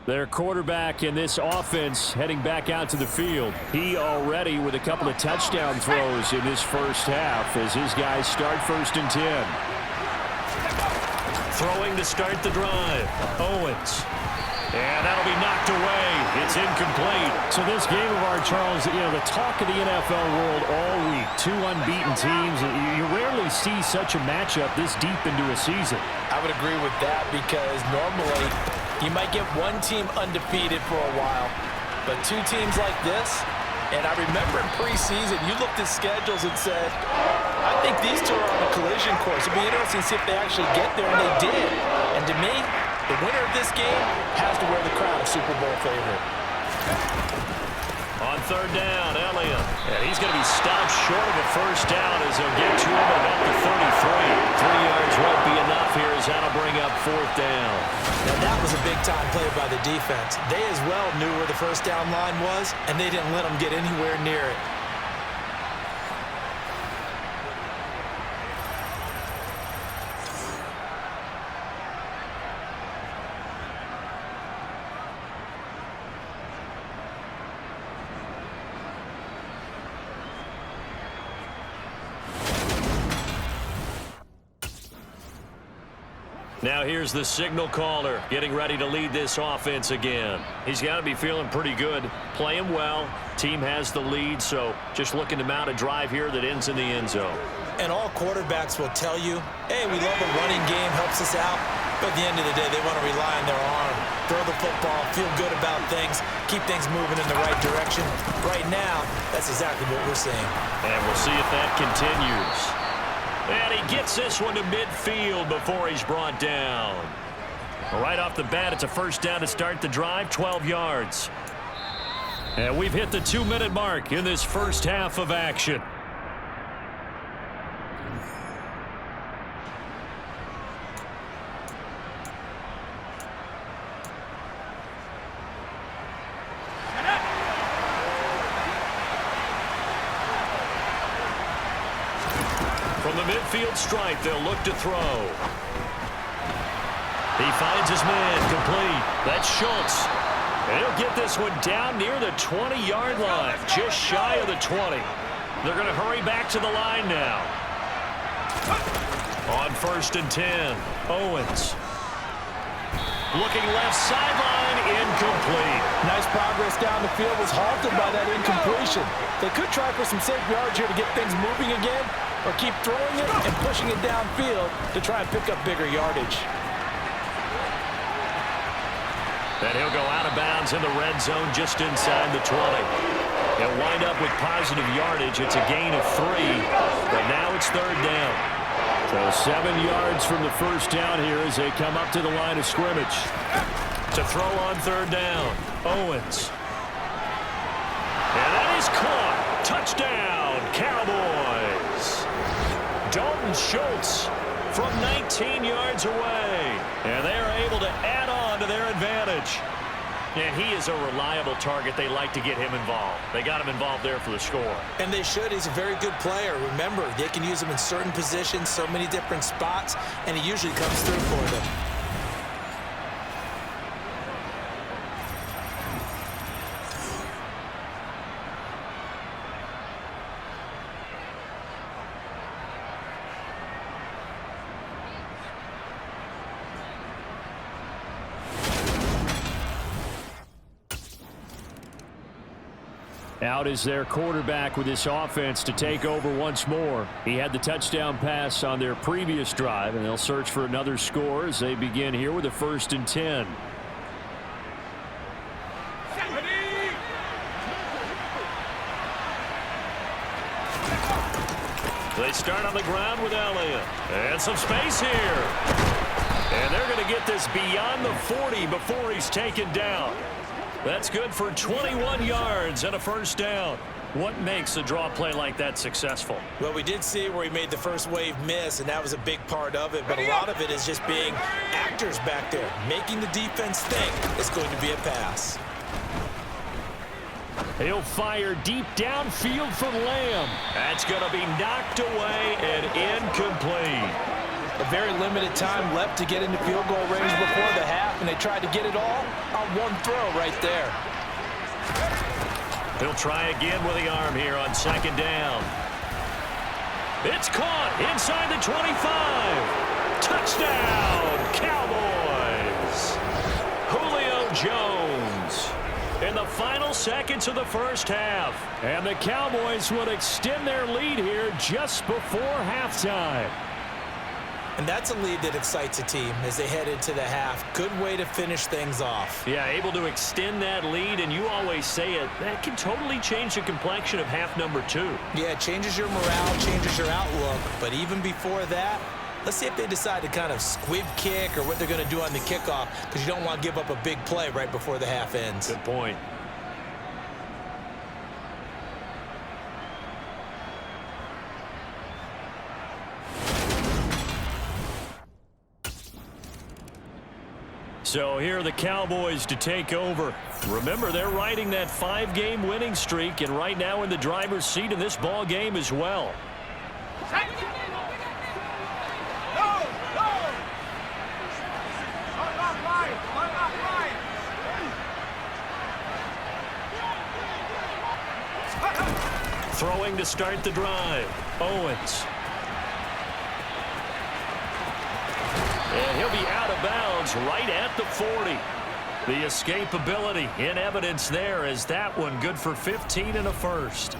Their quarterback in this offense heading back out to the field. He already with a couple of touchdown throws in this first half as his guys start 1st and 10. Throwing to start the drive. Owens. And that'll be knocked away. It's incomplete. So this game of ours, Charles, you know, the talk of the NFL world all week. 2 unbeaten teams. You rarely see such a matchup this deep into a season. I would agree with that because normally you might get one team undefeated for a while, but 2 teams like this, and I remember in preseason, you looked at schedules and said, I think these 2 are on a collision course. It'll be interesting to see if they actually get there, and they did. And to me, the winner of this game has to wear the crown of Super Bowl favorite. On 3rd down, Elliott. And he's going to be stopped short of a first down as they'll get to him at about the 33. 3 yards won't be enough here as that'll bring up 4th down. Now that was a big-time play by the defense. They as well knew where the first down line was, and they didn't let them get anywhere near it. Now here's the signal caller getting ready to lead this offense again. He's got to be feeling pretty good, playing well. Team has the lead, so just looking to mount a drive here that ends in the end zone. And all quarterbacks will tell you, hey, we love a running game, helps us out. But at the end of the day, they want to rely on their arm, throw the football, feel good about things, keep things moving in the right direction. Right now, that's exactly what we're seeing. And we'll see if that continues. And he gets this one to midfield before he's brought down. Right off the bat, it's a first down to start the drive, 12 yards. And we've hit the 2-minute mark in this first half of action. From the midfield stripe, they'll look to throw. He finds his man complete. That's Schultz. And he'll get this one down near the 20-yard line, just shy of the 20. They're going to hurry back to the line now. On 1st and 10, Owens. Looking left sideline, incomplete. Nice progress down the field, was halted by that incompletion. They could try for some safe yards here to get things moving again, or keep throwing it and pushing it downfield to try and pick up bigger yardage. And he'll go out of bounds in the red zone just inside the 20. They'll wind up with positive yardage. It's a gain of 3, but now it's 3rd down. So 7 yards from the first down here as they come up to the line of scrimmage. To throw on 3rd down, Owens. And that is caught. Touchdown, Cowboys. Dalton Schultz from 19 yards away. And they are able to add on to their advantage. And he is a reliable target. They like to get him involved. They got him involved there for the score. And they should. He's a very good player. Remember, they can use him in certain positions, so many different spots, and he usually comes through for them. Out is their quarterback with this offense to take over once more. He had the touchdown pass on their previous drive, and they'll search for another score as they begin here with a 1st and 10. They start on the ground with Elliott. And some space here. And they're going to get this beyond the 40 before he's taken down. That's good for 21 yards and a 1st down. What makes a draw play like that successful? Well, we did see where he made the first wave miss, and that was a big part of it. But a lot of it is just being actors back there, making the defense think it's going to be a pass. He'll fire deep downfield from Lamb. That's going to be knocked away and incomplete. A very limited time left to get into field goal range before the half, and they tried to get it all on one throw right there. He'll try again with the arm here on 2nd down. It's caught inside the 25. Touchdown, Cowboys. Julio Jones in the final seconds of the 1st half. And the Cowboys would extend their lead here just before halftime. And that's a lead that excites a team as they head into the half. Good way to finish things off. Yeah, able to extend that lead, and you always say it, that can totally change the complexion of half number 2. Yeah, it changes your morale, changes your outlook. But even before that, let's see if they decide to kind of squib kick or what they're going to do on the kickoff, because you don't want to give up a big play right before the half ends. Good point. So here are the Cowboys to take over. Remember, they're riding that 5-game winning streak, and right now in the driver's seat in this ball game as well. Throwing to start the drive. Owens. And he'll be out of bounds right at the 40. The escapability in evidence there as that one good for 15 and a 1st.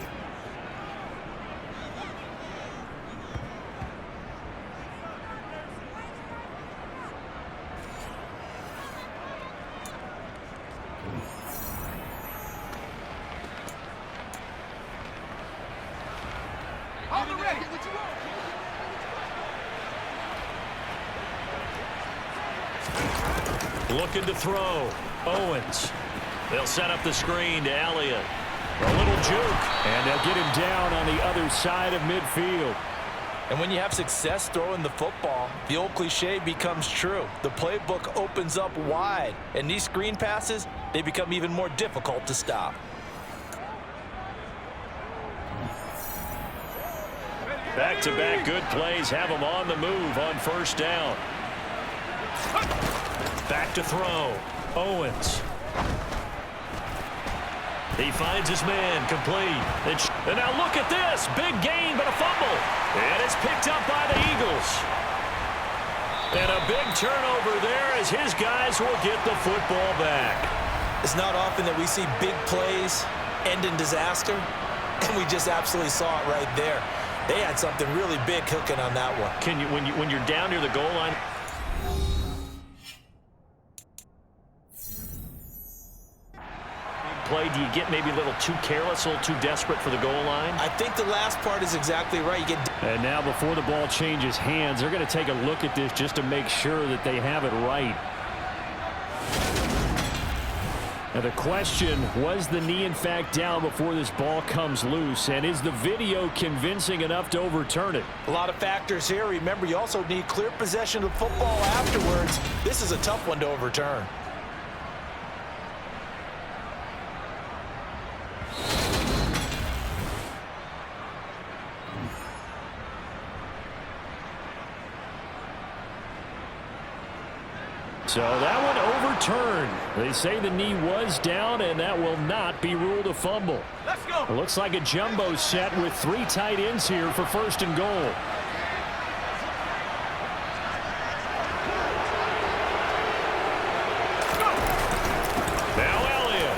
Looking to throw. Owens. They'll set up the screen to Elliott. A little juke, and they'll get him down on the other side of midfield. And when you have success throwing the football, the old cliche becomes true. The playbook opens up wide, and these screen passes, they become even more difficult to stop. Back-to-back good plays have him on the move on 1st down. Back to throw. Owens. He finds his man complete. And now look at this. Big gain, but a fumble. And it's picked up by the Eagles. And a big turnover there as his guys will get the football back. It's not often that we see big plays end in disaster, and we just absolutely saw it right there. They had something really big cooking on that one. Can you, when you're down near the goal line, play, do you get maybe a little too careless, a little too desperate for the goal line? I think the last part is exactly right. And now before the ball changes hands, they're going to take a look at this just to make sure that they have it right. Now the question, was the knee in fact down before this ball comes loose? And is the video convincing enough to overturn it? A lot of factors here. Remember, you also need clear possession of the football afterwards. This is a tough one to overturn. So that one overturned. They say the knee was down, and that will not be ruled a fumble. Let's go. It looks like a jumbo set with 3 tight ends here for 1st and goal. Now Elliott.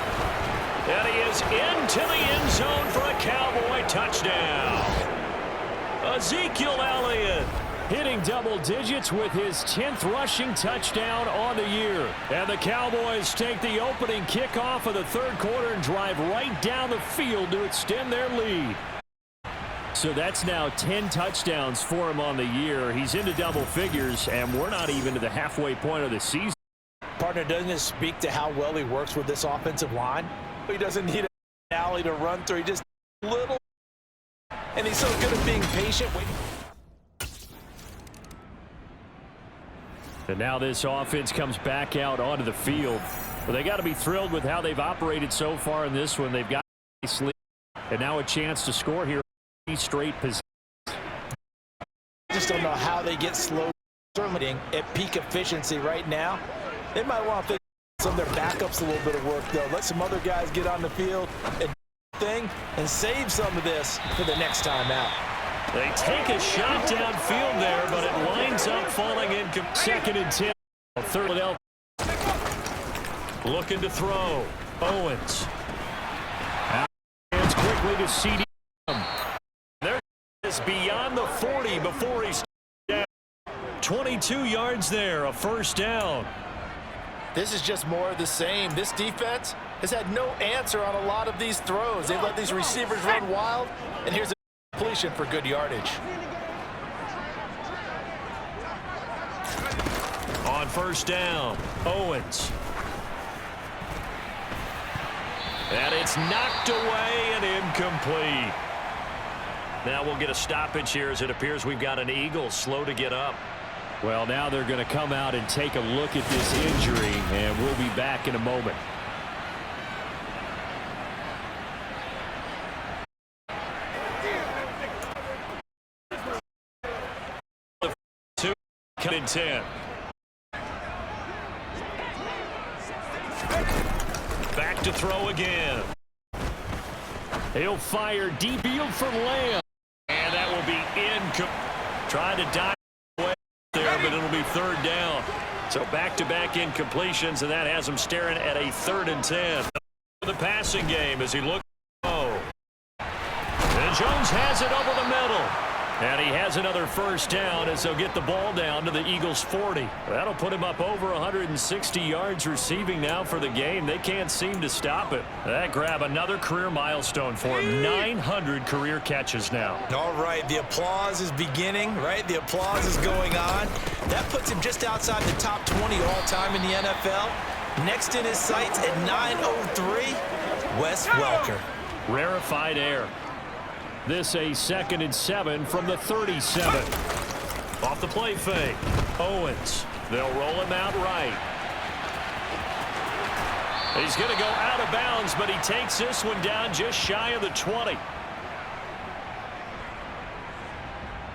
And he is into the end zone for a Cowboy touchdown. Ezekiel Elliott hitting double digits with his 10th rushing touchdown on the year. And the Cowboys take the opening kickoff of the 3rd quarter and drive right down the field to extend their lead. So that's now 10 touchdowns for him on the year. He's into double figures, and we're not even to the halfway point of the season. Partner, doesn't it speak to how well he works with this offensive line? He doesn't need an alley to run through. He just little, and he's so good at being patient. And now this offense comes back out onto the field. But they got to be thrilled with how they've operated so far in this one. They've got a nice lead, and now a chance to score here. Straight position. I just don't know how they get slow at peak efficiency right now. They might want to think some of their backups a little bit of work, though. Let some other guys get on the field and save some of this for the next time out. They take a shot downfield there, but it winds up falling in 2nd and 10. 3rd looking to throw. Owens. Hands quickly to CD. There is beyond the 40 before he's down. 22 yards there, a 1st down. This is just more of the same. This defense has had no answer on a lot of these throws. They've let these receivers run wild, and here's a completion for good yardage. On 1st down, Owens. And it's knocked away and incomplete. Now we'll get a stoppage here as it appears we've got an Eagle slow to get up. Well, now they're going to come out and take a look at this injury, and we'll be back in a moment. Cut in 10. Back to throw again. He'll fire deep field for Lamb. And that will be trying to dive away there, but it'll be 3rd down. So back-to-back incompletions, and that has him staring at a 3rd and 10. The passing game as he looks low. And Jones has it over the middle. And he has another 1st down as they'll get the ball down to the Eagles' 40. That'll put him up over 160 yards receiving now for the game. They can't seem to stop it. That grab another career milestone for him. 900 career catches now. All right, the applause is beginning, right? The applause is going on. That puts him just outside the top 20 all-time in the NFL. Next in his sights at 903, Wes Welker. Rarefied air. This a 2nd and 7 from the 37. Off the play fake. Owens. They'll roll him out right. He's going to go out of bounds, but he takes this one down just shy of the 20.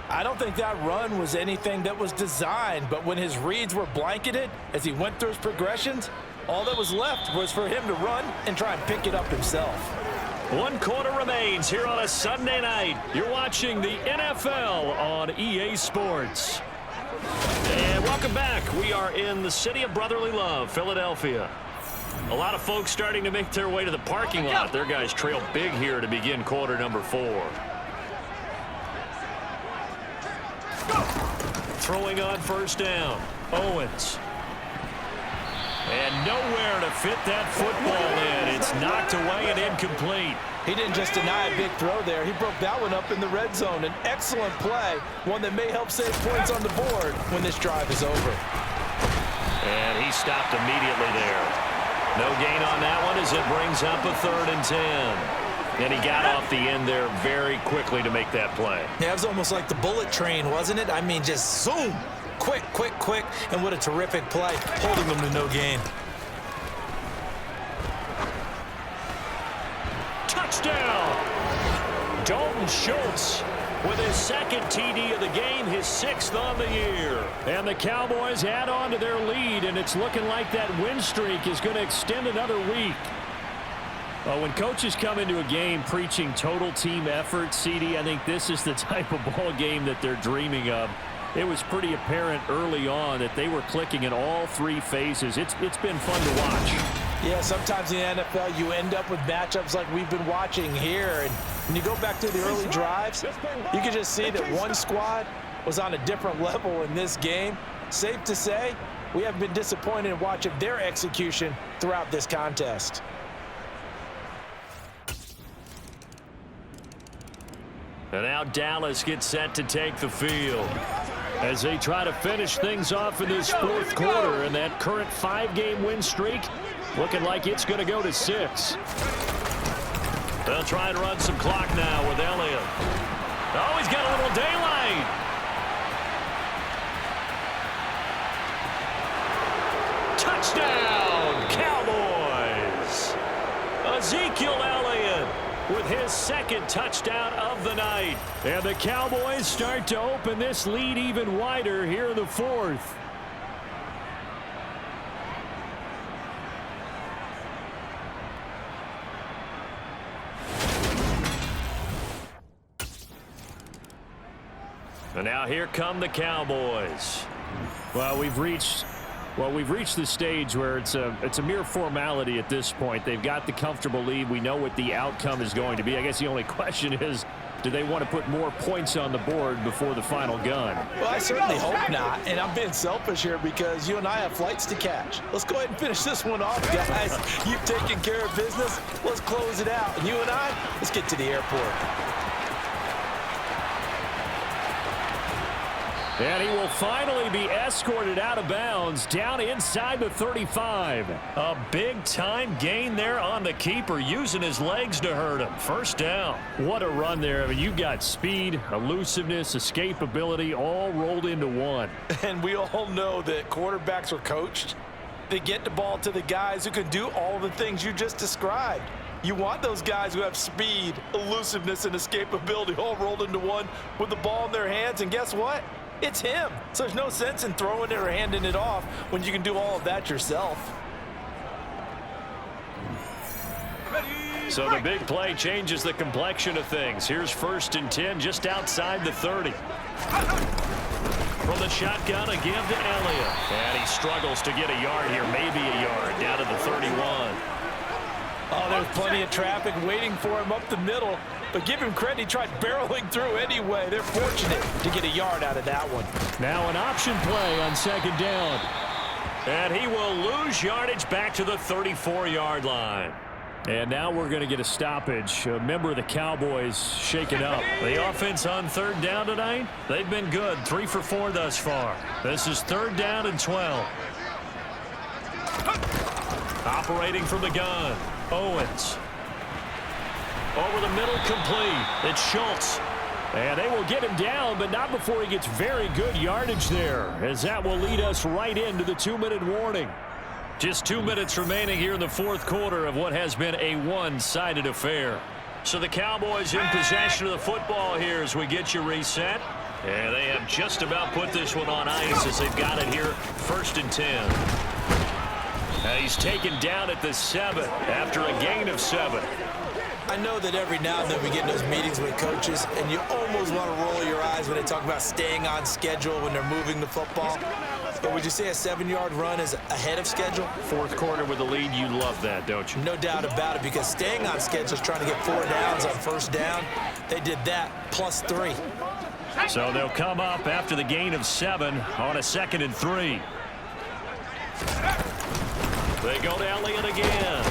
I don't think that run was anything that was designed, but when his reads were blanketed as he went through his progressions, all that was left was for him to run and try and pick it up himself. 1 quarter remains here on a Sunday night. You're watching the NFL on EA Sports. And welcome back. We are in the city of brotherly love, Philadelphia. A lot of folks starting to make their way to the parking lot. Their guys trail big here to begin quarter number 4. Throwing on 1st down. Owens. And nowhere to fit that football in. It's knocked away and incomplete. He didn't just deny a big throw there. He broke that one up in the red zone. An excellent play, one that may help save points on the board when this drive is over. And he stopped immediately there. No gain on that one as it brings up a 3rd and 10. And he got off the end there very quickly to make that play. Yeah, it was almost like the bullet train, wasn't it? I mean, just zoom. Quick, quick, quick. And what a terrific play, holding them to no gain. Touchdown! Dalton Schultz with his 2nd TD of the game, his 6th on the year. And the Cowboys add on to their lead, and it's looking like that win streak is going to extend another week. When coaches come into a game preaching total team effort, CD, I think this is the type of ball game that they're dreaming of. It was pretty apparent early on that they were clicking in all 3 phases. It's been fun to watch. Yeah, sometimes in the NFL you end up with matchups like we've been watching here. And when you go back to the early drives, you can just see that one squad was on a different level in this game. Safe to say, we haven't been disappointed in watching their execution throughout this contest. And now Dallas gets set to take the field as they try to finish things off in this 4th quarter. And that current 5-game win streak looking like it's going to go to 6. They'll try and run some clock now with Elliott. Oh, he's got a little daylight. Touchdown, Cowboys. Ezekiel Elliott with his 2nd touchdown of the night. And the Cowboys start to open this lead even wider here in the 4th. And now here come the Cowboys. Well, we've reached the stage where it's a mere formality at this point. They've got the comfortable lead. We know what the outcome is going to be. I guess the only question is, do they want to put more points on the board before the final gun? Well, I certainly hope not. And I'm being selfish here because you and I have flights to catch. Let's go ahead and finish this one off, guys. You've taken care of business. Let's close it out. And you and I, let's get to the airport. And he will finally be escorted out of bounds down inside the 35. A big-time gain there on the keeper, using his legs to hurt him. 1st down. What a run there. I mean, you got speed, elusiveness, escapability, all rolled into one. And we all know that quarterbacks are coached. They get the ball to the guys who can do all the things you just described. You want those guys who have speed, elusiveness, and escapability all rolled into one with the ball in their hands. And guess what? It's him. So there's no sense in throwing it or handing it off when you can do all of that yourself. So the big play changes the complexion of things. Here's 1st and 10 just outside the 30. From the shotgun, a give to Elliott. And he struggles to get a yard here, maybe a yard, down to the 31. Oh, there's plenty of traffic waiting for him up the middle. But give him credit, he tried barreling through anyway. They're fortunate to get a yard out of that one. Now an option play on 2nd down. And he will lose yardage back to the 34-yard line. And now we're going to get a stoppage. A member of the Cowboys shaken up. The offense on 3rd down tonight, they've been good. 3 for 4 thus far. This is 3rd down and 12. Operating from the gun, Owens. Over the middle, complete. It's Schultz. And they will get him down, but not before he gets very good yardage there, as that will lead us right into the 2-minute warning. Just 2 minutes remaining here in the 4th quarter of what has been a one-sided affair. So the Cowboys in possession of the football here as we get you reset. And they have just about put this one on ice as they've got it here, 1st and 10. Now he's taken down at the 7 after a gain of 7. I know that every now and then we get in those meetings with coaches, and you almost want to roll your eyes when they talk about staying on schedule when they're moving the football. But would you say a 7-yard run is ahead of schedule? 4th quarter with the lead, you love that, don't you? No doubt about it, because staying on schedule is trying to get 4 downs on 1st down. They did that plus 3. So they'll come up after the gain of 7 on a 2nd and 3. They go to Elliott again.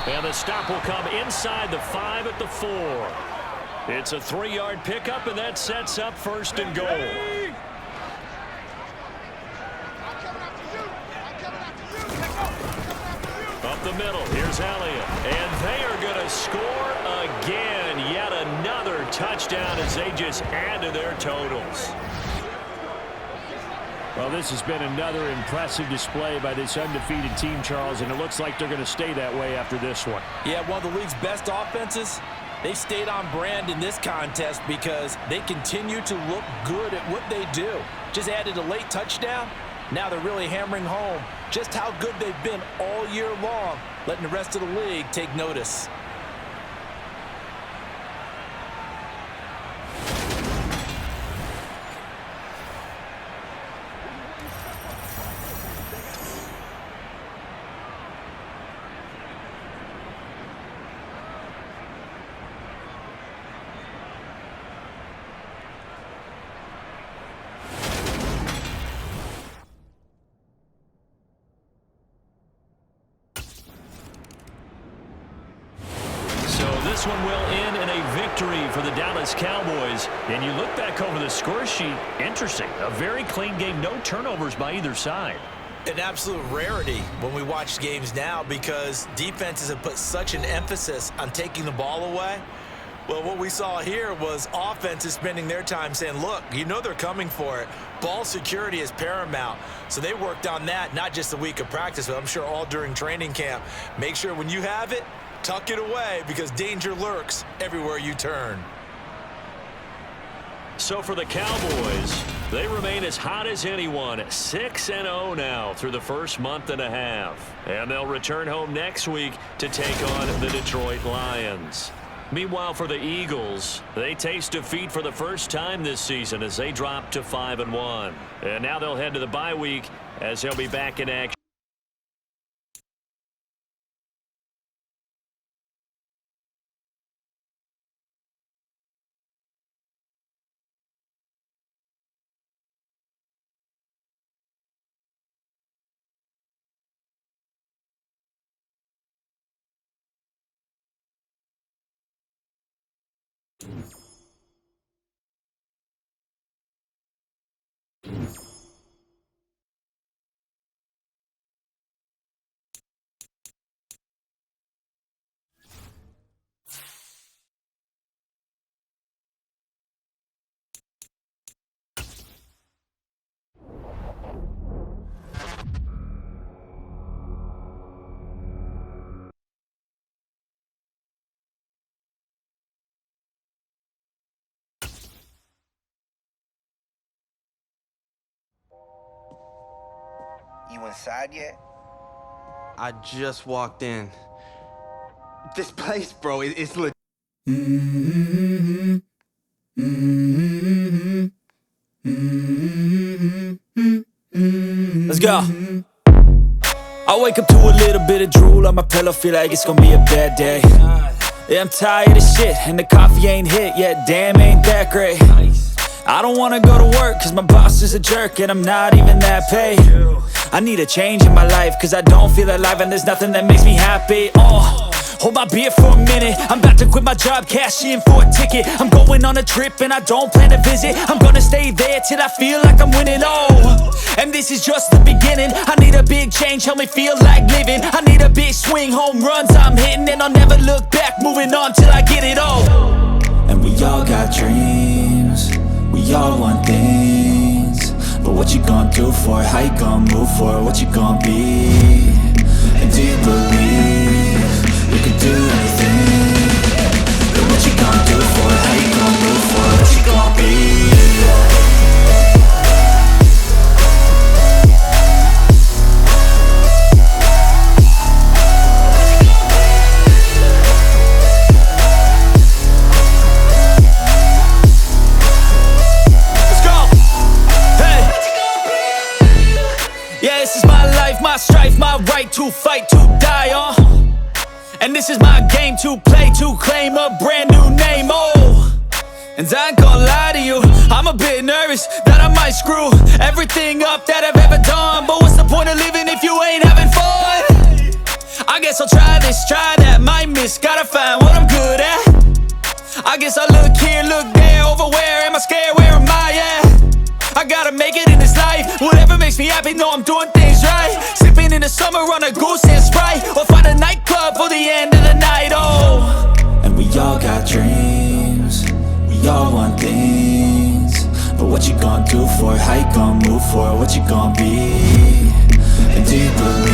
And the stop will come inside the 5 at the 4. It's a 3-yard pickup, and that sets up 1st and goal. A middle. Here's Elliott. And they are going to score again. Yet another touchdown as they just add to their totals. Well, this has been another impressive display by this undefeated team, Charles, and it looks like they're going to stay that way after this one. Yeah, one of the league's best offenses. They stayed on brand in this contest because they continue to look good at what they do. Just added a late touchdown. Now they're really hammering home just how good they've been all year long, letting the rest of the league take notice. This one will end in a victory for the Dallas Cowboys. And you look back over the score sheet, interesting. A very clean game, no turnovers by either side. An absolute rarity when we watch games now because defenses have put such an emphasis on taking the ball away. Well, what we saw here was offenses spending their time saying, look, you know they're coming for it. Ball security is paramount. So they worked on that, not just a week of practice, but I'm sure all during training camp. Make sure when you have it, tuck it away because danger lurks everywhere you turn. So for the Cowboys, they remain as hot as anyone, 6-0 now through the first month and a half. And they'll return home next week to take on the Detroit Lions. Meanwhile, for the Eagles, they taste defeat for the first time this season as they drop to 5-1. And now they'll head to the bye week as they'll be back in action. You inside yet? I just walked in. This place, bro, it's legit. Let's go. I wake up to a little bit of drool on my pillow, feel like it's gonna be a bad day. Yeah, I'm tired of shit, and the coffee ain't hit yet, damn, ain't that great. I don't wanna go to work, cause my boss is a jerk, and I'm not even that paid. I need a change in my life, cause I don't feel alive, and there's nothing that makes me happy. Hold my beer for a minute, I'm about to quit my job, cash in for a ticket. I'm going on a trip and I don't plan to visit. I'm gonna stay there till I feel like I'm winning, and this is just the beginning. I need a big change, help me feel like living. I need a big swing, home runs I'm hitting, and I'll never look back, moving on till I get it all. And we all got dreams, we all want things, but what you gonna do for it? How you gonna move for it? What you gonna be? And do you believe you can do anything? But what you gonna do for it? How you gonna move for it? What you gonna be? My strife, my right to fight, to die on. And this is my game to play, to claim a brand new name, And I ain't gonna lie to you, I'm a bit nervous that I might screw everything up that I've ever done. But what's the point of living if you ain't having fun? I guess I'll try this, try that, might miss, gotta find what I'm good at. I guess I'll look here, look there, over where am I scared, where am I at? I gotta make it in this life, whatever makes me happy, know I'm doing things right. Sipping in the summer on a goose and Sprite, or find a night before the end of the night, oh. And we all got dreams, we all want things, but what you gonna do for it? How you gonna move for it? What you gonna be? And do you believe